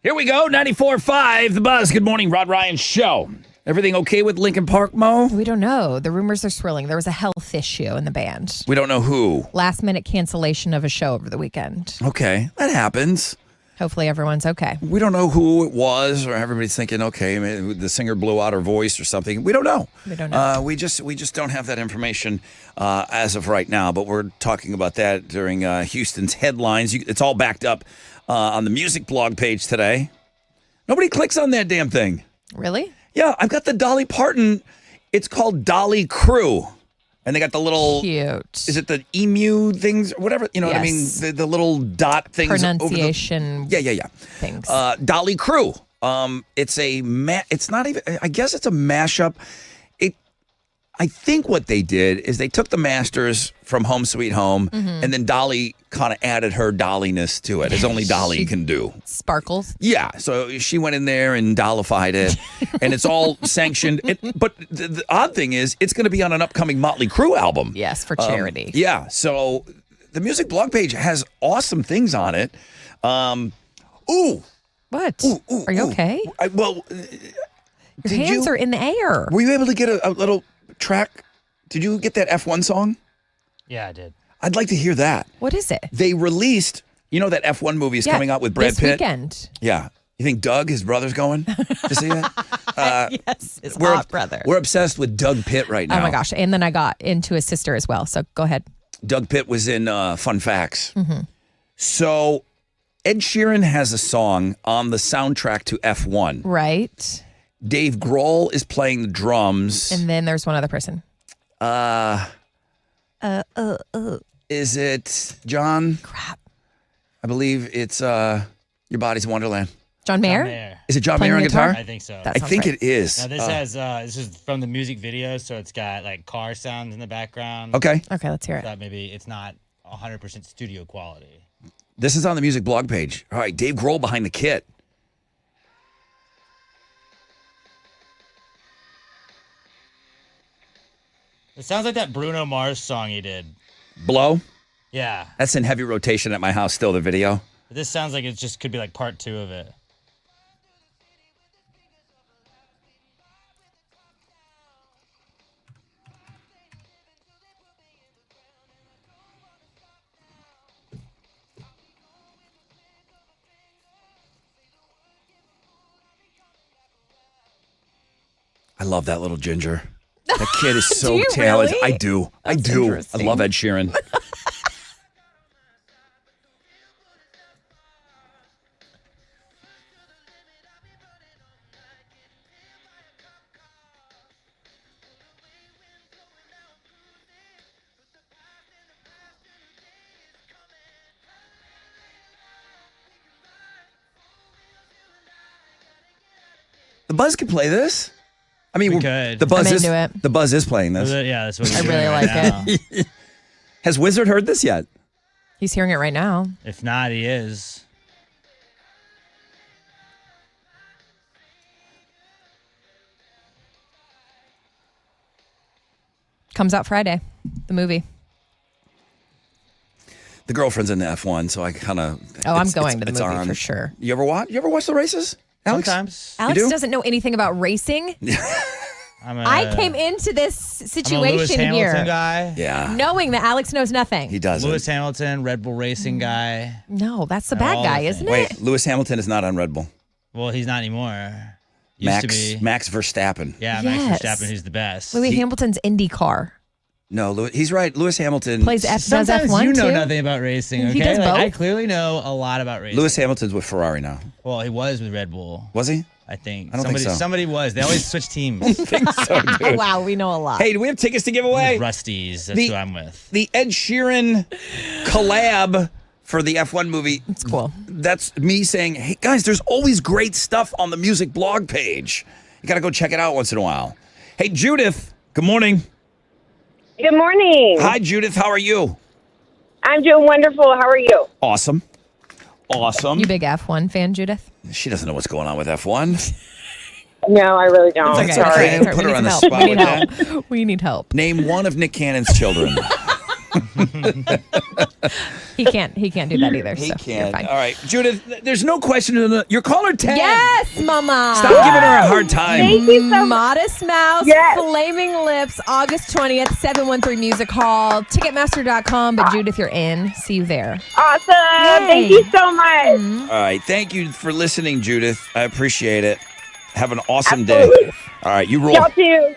Here we go, 94.5, The Buzz. Good morning, Rod Ryan Show. Everything okay with Linkin Park, Mo? We don't know. The rumors are swirling. There was a health issue in the band. We don't know who. Last minute cancellation of a show over the weekend. Okay, that happens. Hopefully everyone's okay. We don't know who it was, or everybody's thinking, okay, maybe the singer blew out her voice or something. We don't know. We don't know. We just don't have that information as of right now. But we're talking about that during Houston's headlines. It's all backed up on the music blog page today. Nobody clicks on that damn thing. Really? Yeah, I've got the Dolly Parton. It's called Dolly Crew. And they got the little... Cute. Is it the emu things? Or whatever, you know what I mean? Yes. The little dot things. Pronunciation. Yeah. Things. Dolly Crew. It's it's not even... I guess it's a mashup. I think what they did is they took the masters from Home Sweet Home, and then Dolly kind of added her dolliness to it, as only Dolly can do. Sparkles. Yeah, so she went in there and dollified it, and it's all sanctioned. But the odd thing is, it's going to be on an upcoming Motley Crue album. Yes, for charity. Yeah, so the music blog page has awesome things on it. What? Are you okay? Your hands are in the air. Were you able to get a little track? Did you get that F1 song? Yeah, I did. I'd like to hear that. What is it? They released, that F1 movie is coming out with Brad this Pitt. Weekend. Yeah. You think Doug, his brother's going to see it? Yes, his hot brother. We're obsessed with Doug Pitt right now. Oh my gosh. And then I got into his sister as well. So go ahead. Doug Pitt was in Fun Facts. Mm-hmm. So Ed Sheeran has a song on the soundtrack to F1. Right. Dave Grohl is playing the drums. And then there's one other person. Is it John? Crap. I believe it's Your Body's a Wonderland. John Mayer? Is it John Playing Mayer on the guitar? I think so. I think it is. Now this is from the music video, so it's got like car sounds in the background. Okay. Okay, let's hear it. That maybe it's not 100% studio quality. This is on the music blog page. All right, Dave Grohl behind the kit. It sounds like that Bruno Mars song he did. Blow? Yeah. That's in heavy rotation at my house still, the video. But this sounds like it just could be like part 2 of it. I love that little ginger. That kid is so Do you talented. really? I do. I That's do. I interesting. love Ed Sheeran. The Buzz could play this. I mean, We could. the Buzz I'm is into it. the Buzz is playing this. Yeah, that's what we're I doing really right like now. Has Wizard heard this yet? He's hearing it right now. If not, he is. Comes out Friday, the movie. The girlfriend's in the F1, so I kind of. Oh, I'm going to the movie for sure. You ever watch? You ever watch the races, Alex? Sometimes. Alex do? doesn't know anything about racing. I came into this I'm a Lewis situation Hamilton here guy. Yeah. knowing that Alex knows nothing. He doesn't. Lewis Hamilton, Red Bull Racing guy. No, that's the They're bad all guy, the isn't same. it? Wait, Lewis Hamilton is not on Red Bull. Well, he's not anymore. Used to be. Max Verstappen. Yeah, Yes. Max Verstappen, who's the best. Louis Hamilton's IndyCar. No, he's right. Lewis Hamilton Plays does Sometimes F1 you know too? nothing about racing, okay? He does Like, I both? clearly know a lot about racing. Lewis Hamilton's with Ferrari now. Well, he was with Red Bull, Was he? I think. I don't think so. Somebody was. They always switch teams. I think so, dude. Wow, we know a lot. Hey, do we have tickets to give away? Rusties, that's The- who I'm with. The Ed Sheeran collab for the F1 movie. It's cool. That's me saying, hey, guys, there's always great stuff on the music blog page. You got to go check it out once in a while. Hey, Judith, good morning. Good morning. Hi, Judith. How are you? I'm doing wonderful. How are you? Awesome. You big F1 fan, Judith? She doesn't know what's going on with F1. No, I really don't. It's okay. Sorry. It's okay. Put her We on need the some spot help. We with need that. help. We need help. Name one of Nick Cannon's children. He can't do that either. He so can't. You're fine. All right, Judith, there's no question. You're caller 10. Yes, Mama. Stop giving her a hard time. Thank you so much. Modest Mouse, Yes. Flaming Lips, August 20th, 713 Music Hall, Ticketmaster.com. But Judith, you're in. See you there. Awesome. Thank you so much. All right, thank you for listening, Judith. I appreciate it. Have an awesome day. Absolutely. All right, you roll. Y'all too.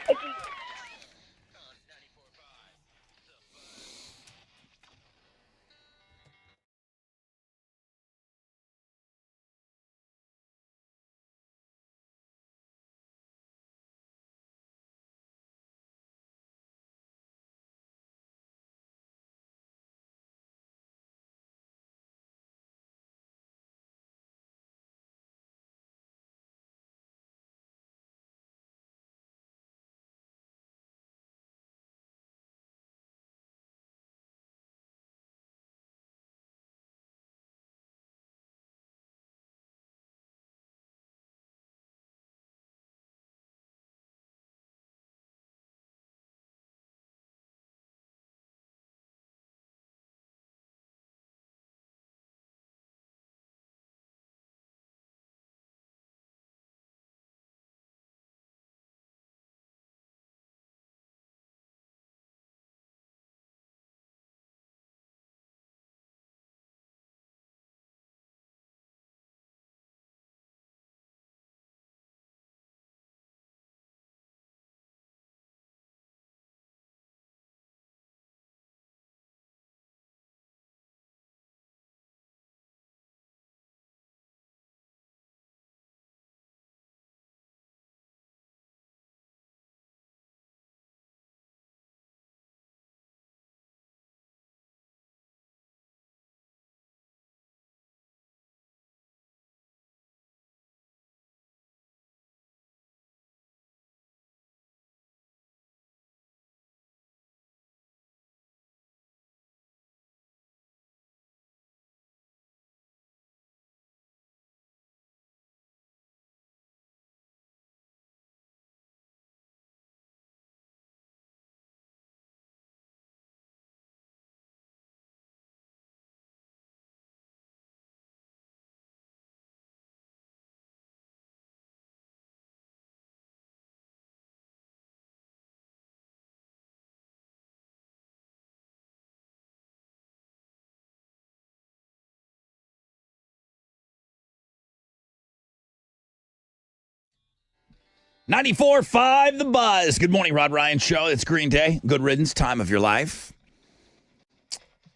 .94.5 The Buzz. Good morning, Rod Ryan Show. It's Green Day. Good riddance, time of your life.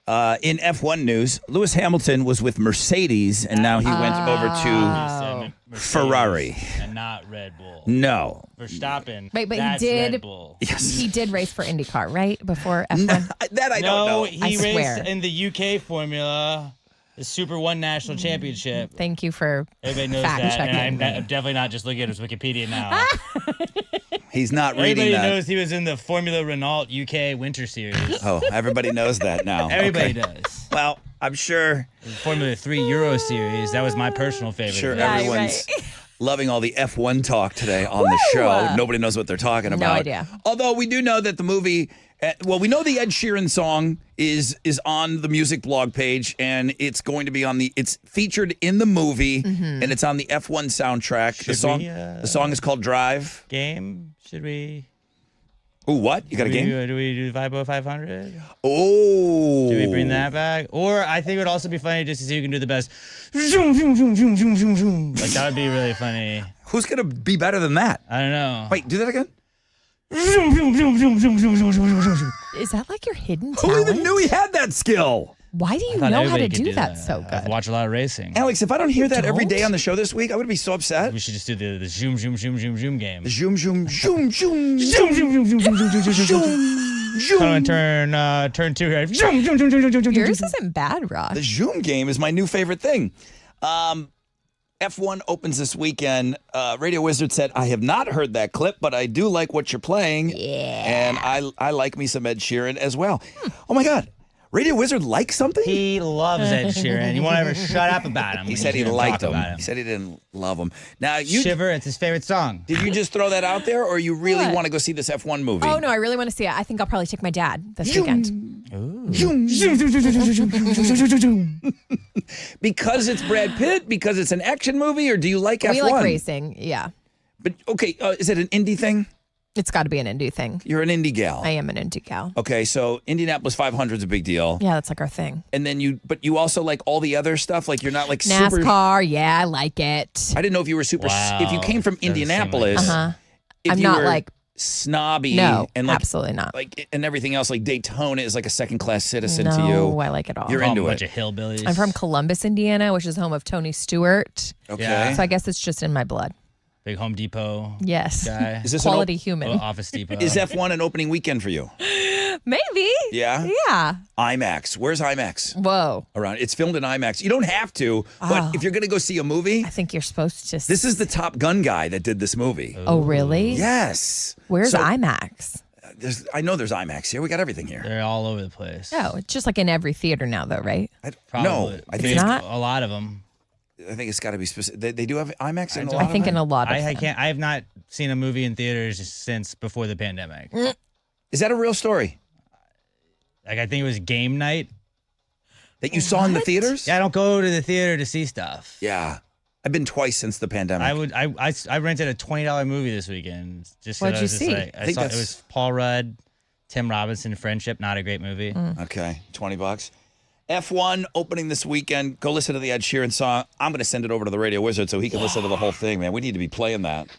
In F1 news, Lewis Hamilton was with Mercedes, and now he went over to Ferrari. And not Red Bull. No. Verstappen. Wait, but that's he did. Red Bull. Yes. He did race for IndyCar, right? Before F1. That I don't No, know. he I raced swear. in the UK Formula, the Super One National Championship. Thank you for Everybody knows fact that, checking. and I'm definitely not just looking at his Wikipedia now. He's not reading Everybody that. knows he was in the Formula Renault UK Winter Series. Oh, everybody knows that now. Everybody Okay. does. Well, I'm sure. The Formula 3 Euro Series, that was my personal favorite. Sure, of those. everyone's loving all the F1 talk today on the show. Nobody knows what they're talking about. No idea. Although we do know that the movie, we know the Ed Sheeran song is on the music blog page, and it's going to be it's featured in the movie, and it's on the F1 soundtrack. The song is called Drive. Game? Should we? Ooh, what? You got a game? Do we do Vibo 500? Oh. Do we bring that back? Or I think it would also be funny just to see who can do the best. Zoom, zoom, zoom, zoom, zoom, zoom, zoom. Like, that would be really funny. Who's going to be better than that? I don't know. Wait, do that again? Zoom, zoom, zoom, zoom, zoom, zoom, zoom, zoom, zoom, zoom. Is that like your hidden Who talent? even knew he had that skill? Why do I you thought know how to everybody could do that so good? I've watched a lot of racing. Alex, if I don't hear that every don't? day on the show this week, I would be so upset. We should just do the zoom, zoom, zoom, zoom, zoom game. Zoom, zoom, zoom, zoom, Zoom, zoom, zoom, zoom, zoom, zoom, zoom, zoom. zoom. Come on, turn 2 here. Zoom, zoom, zoom, zoom, zoom, zoom, zoom. Yours isn't bad, Ross. The Zoom game is my new favorite thing. F1 opens this weekend. Radio Wizard said, I have not heard that clip, but I do like what you're playing. Yeah. And I like me some Ed Sheeran as well. Oh, my God. Radio Wizard likes something? He loves Ed Sheeran. He won't ever shut up about him. He when said you he hear liked talk him. about He said he didn't love him. Now, Shiver, it's his favorite song. Did you just throw that out there, or you really What? want to go see this F1 movie? Oh, no, I really want to see it. I think I'll probably take my dad this weekend. Ooh. Because it's Brad Pitt? Because it's an action movie? Or do you like F1? We like racing, yeah. But, okay, is it an indie thing? It's got to be an indie thing. You're an indie gal. I am an indie gal. Okay, so Indianapolis 500 is a big deal. Yeah, that's like our thing. And then you also like all the other stuff? Like you're not like NASCAR, yeah, I like it. I didn't know if you were super, Wow. if you came from Indianapolis. If I'm you not were like snobby. No, and like, absolutely not. Like and everything else, like Daytona is like a second class citizen no, to you. I like it all. You're into a bunch it. of hillbillies. I'm from Columbus, Indiana, which is home of Tony Stewart. Okay. Yeah. So I guess it's just in my blood. Big Home Depot. Yes. Guy. Is this quality human? Office Depot. Is F1 an opening weekend for you? Maybe. Yeah? Yeah. IMAX. Where's IMAX? Whoa. Around. It's filmed in IMAX. You don't have to, but if you're going to go see a movie, I think you're supposed to. this is the Top Gun guy that did this movie. Oh, really? Yes. Where's So, IMAX? I know there's IMAX here. We got everything here. They're all over the place. Oh, it's just like in every theater now, though, right? Probably. No, I think It's not? a lot of them. I think it's got to be specific. They do have IMAX in a lot I of think them? in a lot of I them. can't. I have not seen a movie in theaters since before the pandemic. Is that a real story Like I think it was game night. that you saw in the theaters? Yeah, I don't go to the theater to see stuff. Yeah. I've been twice since the pandemic. I rented a $20 movie this weekend. Just 'cause What'd I you was just see? like, I think saw, it that's- was Paul Rudd, Tim Robinson, Friendship. Not a great movie. Okay, $20. F1 opening this weekend. Go listen to the Ed Sheeran song. I'm going to send it over to the Radio Wizard so he can listen to the whole thing, man. We need to be playing that.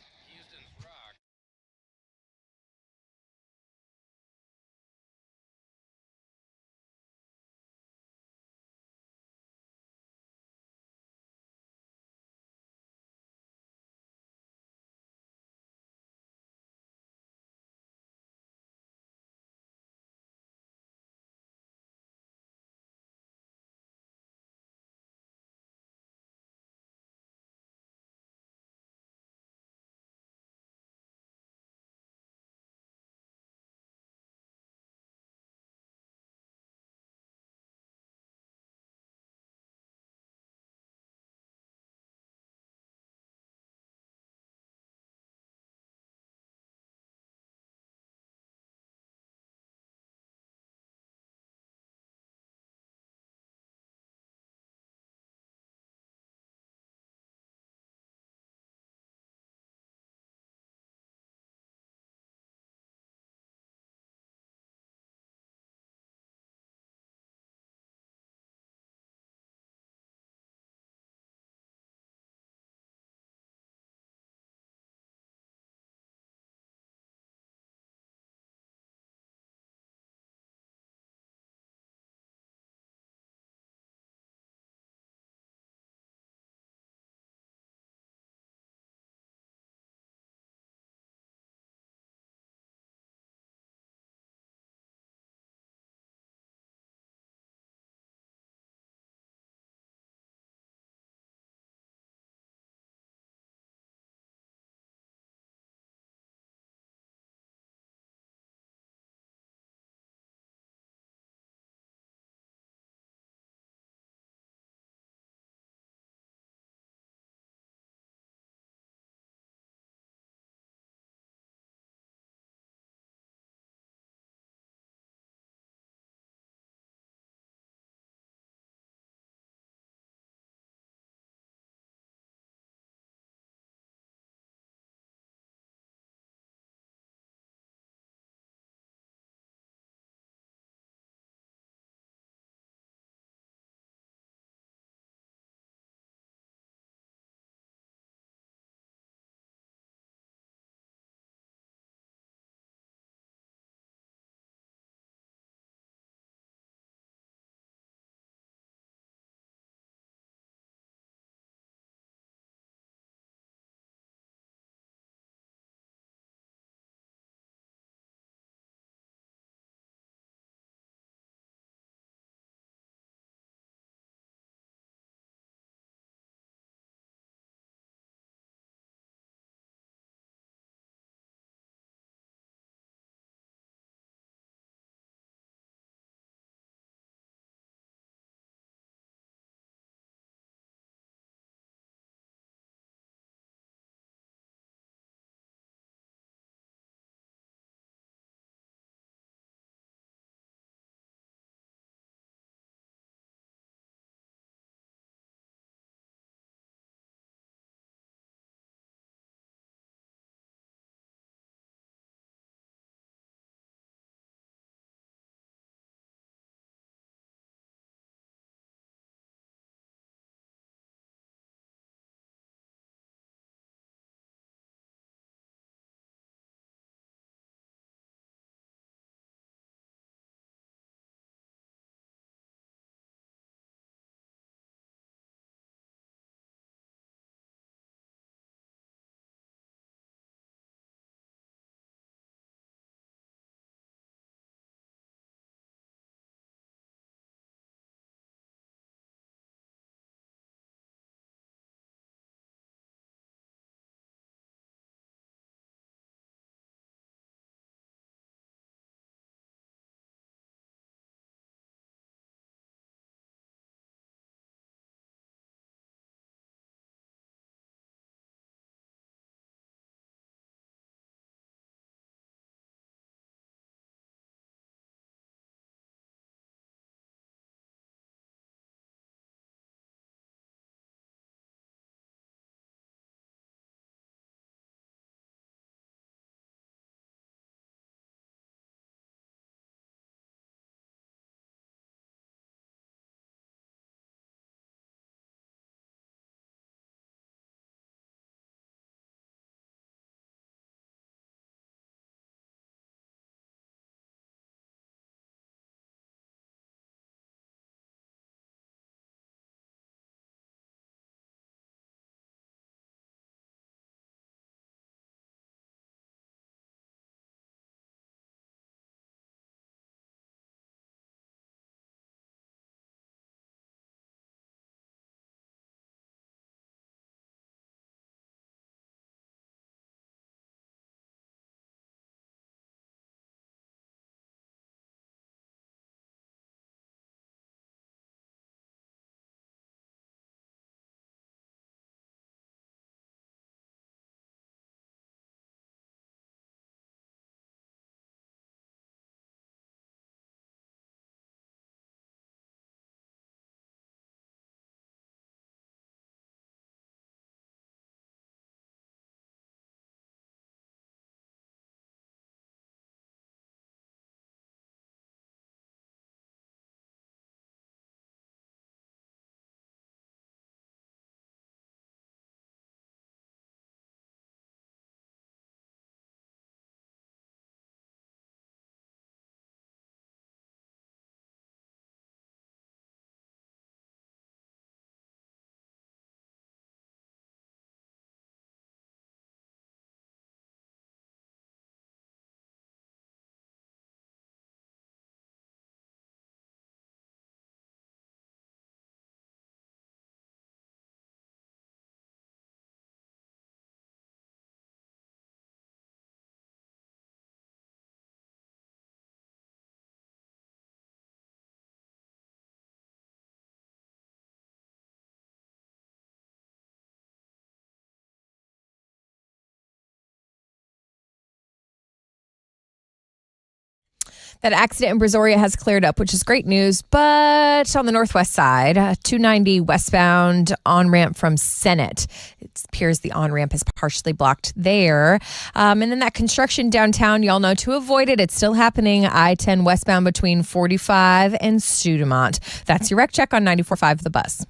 That accident in Brazoria has cleared up, which is great news. But on the northwest side, 290 westbound on-ramp from Senate. It appears the on-ramp is partially blocked there. And then that construction downtown, y'all know to avoid it. It's still happening. I-10 westbound between 45 and Studemont. That's your wreck check on 94.5 The Buzz.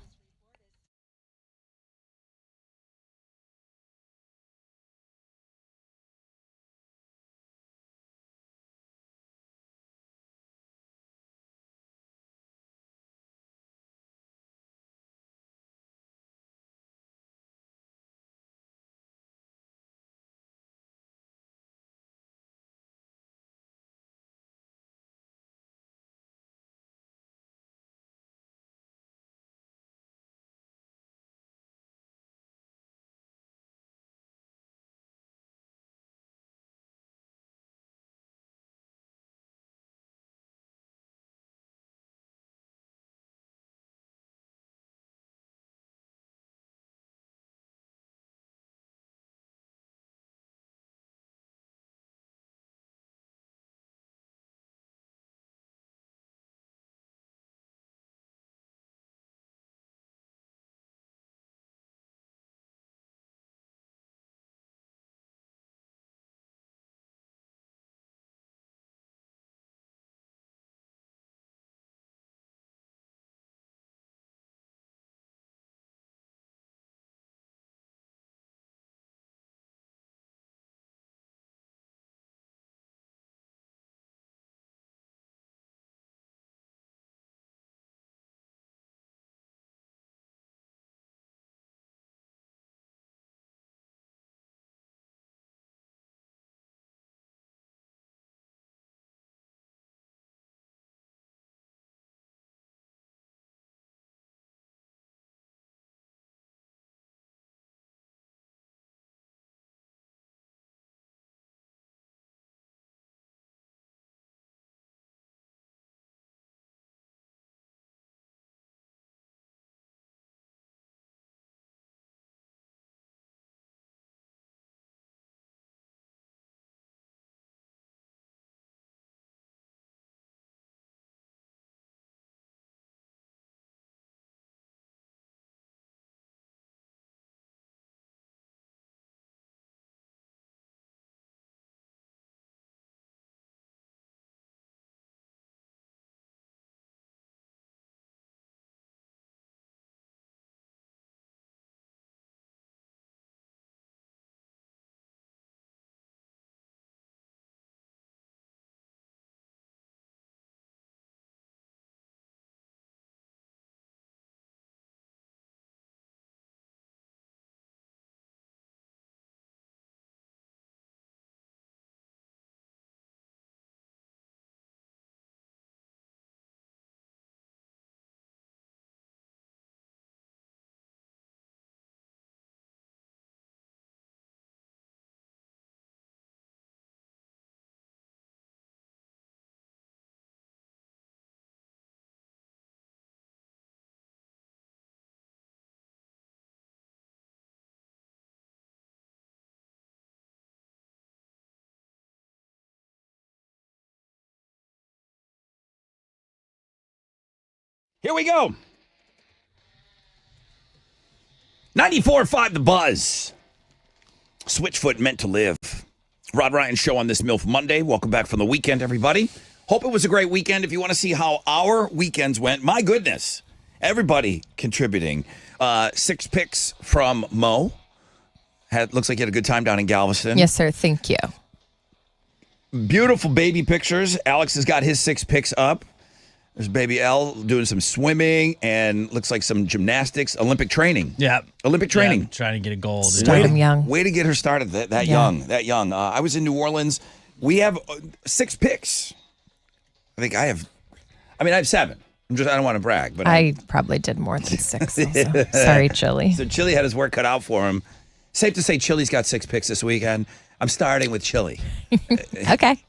Here we go. 94.5 The Buzz. Switchfoot meant to live. Rod Ryan Show on this MILF Monday. Welcome back from the weekend, everybody. Hope it was a great weekend. If you want to see how our weekends went, my goodness, everybody contributing. 6 picks from Mo. Looks like you had a good time down in Galveston. Yes, sir. Thank you. Beautiful baby pictures. Alex has got his 6 picks up. There's baby Elle doing some swimming and looks like some gymnastics, Olympic training. Yeah. Olympic training. Yeah, trying to get a gold. Start him young. Way to get her started that young. I was in New Orleans. We have 6 picks. I have 7. I don't want to brag, but I probably did more than 6 also. Sorry, Chili. So Chili had his work cut out for him. Safe to say Chili's got 6 picks this weekend. I'm starting with Chili. Okay.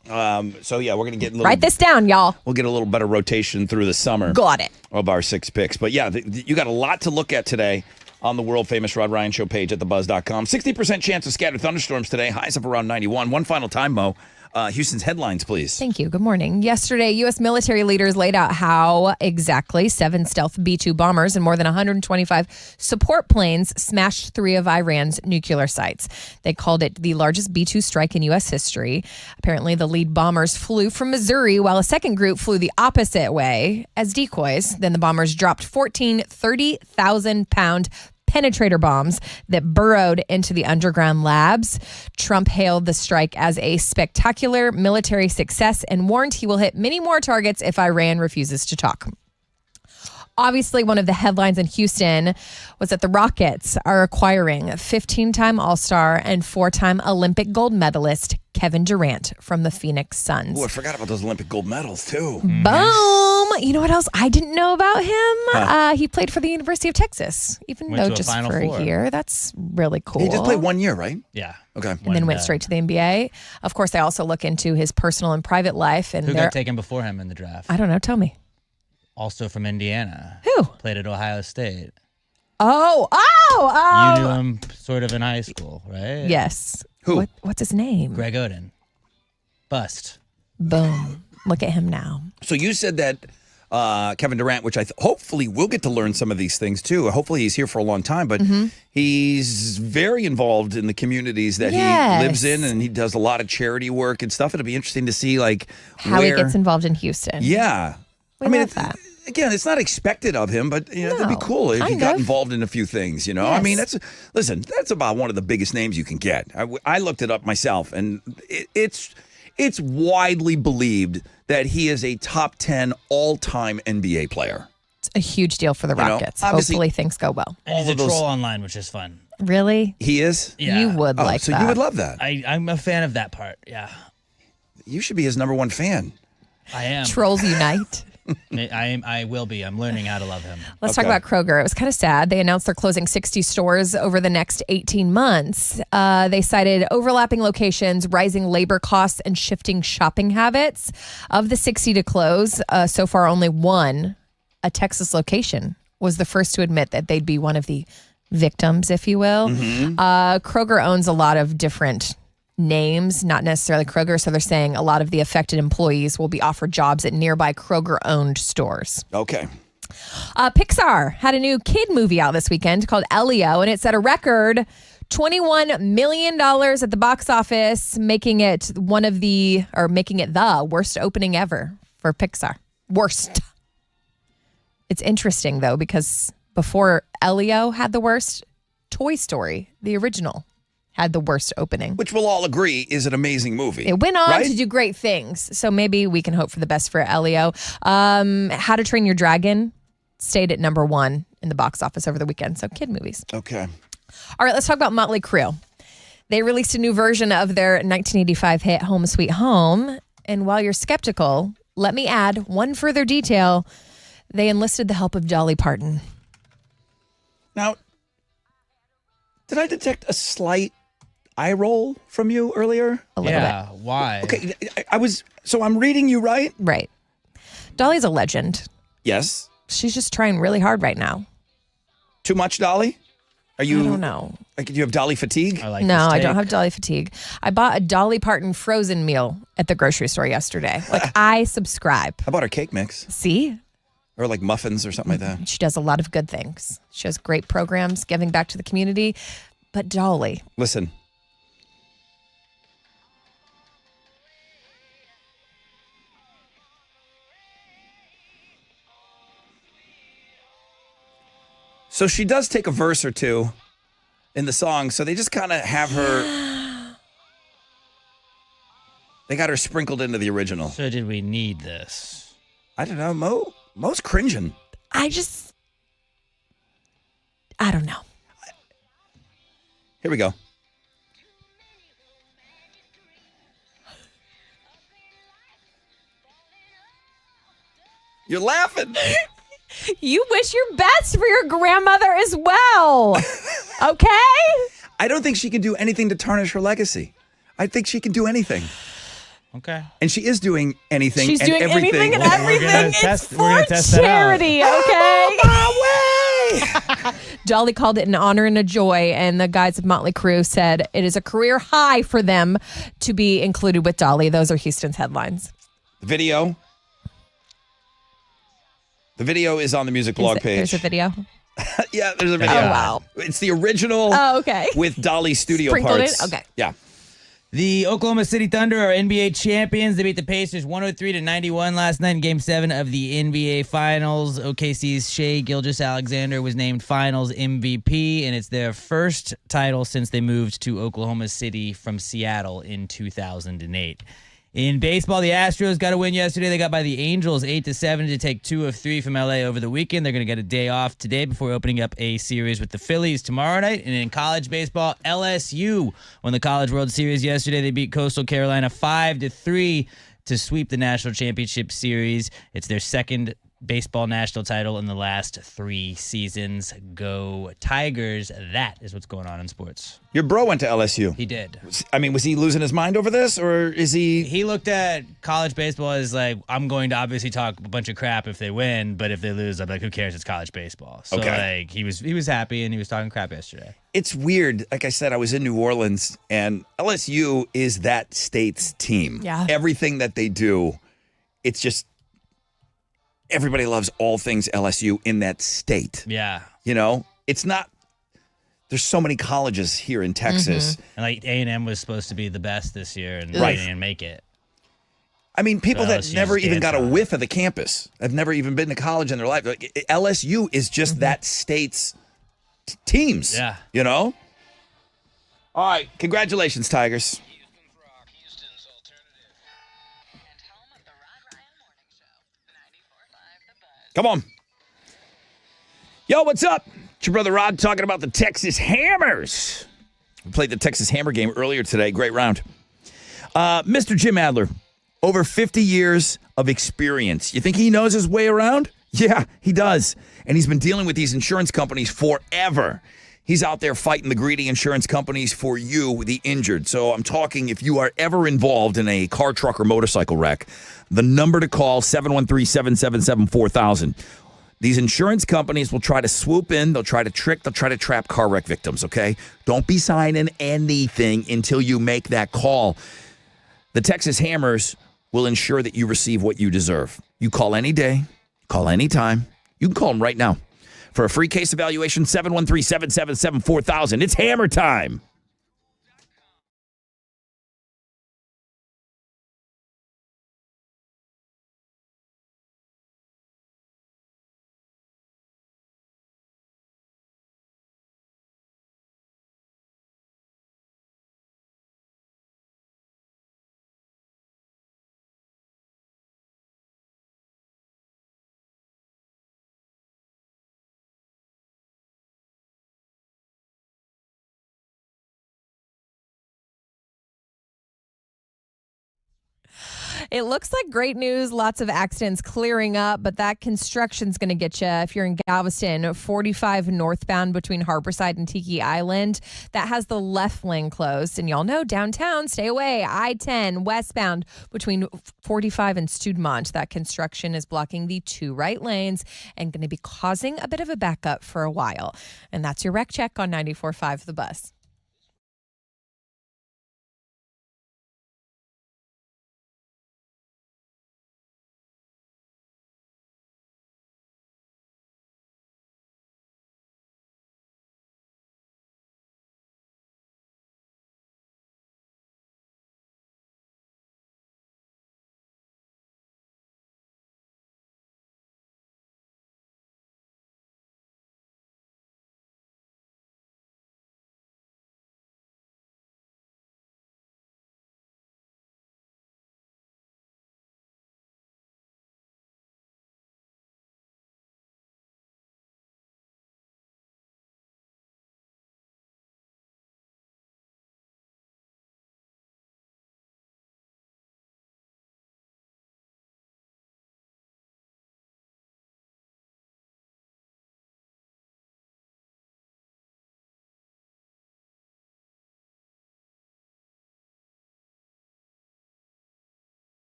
So yeah, we're gonna get Write this down, y'all. We'll get a little better rotation through the summer. Got it. Of our 6 picks. But yeah, you got a lot to look at today on the world famous Rod Ryan Show page at thebuzz.com. 60% chance of scattered thunderstorms today. Highs of around 91. One final time, Mo. Houston's headlines, please. Thank you. Good morning. Yesterday, U.S. military leaders laid out how exactly 7 stealth B-2 bombers and more than 125 support planes smashed 3 of Iran's nuclear sites. They called it the largest B-2 strike in U.S. history. Apparently, the lead bombers flew from Missouri while a second group flew the opposite way as decoys. Then the bombers dropped 14 30,000-pound penetrator bombs that burrowed into the underground labs. Trump hailed the strike as a spectacular military success and warned he will hit many more targets if Iran refuses to talk. Obviously, one of the headlines in Houston was that the Rockets are acquiring 15-time All-Star and 4-time Olympic gold medalist Kevin Durant from the Phoenix Suns. Oh, I forgot about those Olympic gold medals, too. Boom! You know what else I didn't know about him? He played for the University of Texas, even Went though to a just Final for Four. a year. That's really cool. He just played 1 year, right? Yeah. Okay. And then went straight to the NBA. Of course, they also look into his personal and private life. And Who got taken before him in the draft? I don't know. Tell me. Also from Indiana. Who? Played at Ohio State. Oh. You knew him sort of in high school, right? Yes. Who? What's his name? Greg Oden. Bust. Boom. Look at him now. So you said that Kevin Durant, which hopefully we'll get to learn some of these things too. Hopefully he's here for a long time, but he's very involved in the communities that he lives in, and he does a lot of charity work and stuff. It'll be interesting to see How he gets involved in Houston. Yeah. We love that. Again, it's not expected of him, but that'd be cool if he got involved in a few things. You know, I mean, that's about one of the biggest names you can get. I looked it up myself, and it's widely believed that he is a top 10 all-time NBA player. It's a huge deal for the Rockets. obviously- Hopefully things go well. And he's a troll online, which is fun. Really? He is? Yeah. You would like so that. you would love that. I'm a fan of that part. Yeah. You should be his number one fan. I am. Trolls unite. I will be. I'm learning how to love him. Let's talk about Kroger. It was kind of sad. They announced they're closing 60 stores over the next 18 months. They cited overlapping locations, rising labor costs, and shifting shopping habits. Of the 60 to close, so far only one, a Texas location, was the first to admit that they'd be one of the victims, if you will. Kroger owns a lot of different names, not necessarily Kroger. So they're saying a lot of the affected employees will be offered jobs at nearby Kroger-owned stores. Okay. Pixar had a new kid movie out this weekend called Elio, and it set a record $21 million at the box office, making it the worst opening ever for Pixar. Worst. It's interesting, though, because before Elio had the worst, Toy Story, the original, had the worst opening. Which we'll all agree is an amazing movie. It went on right? to do great things. So maybe we can hope for the best for Elio. How to Train Your Dragon stayed at number 1 in the box office over the weekend. So kid movies. Okay. All right, let's talk about Motley Crue. They released a new version of their 1985 hit Home Sweet Home. And while you're skeptical, let me add one further detail. They enlisted the help of Dolly Parton. Now, did I detect a slight eye roll from you earlier? A little bit. Why? Okay, I'm reading you right? Right. Dolly's a legend. Yes. She's just trying really hard right now. Too much, Dolly? I don't know. Do you have Dolly fatigue? No, I don't have Dolly fatigue. I bought a Dolly Parton frozen meal at the grocery store yesterday. I subscribe. How about her cake mix? See? Or like muffins or something like that? She does a lot of good things. She has great programs, giving back to the community. But Dolly. Listen. So she does take a verse or two in the song, so they just kind of have her. They got her sprinkled into the original. So did we need this? I don't know. Mo's cringing. I don't know. Here we go. You're laughing. You wish your best for your grandmother as well. Okay? I don't think she can do anything to tarnish her legacy. I think she can do anything. Okay. And she is doing anything. She's doing everything. anything and everything. It's we're gonna for test that out. charity, okay? My way. Dolly called it an honor and a joy, and the guys of Motley Crue said it is a career high for them to be included with Dolly. Those are Houston's headlines. Video. The video is on the music blog page. There's a video? Yeah, there's a video. Oh, wow. It's the original okay. with Dolly's studio Sprinkled parts. it? Okay. Yeah. The Oklahoma City Thunder are NBA champions. They beat the Pacers 103-91 last night in Game 7 of the NBA Finals. OKC's Shai Gilgeous-Alexander was named Finals MVP, and it's their first title since they moved to Oklahoma City from Seattle in 2008. In baseball, the Astros got a win yesterday. They got by the Angels 8-7 to take 2 of 3 from LA over the weekend. They're going to get a day off today before opening up a series with the Phillies tomorrow night. And in college baseball, LSU won the College World Series yesterday. They beat Coastal Carolina 5-3 to sweep the National Championship Series. It's their second baseball national title in the last 3 seasons. Go Tigers. That is what's going on in sports. Your bro went to LSU. He did. I mean, was he losing his mind over this, or is he... He looked at college baseball as like, I'm going to obviously talk a bunch of crap if they win, but if they lose, I'm like, who cares? It's college baseball. So like, he was happy, and he was talking crap yesterday. It's weird. Like I said, I was in New Orleans, and LSU is that state's team. Yeah. Everything that they do, it's just... Everybody loves all things LSU in that state. Yeah. You know, it's not, there's so many colleges here in Texas. And like A&M was supposed to be the best this year, and Right. they didn't make it. I mean, people So that LSU never just even danced got a on it. whiff of the campus, have never even been to college in their life. Like, LSU is just that state's teams. Yeah. You know? All right. Congratulations, Tigers. Houston's Rock, Houston's alternative. And home of the Rod Ryan Morning Show, 94.5 The Buzz. Come on. Yo, what's up? It's your brother Rod talking about the Texas Hammers. We played the Texas Hammer game earlier today. Great round. Mr. Jim Adler, over 50 years of experience. You think he knows his way around? Yeah, he does. And he's been dealing with these insurance companies forever. He's out there fighting the greedy insurance companies for you, the injured. So I'm talking if you are ever involved in a car, truck, or motorcycle wreck, the number to call, 713-777-4000. These insurance companies will try to swoop in. They'll try to trick. They'll try to trap car wreck victims, okay? Don't be signing anything until you make that call. The Texas Hammers will ensure that you receive what you deserve. You call any day, call any time. You can call them right now. For a free case evaluation, 713-777-4000. It's Hammer time. It looks like great news. Lots of accidents clearing up, but that construction's going to get you. If you're in Galveston, 45 northbound between Harborside and Tiki Island, that has the left lane closed. And y'all know downtown, stay away. I-10 westbound between 45 and Studemont. That construction is blocking the 2 right lanes and going to be causing a bit of a backup for a while. And that's your wreck check on 94.5 The Bus.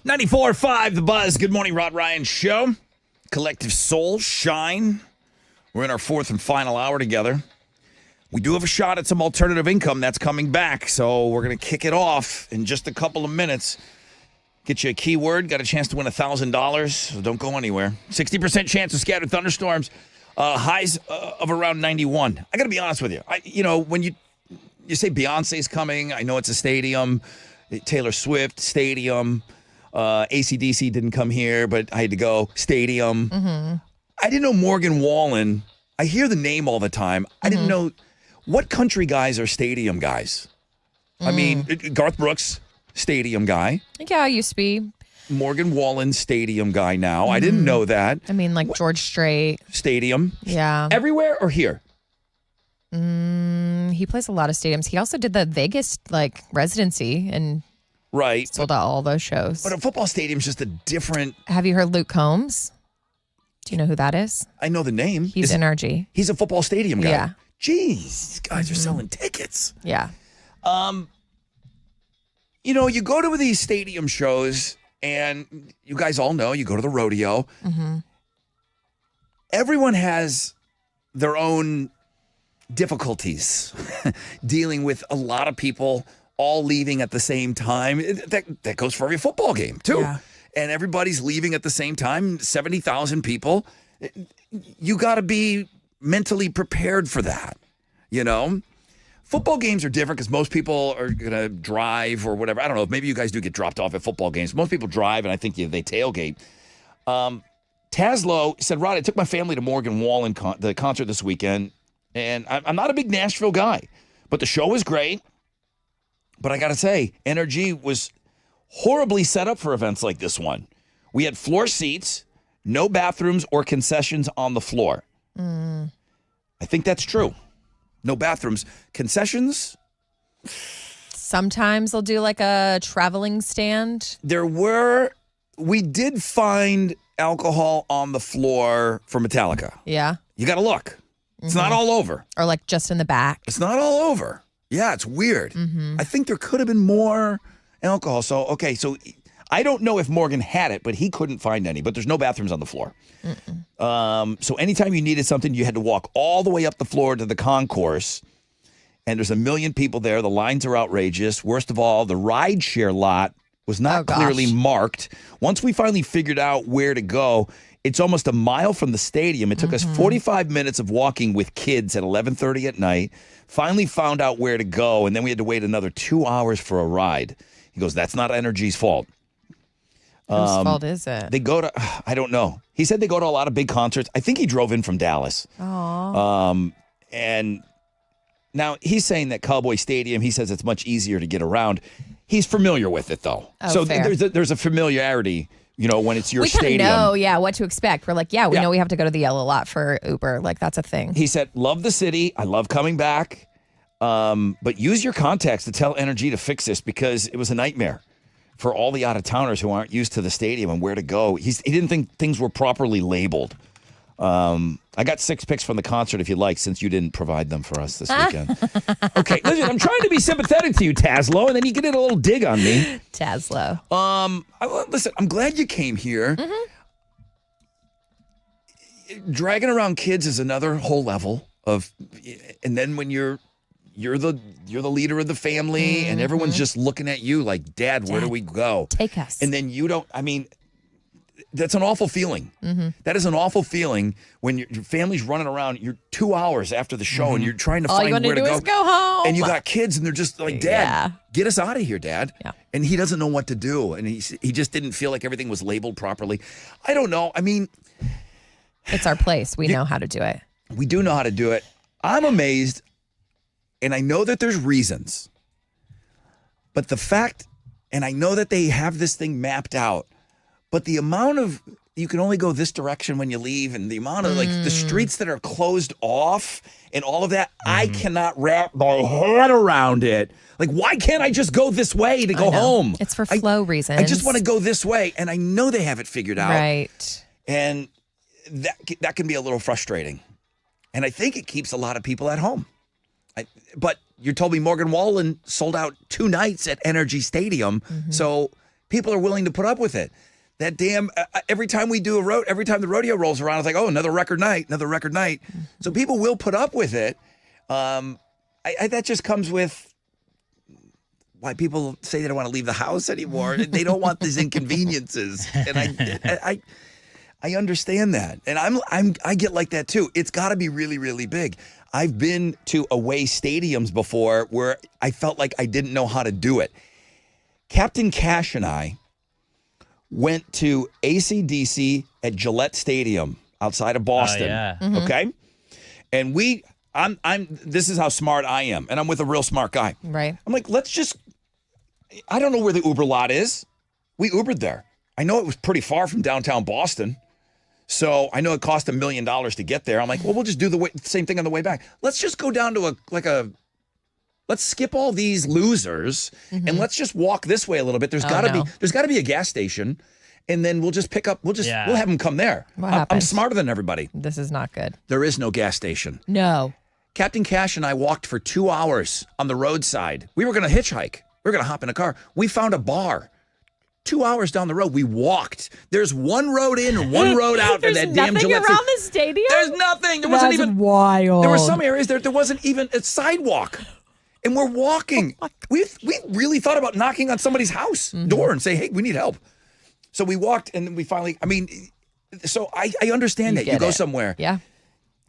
94.5 The Buzz. Good morning, Rod Ryan Show. Collective Soul, Shine. We're in our fourth and final hour together. We do have a shot at some alternative income that's coming back, so we're going to kick it off in just a couple of minutes. Get you a keyword, got a chance to win $1,000, so don't go anywhere. 60% chance of scattered thunderstorms, highs of around 91. I got to be honest with you. When you say Beyonce's coming, I know it's a stadium, Taylor Swift stadium, AC/DC didn't come here, but I had to go stadium. Mm-hmm. I didn't know Morgan Wallen. I hear the name all the time. I didn't know what country guys are stadium guys. I mean, Garth Brooks, stadium guy. Yeah, I used to be. Morgan Wallen, stadium guy now. I didn't know that. I mean, like George Strait. Stadium. Yeah. Everywhere or here? He plays a lot of stadiums. He also did the Vegas residency and sold out all those shows. But a football stadium's just a different. Have you heard Luke Combs? Do you know who that is? I know the name. He's NRG. He's a football stadium guy. Yeah. Jeez, these guys are selling tickets. Yeah. You go to these stadium shows, and you guys all know, you go to the rodeo. Mm-hmm. Everyone has their own difficulties dealing with a lot of people all leaving at the same time. That goes for every football game, too. Yeah. And everybody's leaving at the same time, 70,000 people. You got to be mentally prepared for that, Football games are different because most people are going to drive or whatever. I don't know. Maybe you guys do get dropped off at football games. Most people drive, and I think they tailgate. Taslow said, Rod, I took my family to Morgan Wallen, the concert this weekend, and I'm not a big Nashville guy, but the show was great. But I got to say, NRG was horribly set up for events like this one. We had floor seats, no bathrooms or concessions on the floor. I think that's true. No bathrooms. Concessions? Sometimes they'll do like a traveling stand. We did find alcohol on the floor for Metallica. Yeah. You got to look. It's not all over. Or like just in the back. It's not all over. Yeah, it's weird. I think there could have been more alcohol. So I don't know if Morgan had it, but he couldn't find any. But there's no bathrooms on the floor. So anytime you needed something, you had to walk all the way up the floor to the concourse. And there's a million people there. The lines are outrageous. Worst of all, the rideshare lot was not clearly marked. Once we finally figured out where to go, it's almost a mile from the stadium. It took us 45 minutes of walking with kids at 11:30 at night. Finally found out where to go, and then we had to wait another 2 hours for a ride. He goes, that's not NRG's fault. Whose fault is it? They go to, I don't know. He said they go to a lot of big concerts. I think he drove in from Dallas. Aww. And now he's saying that Cowboy Stadium, he says it's much easier to get around. He's familiar with it, though. Oh, so fair. there's a familiarity, when it's your we stadium. We kind of know, what to expect. We're like, we know we have to go to the yellow lot for Uber. Like, that's a thing. He said, love the city. I love coming back. But use your contacts to tell NRG to fix this because it was a nightmare for all the out-of-towners who aren't used to the stadium and where to go. He didn't think things were properly labeled. I got 6 picks from the concert if you'd like, since you didn't provide them for us this weekend. Okay, listen, I'm trying to be sympathetic to you, Taslow, and then you get in a little dig on me. Taslow. Listen, I'm glad you came here. Dragging around kids is another whole level of, and then when you're the leader of the family and everyone's just looking at you like, Dad, where do we go? Take us. And then that's an awful feeling. That is an awful feeling when your family's running around. You're 2 hours after the show and you're trying to find where to go. Is go home. And you got kids and they're just like, Dad, get us out of here, Dad. Yeah. And he doesn't know what to do. And he just didn't feel like everything was labeled properly. I don't know. I mean, it's our place. We know how to do it. We do know how to do it. I'm amazed. And I know that there's reasons. But the fact, and I know that they have this thing mapped out, but the amount of, you can only go this direction when you leave, and the amount of the streets that are closed off and all of that, I cannot wrap my head around it. Like, why can't I just go this way to go home? It's for flow reasons. I just want to go this way, and I know they have it figured out. Right. And that can be a little frustrating. And I think it keeps a lot of people at home. But you told me Morgan Wallen sold out 2 nights at NRG Stadium. So People are willing to put up with it. That damn, every time we do every time the rodeo rolls around, it's like, oh, another record night. So people will put up with it. That just comes with why people say they don't want to leave the house anymore. They don't want these inconveniences. And I understand that. And I get like that too. It's got to be really, really big. I've been to away stadiums before where I felt like I didn't know how to do it. Captain Cash and I went to AC/DC at Gillette Stadium outside of Boston. Oh, yeah. Okay? And this is how smart I am. And I'm with a real smart guy. Right. I'm like, I don't know where the Uber lot is. We Ubered there. I know it was pretty far from downtown Boston. So I know it cost $1 million to get there. I'm like, well, we'll just do the same thing on the way back. Let's just go down to let's skip all these losers and let's just walk this way a little bit. There's got to be a gas station, and then we'll just pick up. We'll have them come there. I'm smarter than everybody. This is not good. There is no gas station. No. Captain Cash and I walked for 2 hours on the roadside. We were going to hitchhike. We were going to hop in a car. We found a bar. 2 hours down the road, we walked. There's one road in and one road out for that damn Gillette. There's nothing around the stadium? There's nothing. There wasn't even wild. There were some areas there wasn't even a sidewalk. And we're walking. We really thought about knocking on somebody's house door and say, hey, we need help. So we walked and we finally, so I understand that. You go somewhere. Yeah.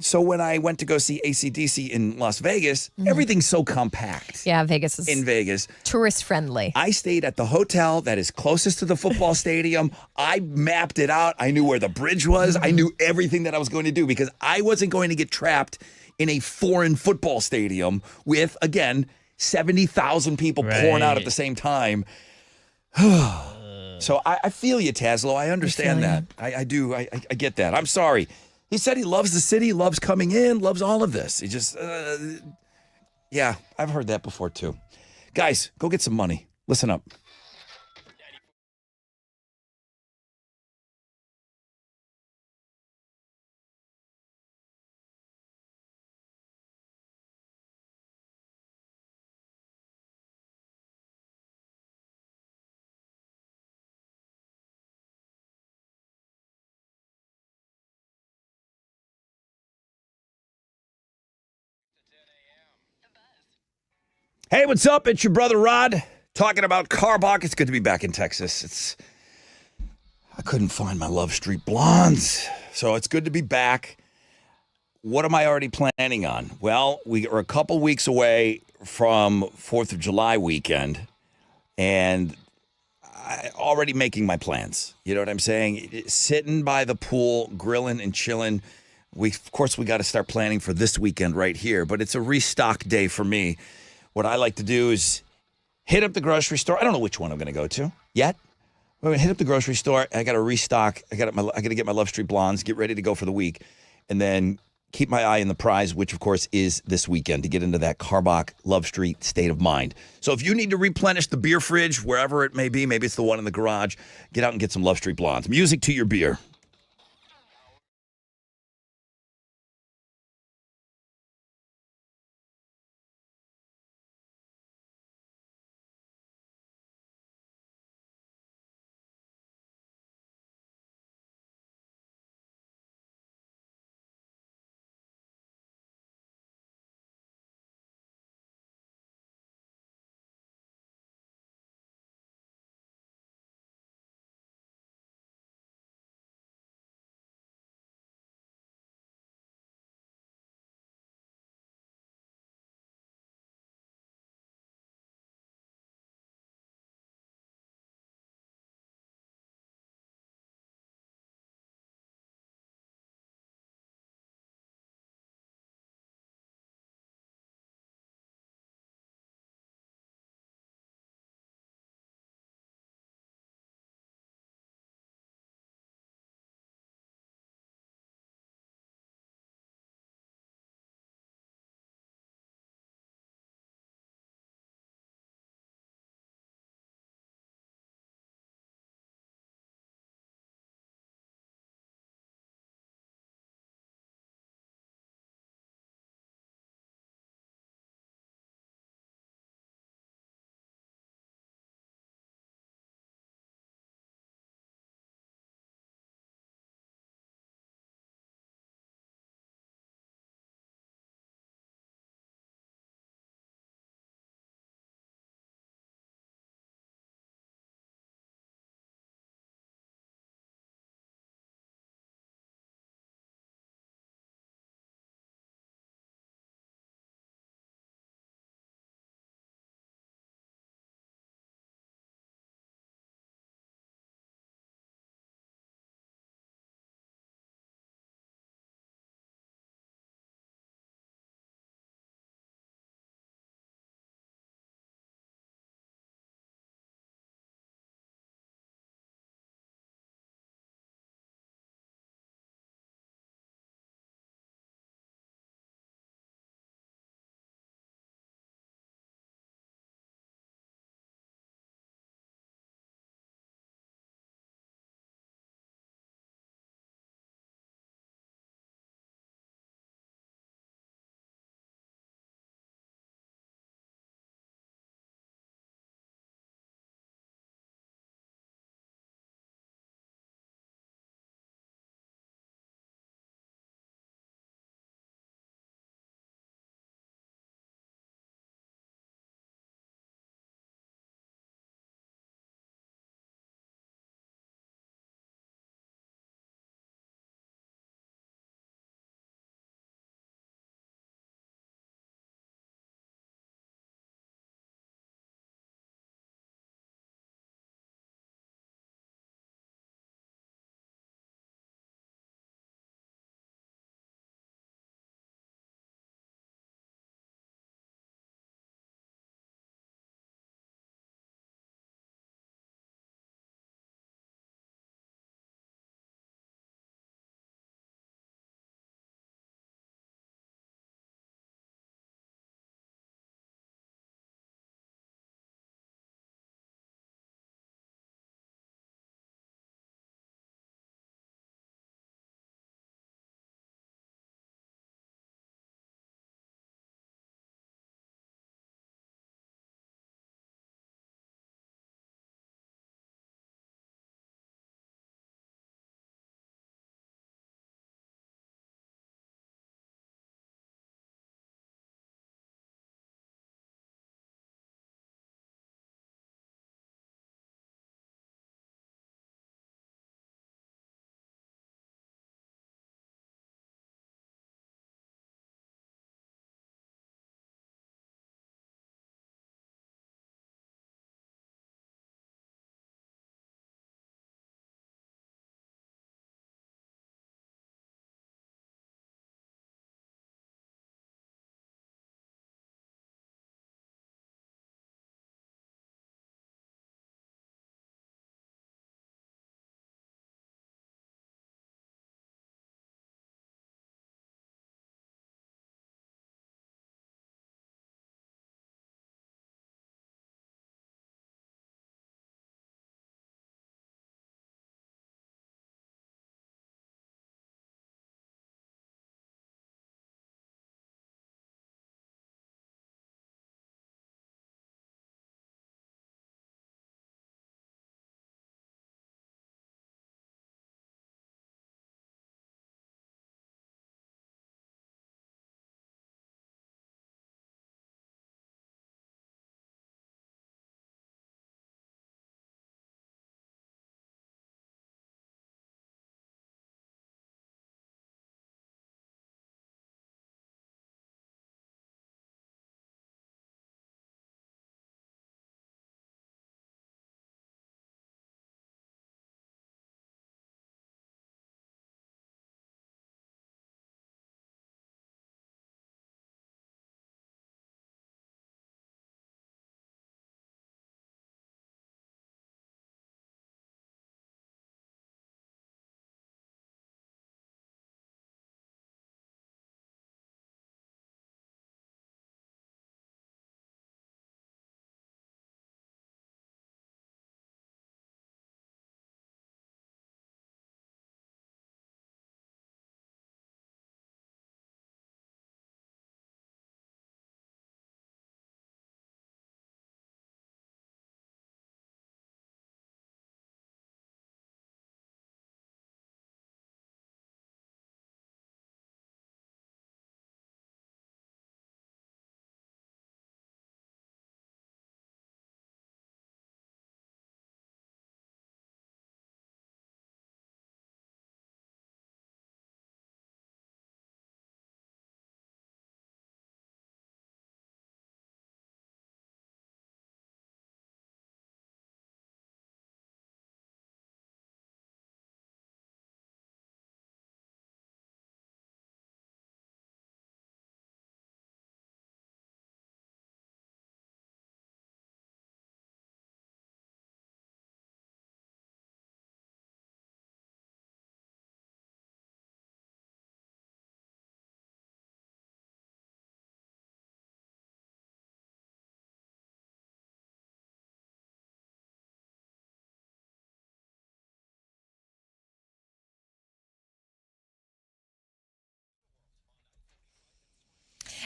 So when I went to go see AC/DC in Las Vegas, everything's so compact. Yeah, Vegas is in Vegas. Tourist friendly. I stayed at the hotel that is closest to the football stadium. I mapped it out. I knew where the bridge was. I knew everything that I was going to do because I wasn't going to get trapped in a foreign football stadium with, again, 70,000 people pouring out at the same time. So I feel you, Taslow. I understand that. I do. I get that. I'm sorry. He said he loves the city, loves coming in, loves all of this. He just, yeah, I've heard that before too. Guys, go get some money. Listen up. Hey, what's up? It's your brother Rod talking about Carbach. It's good to be back in Texas. I couldn't find my Love Street Blondes, so it's good to be back. What am I already planning on? Well, we are a couple weeks away from 4th of July weekend, and I'm already making my plans. You know what I'm saying? Sitting by the pool, grilling and chilling. Of course, we got to start planning for this weekend right here, but it's a restock day for me. What I like to do is hit up the grocery store. I don't know which one I'm going to go to yet. I'm going to hit up the grocery store. I got to restock. I got to get my Love Street Blondes, get ready to go for the week, and then keep my eye on the prize, which, of course, is this weekend to get into that Carbach Love Street state of mind. So if you need to replenish the beer fridge, wherever it may be, maybe it's the one in the garage, get out and get some Love Street Blondes. Music to your beer.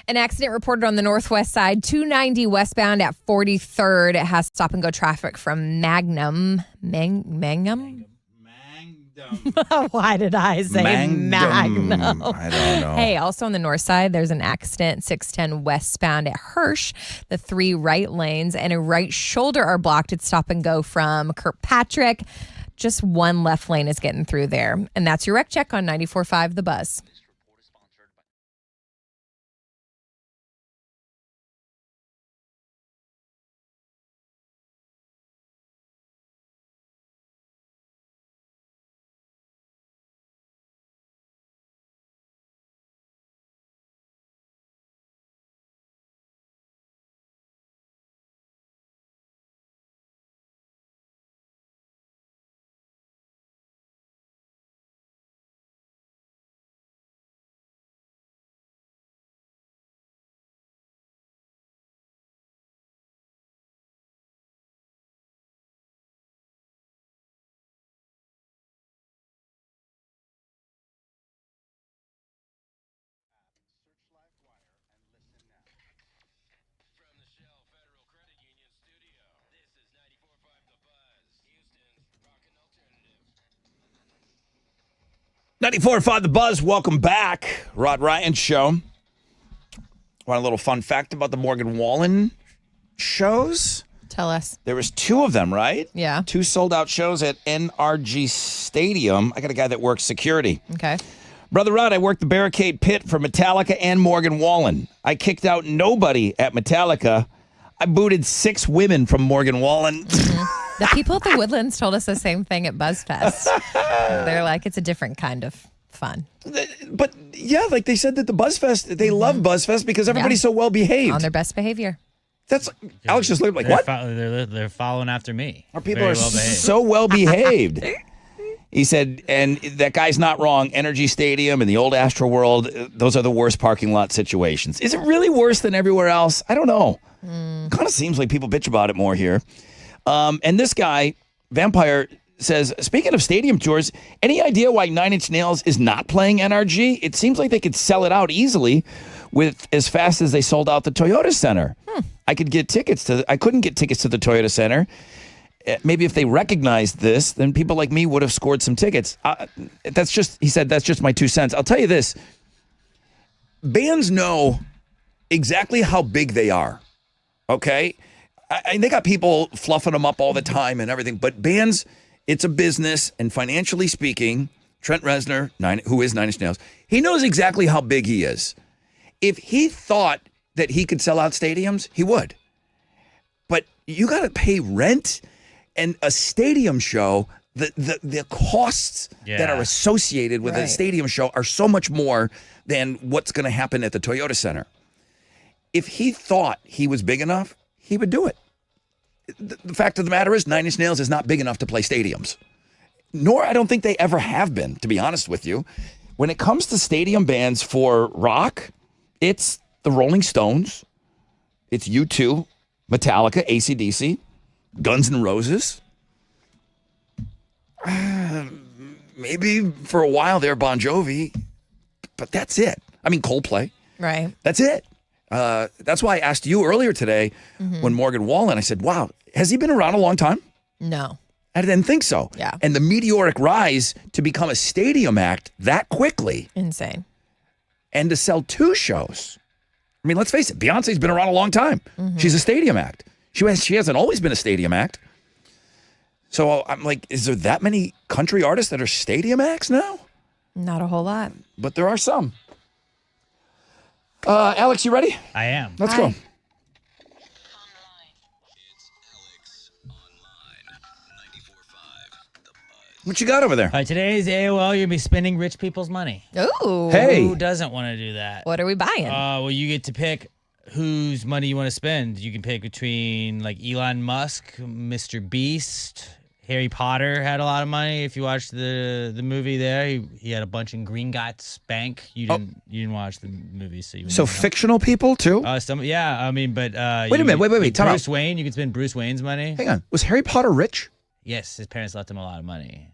An accident reported on the northwest side, 290 westbound at 43rd. It has stop and go traffic from Magnum. Magnum? Why did I say Magnum? I don't know. Hey, also on the north side, there's an accident, 610 westbound at Hirsch. The 3 right lanes and a right shoulder are blocked at stop and go from Kirkpatrick. Just 1 left lane is getting through there. And that's your wreck check on 94.5 The Buzz. From the Shell Federal Credit Union studio, this is 94.5 The Buzz, Houston's rockin' alternative. 94.5 The Buzz. Welcome back. Rod Ryan Show. Want a little fun fact about the Morgan Wallen shows? Tell us. There was 2 of them, right? Yeah. 2 sold-out shows at NRG Stadium. I got a guy that works security. Okay. Brother Rod, I worked the barricade pit for Metallica and Morgan Wallen. I kicked out nobody at Metallica. I booted 6 women from Morgan Wallen. The people at the Woodlands told us the same thing at BuzzFest. They're like, it's a different kind of fun. But yeah, like they said that the BuzzFest, they love BuzzFest because everybody's so well behaved. On their best behavior. That's Alex just looked like, what? They're following after me. Our people are so well behaved. He said, and that guy's not wrong. Energy Stadium and the old Astro World, those are the worst parking lot situations. Is it really worse than everywhere else? I don't know. Kind of seems like people bitch about it more here. And this guy, Vampire, says, speaking of stadium tours, any idea why 9 Inch Nails is not playing NRG? It seems like they could sell it out easily with as fast as they sold out the Toyota Center. I couldn't get tickets to the Toyota Center. Maybe if they recognized this, then people like me would have scored some tickets. He said, that's just my 2 cents. I'll tell you this. Bands know exactly how big they are. Okay? And they got people fluffing them up all the time and everything. But bands, it's a business. And financially speaking, Trent Reznor, who is 9 Inch Nails, he knows exactly how big he is. If he thought that he could sell out stadiums, he would. But you got to pay rent. And a stadium show, the costs that are associated with a stadium show are so much more than what's going to happen at the Toyota Center. If he thought he was big enough, he would do it. The fact of the matter is 9 Inch Nails is not big enough to play stadiums. Nor I don't think they ever have been, to be honest with you. When it comes to stadium bands for rock, it's the Rolling Stones, it's U2, Metallica, AC/DC, Guns N' Roses. Maybe for a while there, Bon Jovi. But that's it. I mean, Coldplay. Right. That's it. That's why I asked you earlier today when Morgan Wallen, I said, wow, has he been around a long time? No. I didn't think so. Yeah. And the meteoric rise to become a stadium act that quickly. Insane. And to sell 2 shows. I mean, let's face it, Beyonce's been around a long time. She's a stadium act. She hasn't always been a stadium act. So I'm like, is there that many country artists that are stadium acts now? Not a whole lot. But there are some. Alex, you ready? I am. Let's go. What you got over there? All right, today's AOL, you're going to be spending rich people's money. Ooh. Hey. Who doesn't want to do that? What are we buying? Well, you get to pick whose money you want to spend. You can pick between like Elon Musk, Mr. Beast, Harry Potter had a lot of money. If you watched the movie there, he had a bunch in Gringotts Bank. You didn't watch the movie, so you wouldn't know. Fictional people too? Wait a minute, wait. Time Bruce out. Wayne, you could spend Bruce Wayne's money. Hang on. Was Harry Potter rich? Yes, his parents left him a lot of money.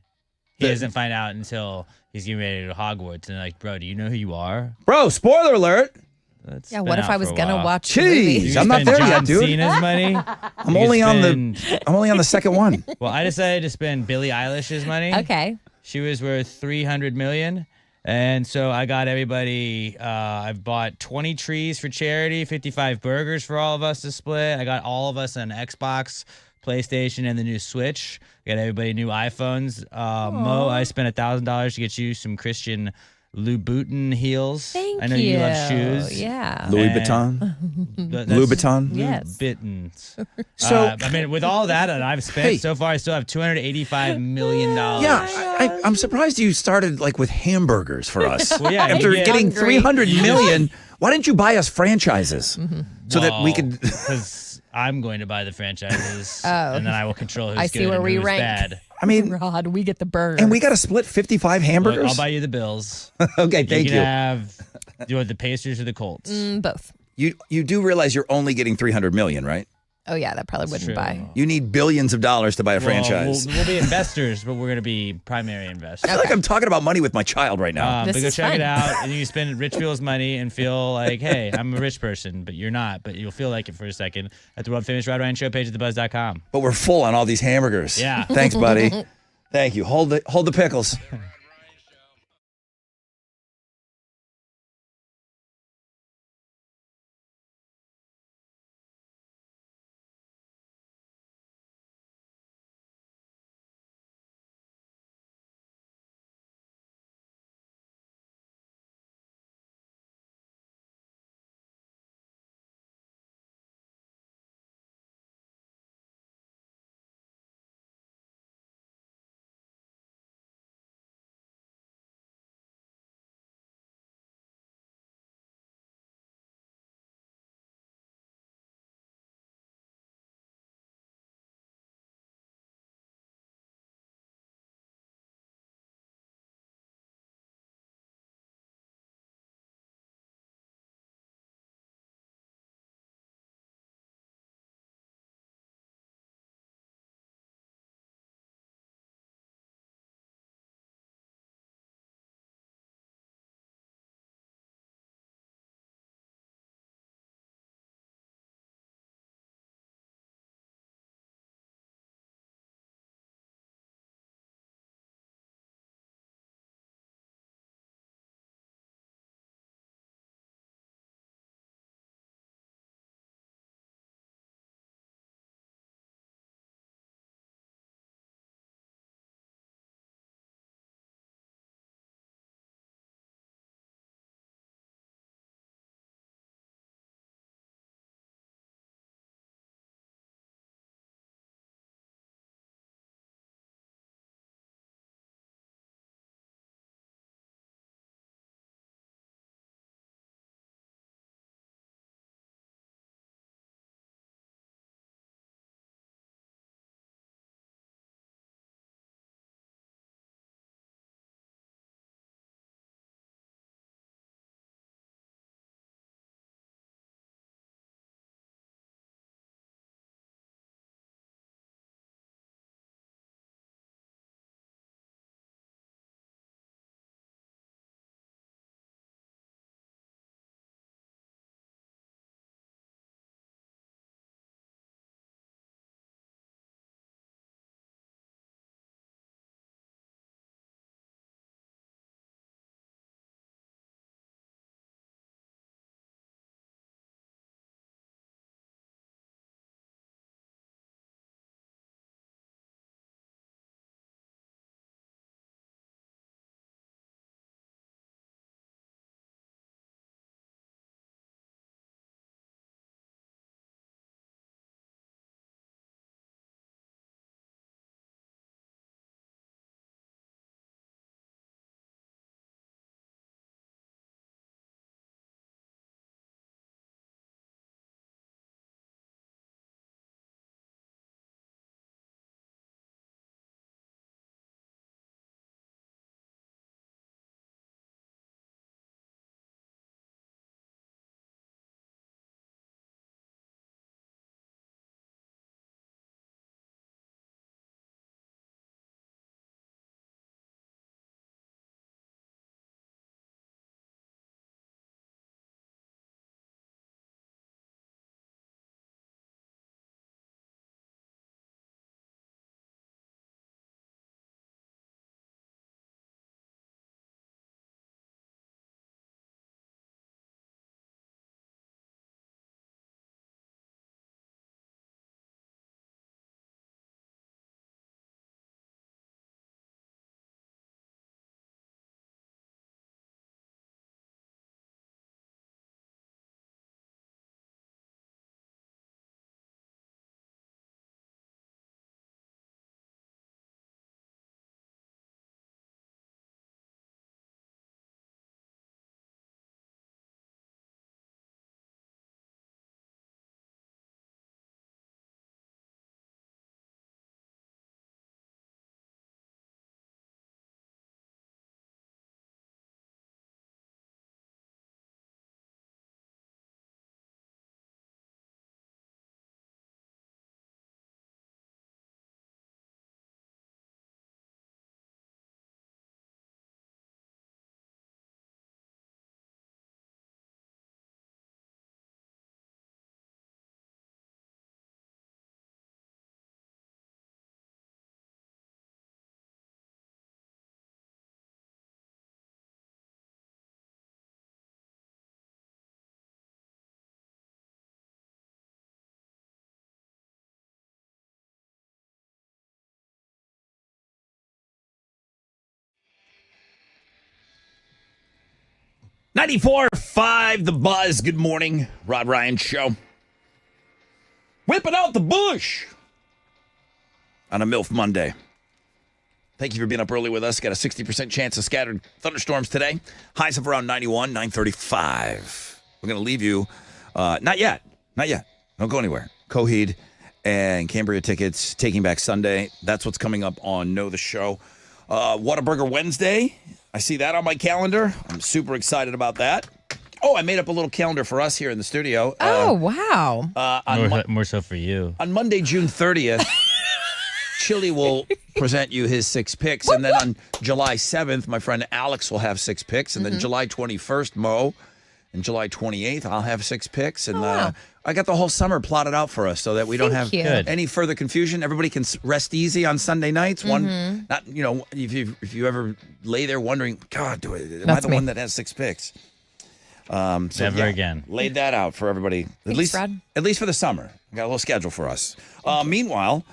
He doesn't find out until he's getting ready to go to Hogwarts. And they're like, bro, do you know who you are? Bro, spoiler alert. That's Yeah, been what if out I for was a gonna while. watch the movie? Jeez, I'm not there yet, dude. Cena's money. I'm only on the second one. Well, I decided to spend Billie Eilish's money. Okay. She was worth $300 million. And so I got everybody, I've bought 20 trees for charity, 55 burgers for all of us to split. I got all of us an Xbox, PlayStation, and the new Switch. I got everybody new iPhones. Mo, I spent $1,000 to get you some Christian Louboutin heels. Thank I know you love you. shoes. Yeah. Louis Vuitton? Louboutin? Yes. Bittons. So- I mean, with all that I've spent Hey. so far, I still have $285 million. Yeah, I'm surprised you started like with hamburgers for us. Well, yeah, After you get getting hungry. 300 million, why didn't you buy us franchises so that we could? Because I'm going to buy the franchises, Oh. and then I will control who's I good see where and we who's rank. bad. I mean, Rod, we get the burger. and we got to split 55 hamburgers. Look, I'll buy you the Bills. Okay, thank you. you. Can have you want the Pacers or the Colts? Both. You do realize you're only getting 300 million, right? Oh yeah, that probably wouldn't true. buy. You need billions of dollars to buy a Well, franchise. We'll be investors, but we're going to be primary I investors. feel like I'm talking about money with my child right now. This But go is check fun. it out, and you can spend rich people's money and feel like, hey, I'm a rich person, but you're not. But you'll feel like it for a second at the world famous Rod Ryan Show page at thebuzz.com. But we're full on all these hamburgers. Yeah. Thanks, buddy. Thank you. Hold the pickles. 94.5 The Buzz. Good morning. Rod Ryan Show. Whipping out the bush on a MILF Monday. Thank you for being up early with us. Got a 60% chance of scattered thunderstorms today. Highs of around 91, 935. We're going to leave you. Not yet. Don't go anywhere. Coheed and Cambria tickets, Taking Back Sunday. That's what's coming up on Know the Show. Whataburger Wednesday. I see that on my calendar. I'm super excited about that. Oh, I made up a little calendar for us here in the studio. Oh, wow. More so for you. On Monday, June 30th, Chili will present you his 6 picks. And then on July 7th, my friend Alex will have 6 picks. And then July 21st, Mo. And July 28th, I'll have 6 picks. And I got the whole summer plotted out for us so that we don't have any further confusion. Everybody can rest easy on Sunday nights. Not if you ever lay there wondering, God, am I the one that has 6 picks? Never again. Laid that out for everybody. At least for the summer. I got a little schedule for us. Meanwhile,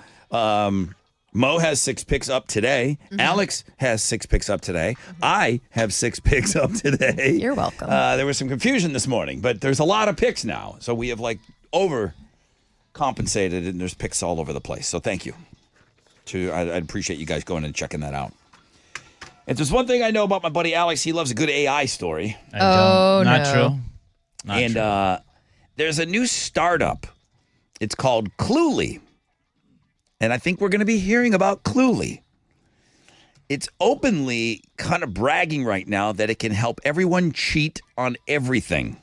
Mo has 6 picks up today. Alex has 6 picks up today. I have 6 picks up today. You're welcome. There was some confusion this morning, but there's a lot of picks now. So we have overcompensated, and there's picks all over the place. So thank you. I'd appreciate you guys going and checking that out. If there's one thing I know about my buddy Alex, he loves a good AI story. Not true. There's a new startup. It's called Cluely. And I think we're going to be hearing about Cluely. It's openly kind of bragging right now that it can help everyone cheat on everything.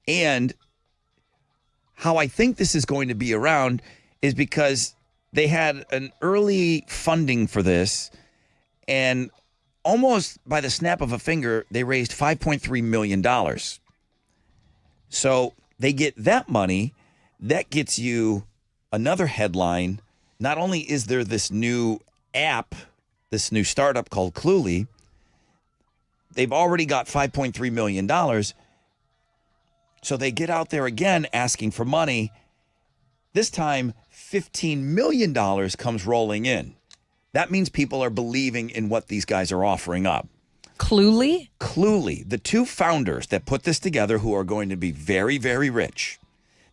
And how I think this is going to be around is because they had an early funding for this, and almost by the snap of a finger, they raised $5.3 million. So they get that money. That gets you another headline. Not only is there this new app, this new startup called Cluely, they've already got $5.3 million. So they get out there again asking for money. This time, $15 million comes rolling in. That means people are believing in what these guys are offering up. Cluely? Cluely, the 2 founders that put this together, who are going to be very, very rich.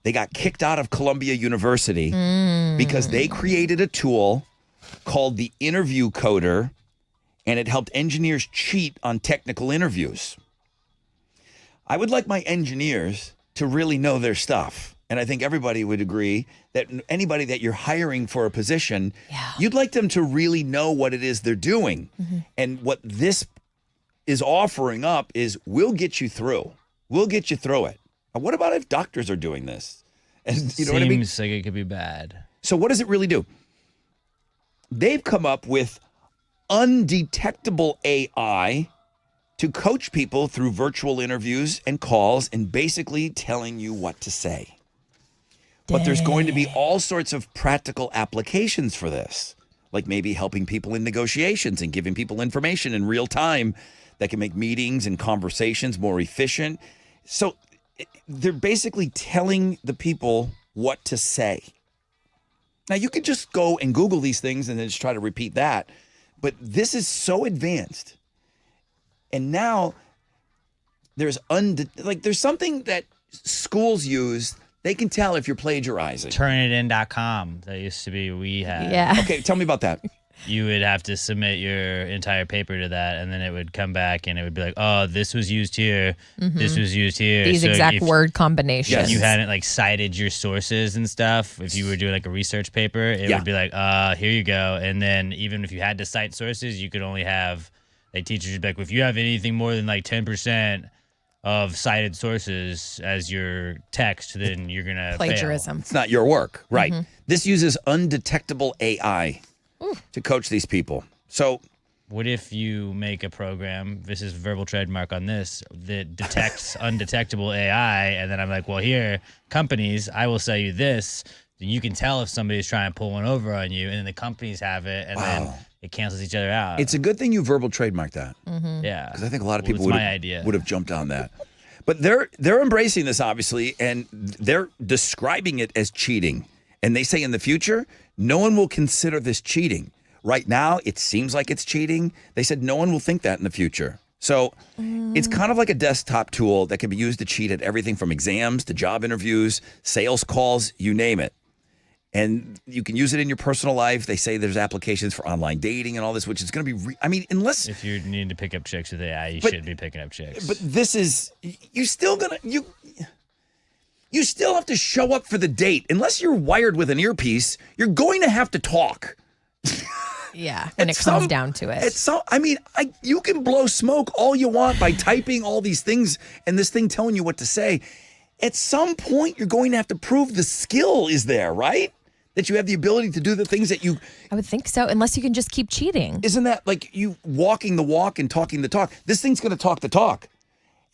They got kicked out of Columbia University because they created a tool called the Interview Coder, and it helped engineers cheat on technical interviews. I would like my engineers to really know their stuff. And I think everybody would agree that anybody that you're hiring for a position, you'd like them to really know what it is they're doing. And what this is offering up is, we'll get you through. We'll get you through it. What about if doctors are doing this? And you know what I mean? Seems like it could be bad. So what does it really do? They've come up with undetectable AI to coach people through virtual interviews and calls and basically telling you what to say. But there's going to be all sorts of practical applications for this, like maybe helping people in negotiations and giving people information in real time that can make meetings and conversations more efficient. So they're basically telling the people what to say. Now, you could just go and Google these things and then just try to repeat that. But this is so advanced. And now there's something that schools use. They can tell if you're plagiarizing. Turnitin.com. That used to be we had. Yeah. Okay, tell me about that. You would have to submit your entire paper to that, and then it would come back, and it would be like, oh, this was used here. This was used here. These exact word combinations. If you hadn't cited your sources and stuff, if you were doing a research paper, it would be like, here you go. And then even if you had to cite sources, you could only have, teachers would be like, if you have anything more than 10% of cited sources as your text, then you're going to plagiarism. fail. It's not your work. Right. This uses undetectable AI to coach these people. So what if you make a program, this is verbal trademark on this, that detects undetectable AI, and then I'm like, well, here, companies, I will sell you this, then you can tell if somebody's trying to pull one over on you, and then the companies have it, and then it cancels each other out. It's a good thing you verbal trademarked that. Yeah. Because I think a lot of people idea. would have jumped on that. But they're embracing this, obviously, and they're describing it as cheating. And they say in the future, no one will consider this cheating. Right now, it seems like it's cheating. They said no one will think that in the future. So it's kind of like a desktop tool that can be used to cheat at everything from exams to job interviews, sales calls, you name it. And you can use it in your personal life. They say there's applications for online dating and all this, which is going to be, unless... If you need to pick up chicks with AI, you But- should be picking up chicks. But this is, you still have to show up for the date. Unless you're wired with an earpiece, you're going to have to talk. Yeah, when it comes down to it. You can blow smoke all you want by typing all these things and this thing telling you what to say. At some point, you're going to have to prove the skill is there, right? That you have the ability to do the things that you... I would think so, unless you can just keep cheating. Isn't that like you walking the walk and talking the talk? This thing's going to talk the talk.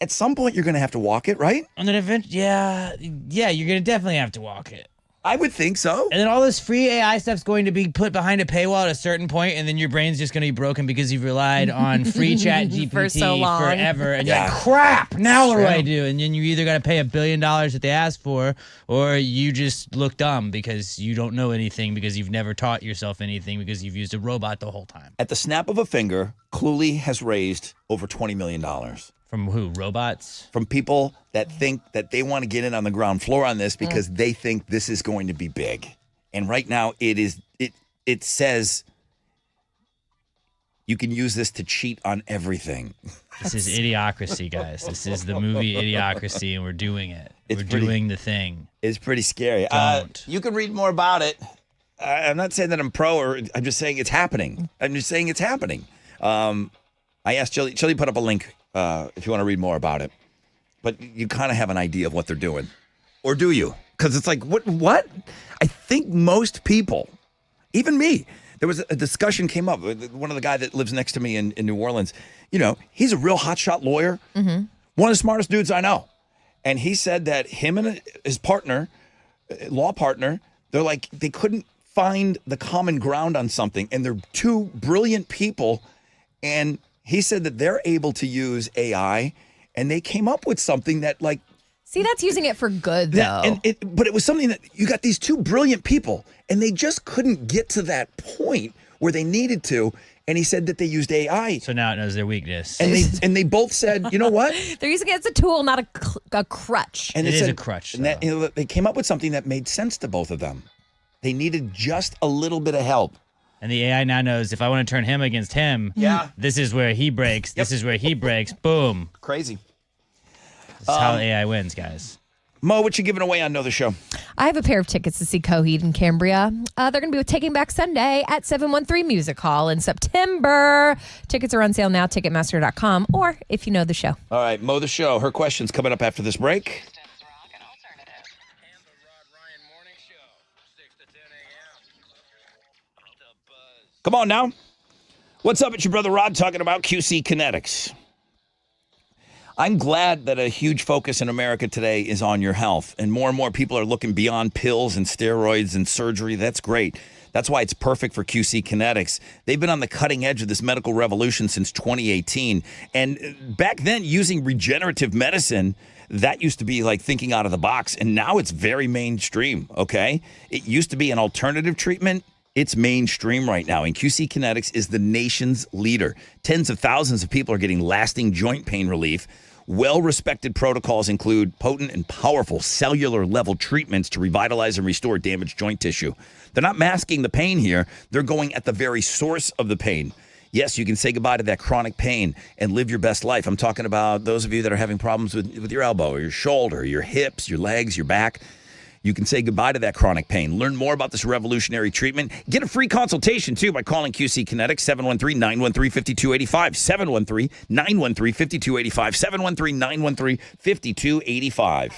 At some point, you're going to have to walk it, right? And then yeah, you're gonna definitely have to walk it. I would think so. And then all this free AI stuff's going to be put behind a paywall at a certain point, and then your brain's just going to be broken because you've relied on free chat GPT For so long. forever. And you're like, crap, now what do I do? And then you either got to pay $1 billion that they asked for, or you just look dumb because you don't know anything, because you've never taught yourself anything, because you've used a robot the whole time. At the snap of a finger, Cluely has raised over $20 million. From who? Robots? From people that think that they want to get in on the ground floor on this because they think this is going to be big. And right now it says you can use this to cheat on everything. This is Idiocracy, guys. This is the movie Idiocracy, and we're doing it. We're doing the thing. It's pretty scary. You can read more about it. I'm not saying that I'm pro, or I'm just saying it's happening. I asked Chili. Chili put up a link if you want to read more about it. But you kind of have an idea of what they're doing. Or do you? Because it's like, what? I think most people, even me, there was a discussion came up. One of the guy that lives next to me in New Orleans, he's a real hotshot lawyer. Mm-hmm. One of the smartest dudes I know. And he said that him and his partner, law partner, they couldn't find the common ground on something. And they're two brilliant people. And he said that they're able to use AI, and they came up with something that, See, that's using it for good, though. But it was something that you got these two brilliant people, and they just couldn't get to that point where they needed to. And he said that they used AI. So now it knows their weakness. And they both said, you know what? They're using it as a tool, not a crutch. And it is a crutch. And they came up with something that made sense to both of them. They needed just a little bit of help. And the AI now knows if I want to turn him against him, this is where he breaks. This is where he breaks. Boom. Crazy. That's how AI wins, guys. Mo, what you giving away on Know the Show? I have a pair of tickets to see Coheed and Cambria. They're going to be with Taking Back Sunday at 713 Music Hall in September. Tickets are on sale now, Ticketmaster.com, or if you know the show. All right, Mo the Show. Her question's coming up after this break. Come on now. What's up? It's your brother Rod talking about QC Kinetics. I'm glad that a huge focus in America today is on your health, and more people are looking beyond pills and steroids and surgery. That's great. That's why it's perfect for QC Kinetics. They've been on the cutting edge of this medical revolution since 2018. And back then, using regenerative medicine, that used to be like thinking out of the box, and now it's very mainstream, okay? It used to be an alternative treatment. It's mainstream right now, and QC Kinetics is the nation's leader. Tens of thousands of people are getting lasting joint pain relief. Well-respected protocols include potent and powerful cellular-level treatments to revitalize and restore damaged joint tissue. They're not masking the pain here. They're going at the very source of the pain. Yes, you can say goodbye to that chronic pain and live your best life. I'm talking about those of you that are having problems with your elbow or your shoulder, your hips, your legs, your back. You can say goodbye to that chronic pain. Learn more about this revolutionary treatment. Get a free consultation, too, by calling QC Kinetics, 713-913-5285, 713-913-5285, 713-913-5285.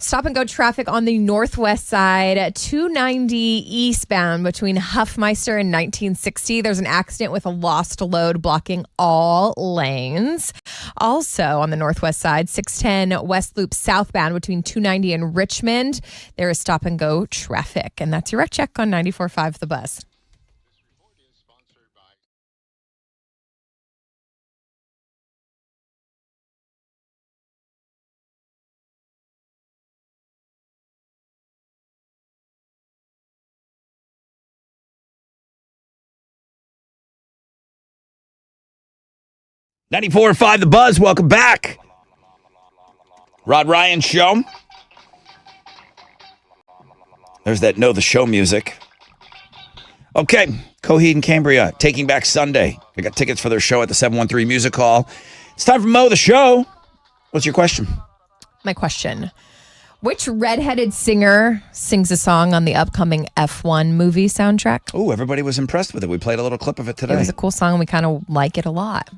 Stop and go traffic on the northwest side, 290 eastbound between Huffmeister and 1960. There's an accident with a lost load blocking all lanes. Also on the northwest side, 610 West Loop southbound between 290 and Richmond. There is stop and go traffic. And that's your wreck check on 94.5 The Buzz. 94.5 The Buzz. Welcome back. Rod Ryan Show. There's that Know the Show music. Okay, Coheed and Cambria, Taking Back Sunday. I got tickets for their show at the 713 Music Hall. It's time for Mo the Show. What's your question? My question. Which redheaded singer sings a song on the upcoming F1 movie soundtrack? Oh, everybody was impressed with it. We played a little clip of it today. It was a cool song, and we kind of like it a lot.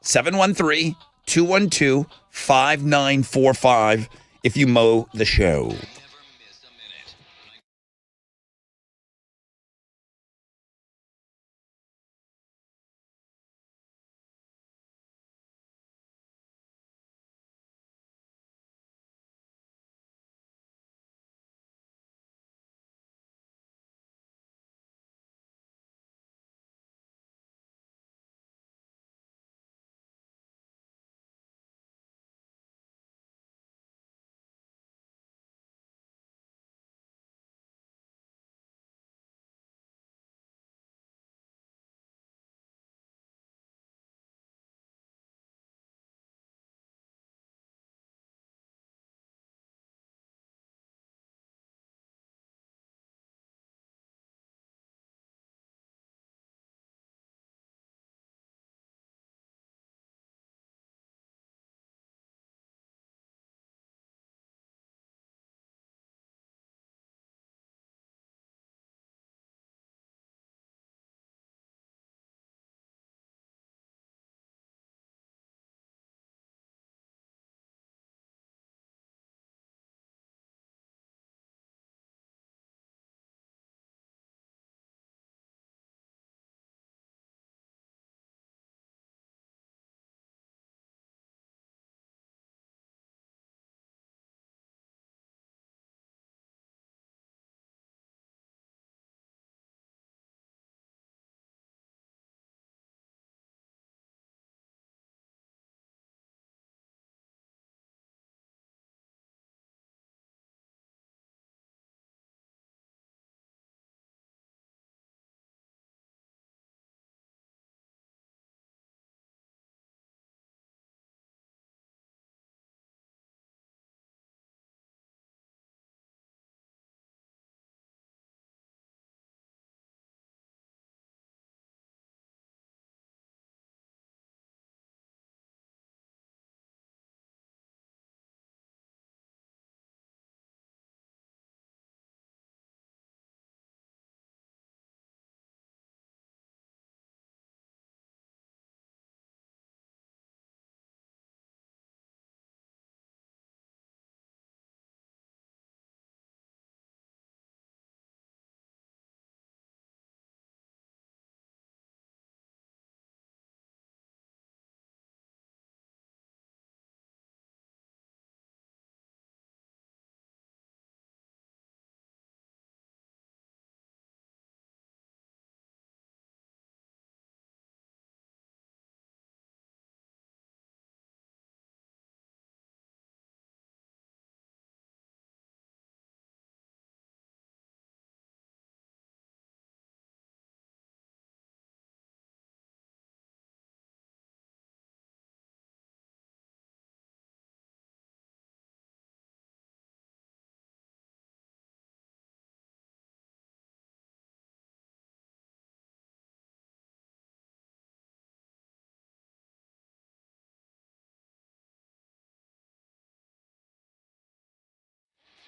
713-212-5945 if you mow the show.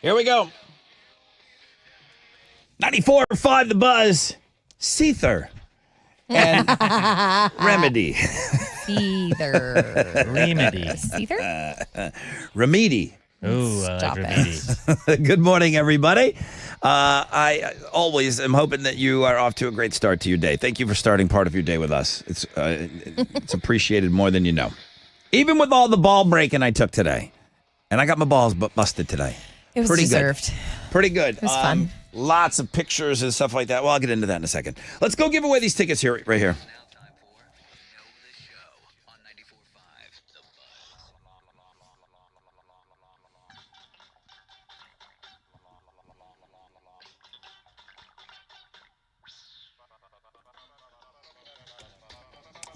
Here we go. 94.5 The Buzz. Seether. And Remedy. Seether. Remedy. Seether? Remedy. Ooh, Stop it. Good morning, everybody. I always am hoping that you are off to a great start to your day. Thank you for starting part of your day with us. It's appreciated more than you know. Even with all the ball breaking I took today. And I got my balls busted today. It was Pretty deserved. Good. Pretty good. It was fun. Lots of pictures and stuff like that. Well, I'll get into that in a second. Let's go give away these tickets here, right here.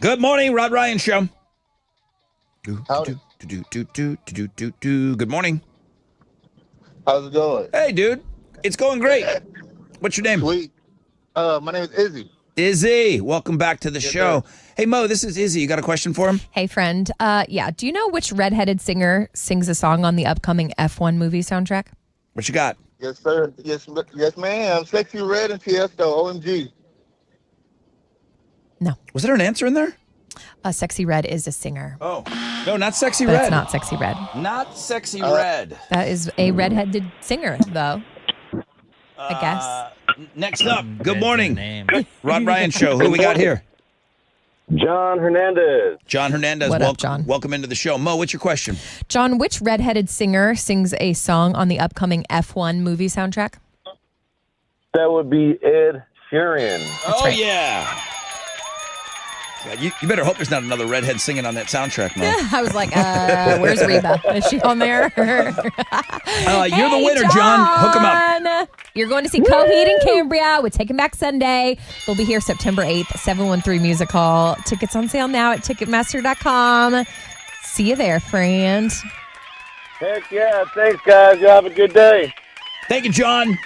Good morning, Rod Ryan Show. Howdy. Good morning. How's it going? Hey, dude. It's going great. What's your name? Sweet. My name is Izzy. Izzy. Welcome back to the show. Hey, Mo, this is Izzy. You got a question for him? Hey, friend. Yeah. Do you know which redheaded singer sings a song on the upcoming F1 movie soundtrack? What you got? Yes, sir. Yes, ma'am. Sexy Red and Tiesto. OMG. Was there an answer in there? Sexy Red is a singer. Oh. No, not Sexy But Red. it's not Sexy Red. Not Sexy Red. That is a redheaded singer, though. I guess. Next up, good morning. Rod Ryan Show. Who we got here? John Hernandez. John Hernandez. What up, John? Welcome into the show. Mo, what's your question? John, which redheaded singer sings a song on the upcoming F1 movie soundtrack? That would be Ed Sheeran. Oh, yeah. You better hope there's not another redhead singing on that soundtrack, Mo. I was like, where's Reba? Is she on there? You're the winner, John. Hook him up. You're going to see Coheed and Cambria with Taking Back Sunday. They'll be here September 8th, 713 Music Hall. Tickets on sale now at Ticketmaster.com. See you there, friend. Heck yeah. Thanks, guys. You have a good day. Thank you, John.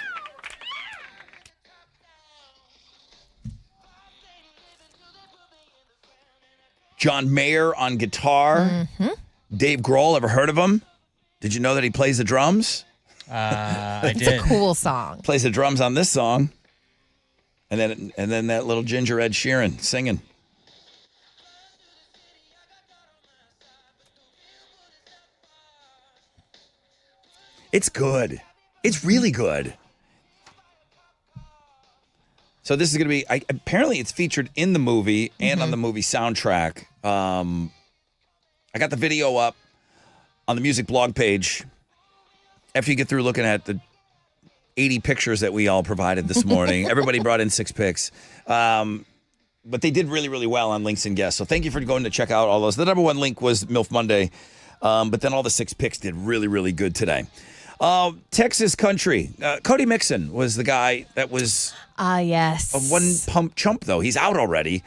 John Mayer on guitar. Mm-hmm. Dave Grohl, ever heard of him? Did you know that he plays the drums? I It's did. a cool song. Plays the drums on this song. And then that little ginger Ed Sheeran singing. It's good. It's really good. So this is going to be, apparently it's featured in the movie and on the movie soundtrack. I got the video up on the music blog page. After you get through looking at the 80 pictures that we all provided this morning, everybody brought in 6 pics. But they did really, really well on links and guests. So thank you for going to check out all those. The number 1 link was MILF Monday. But then all the 6 picks did really, really good today. Texas country. Cody Mixon was the guy that was Yes. a one-pump chump, though. He's out already.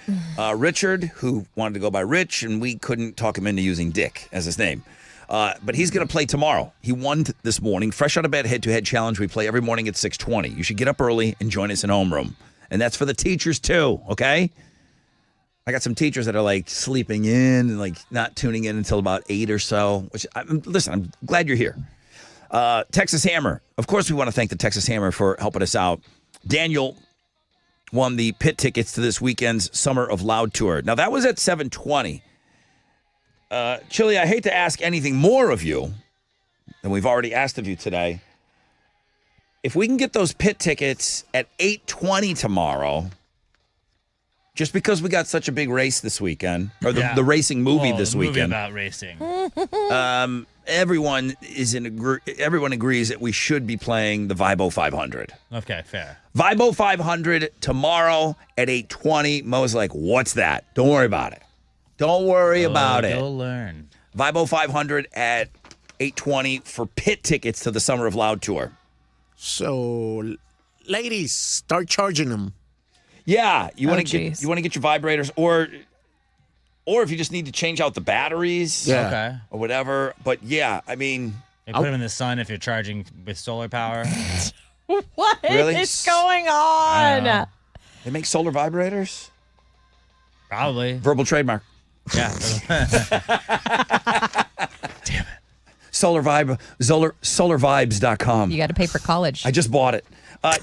Richard, who wanted to go by Rich, and we couldn't talk him into using Dick as his name. But he's going to play tomorrow. He won this morning. Fresh out of bed head-to-head challenge we play every morning at 6:20. You should get up early and join us in homeroom. And that's for the teachers, too, okay? I got some teachers that are, like, sleeping in and, like, not tuning in until about 8 or so. Listen, I'm glad you're here. Texas Hammer. Of course, we want to thank the Texas Hammer for helping us out. Daniel won the pit tickets to this weekend's Summer of Loud tour. Now, that was at 7:20. Chili, I hate to ask anything more of you than we've already asked of you today. If we can get those pit tickets at 8:20 tomorrow, just because we got such a big race this weekend, or the racing movie this weekend. Movie about racing. Everyone agrees that we should be playing the Vibo 500. Okay, fair. Vibo 500 tomorrow at 8:20. Mo's like, what's that? Don't worry about it. Don't worry about it. You'll learn. Vibo 500 at 8:20 for pit tickets to the Summer of Loud tour. So, ladies, start charging them. Yeah, you want to geez. get your vibrators, or if you just need to change out the batteries, Okay. or whatever. But yeah, I mean, You put them in the sun if you're charging with solar power. What Really? is going I on? don't know. they make solar vibrators. Probably. Verbal trademark. Yeah. Solarvibes.com. You got to pay for college. I just bought it.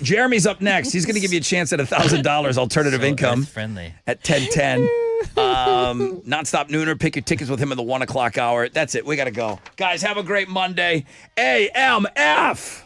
Jeremy's up next. He's going to give you a chance at $1,000 alternative So income earth-friendly. at 10:10. Nonstop Nooner. Pick your tickets with him in the 1 o'clock hour. That's it. We got to go. Guys, have a great Monday. AMF.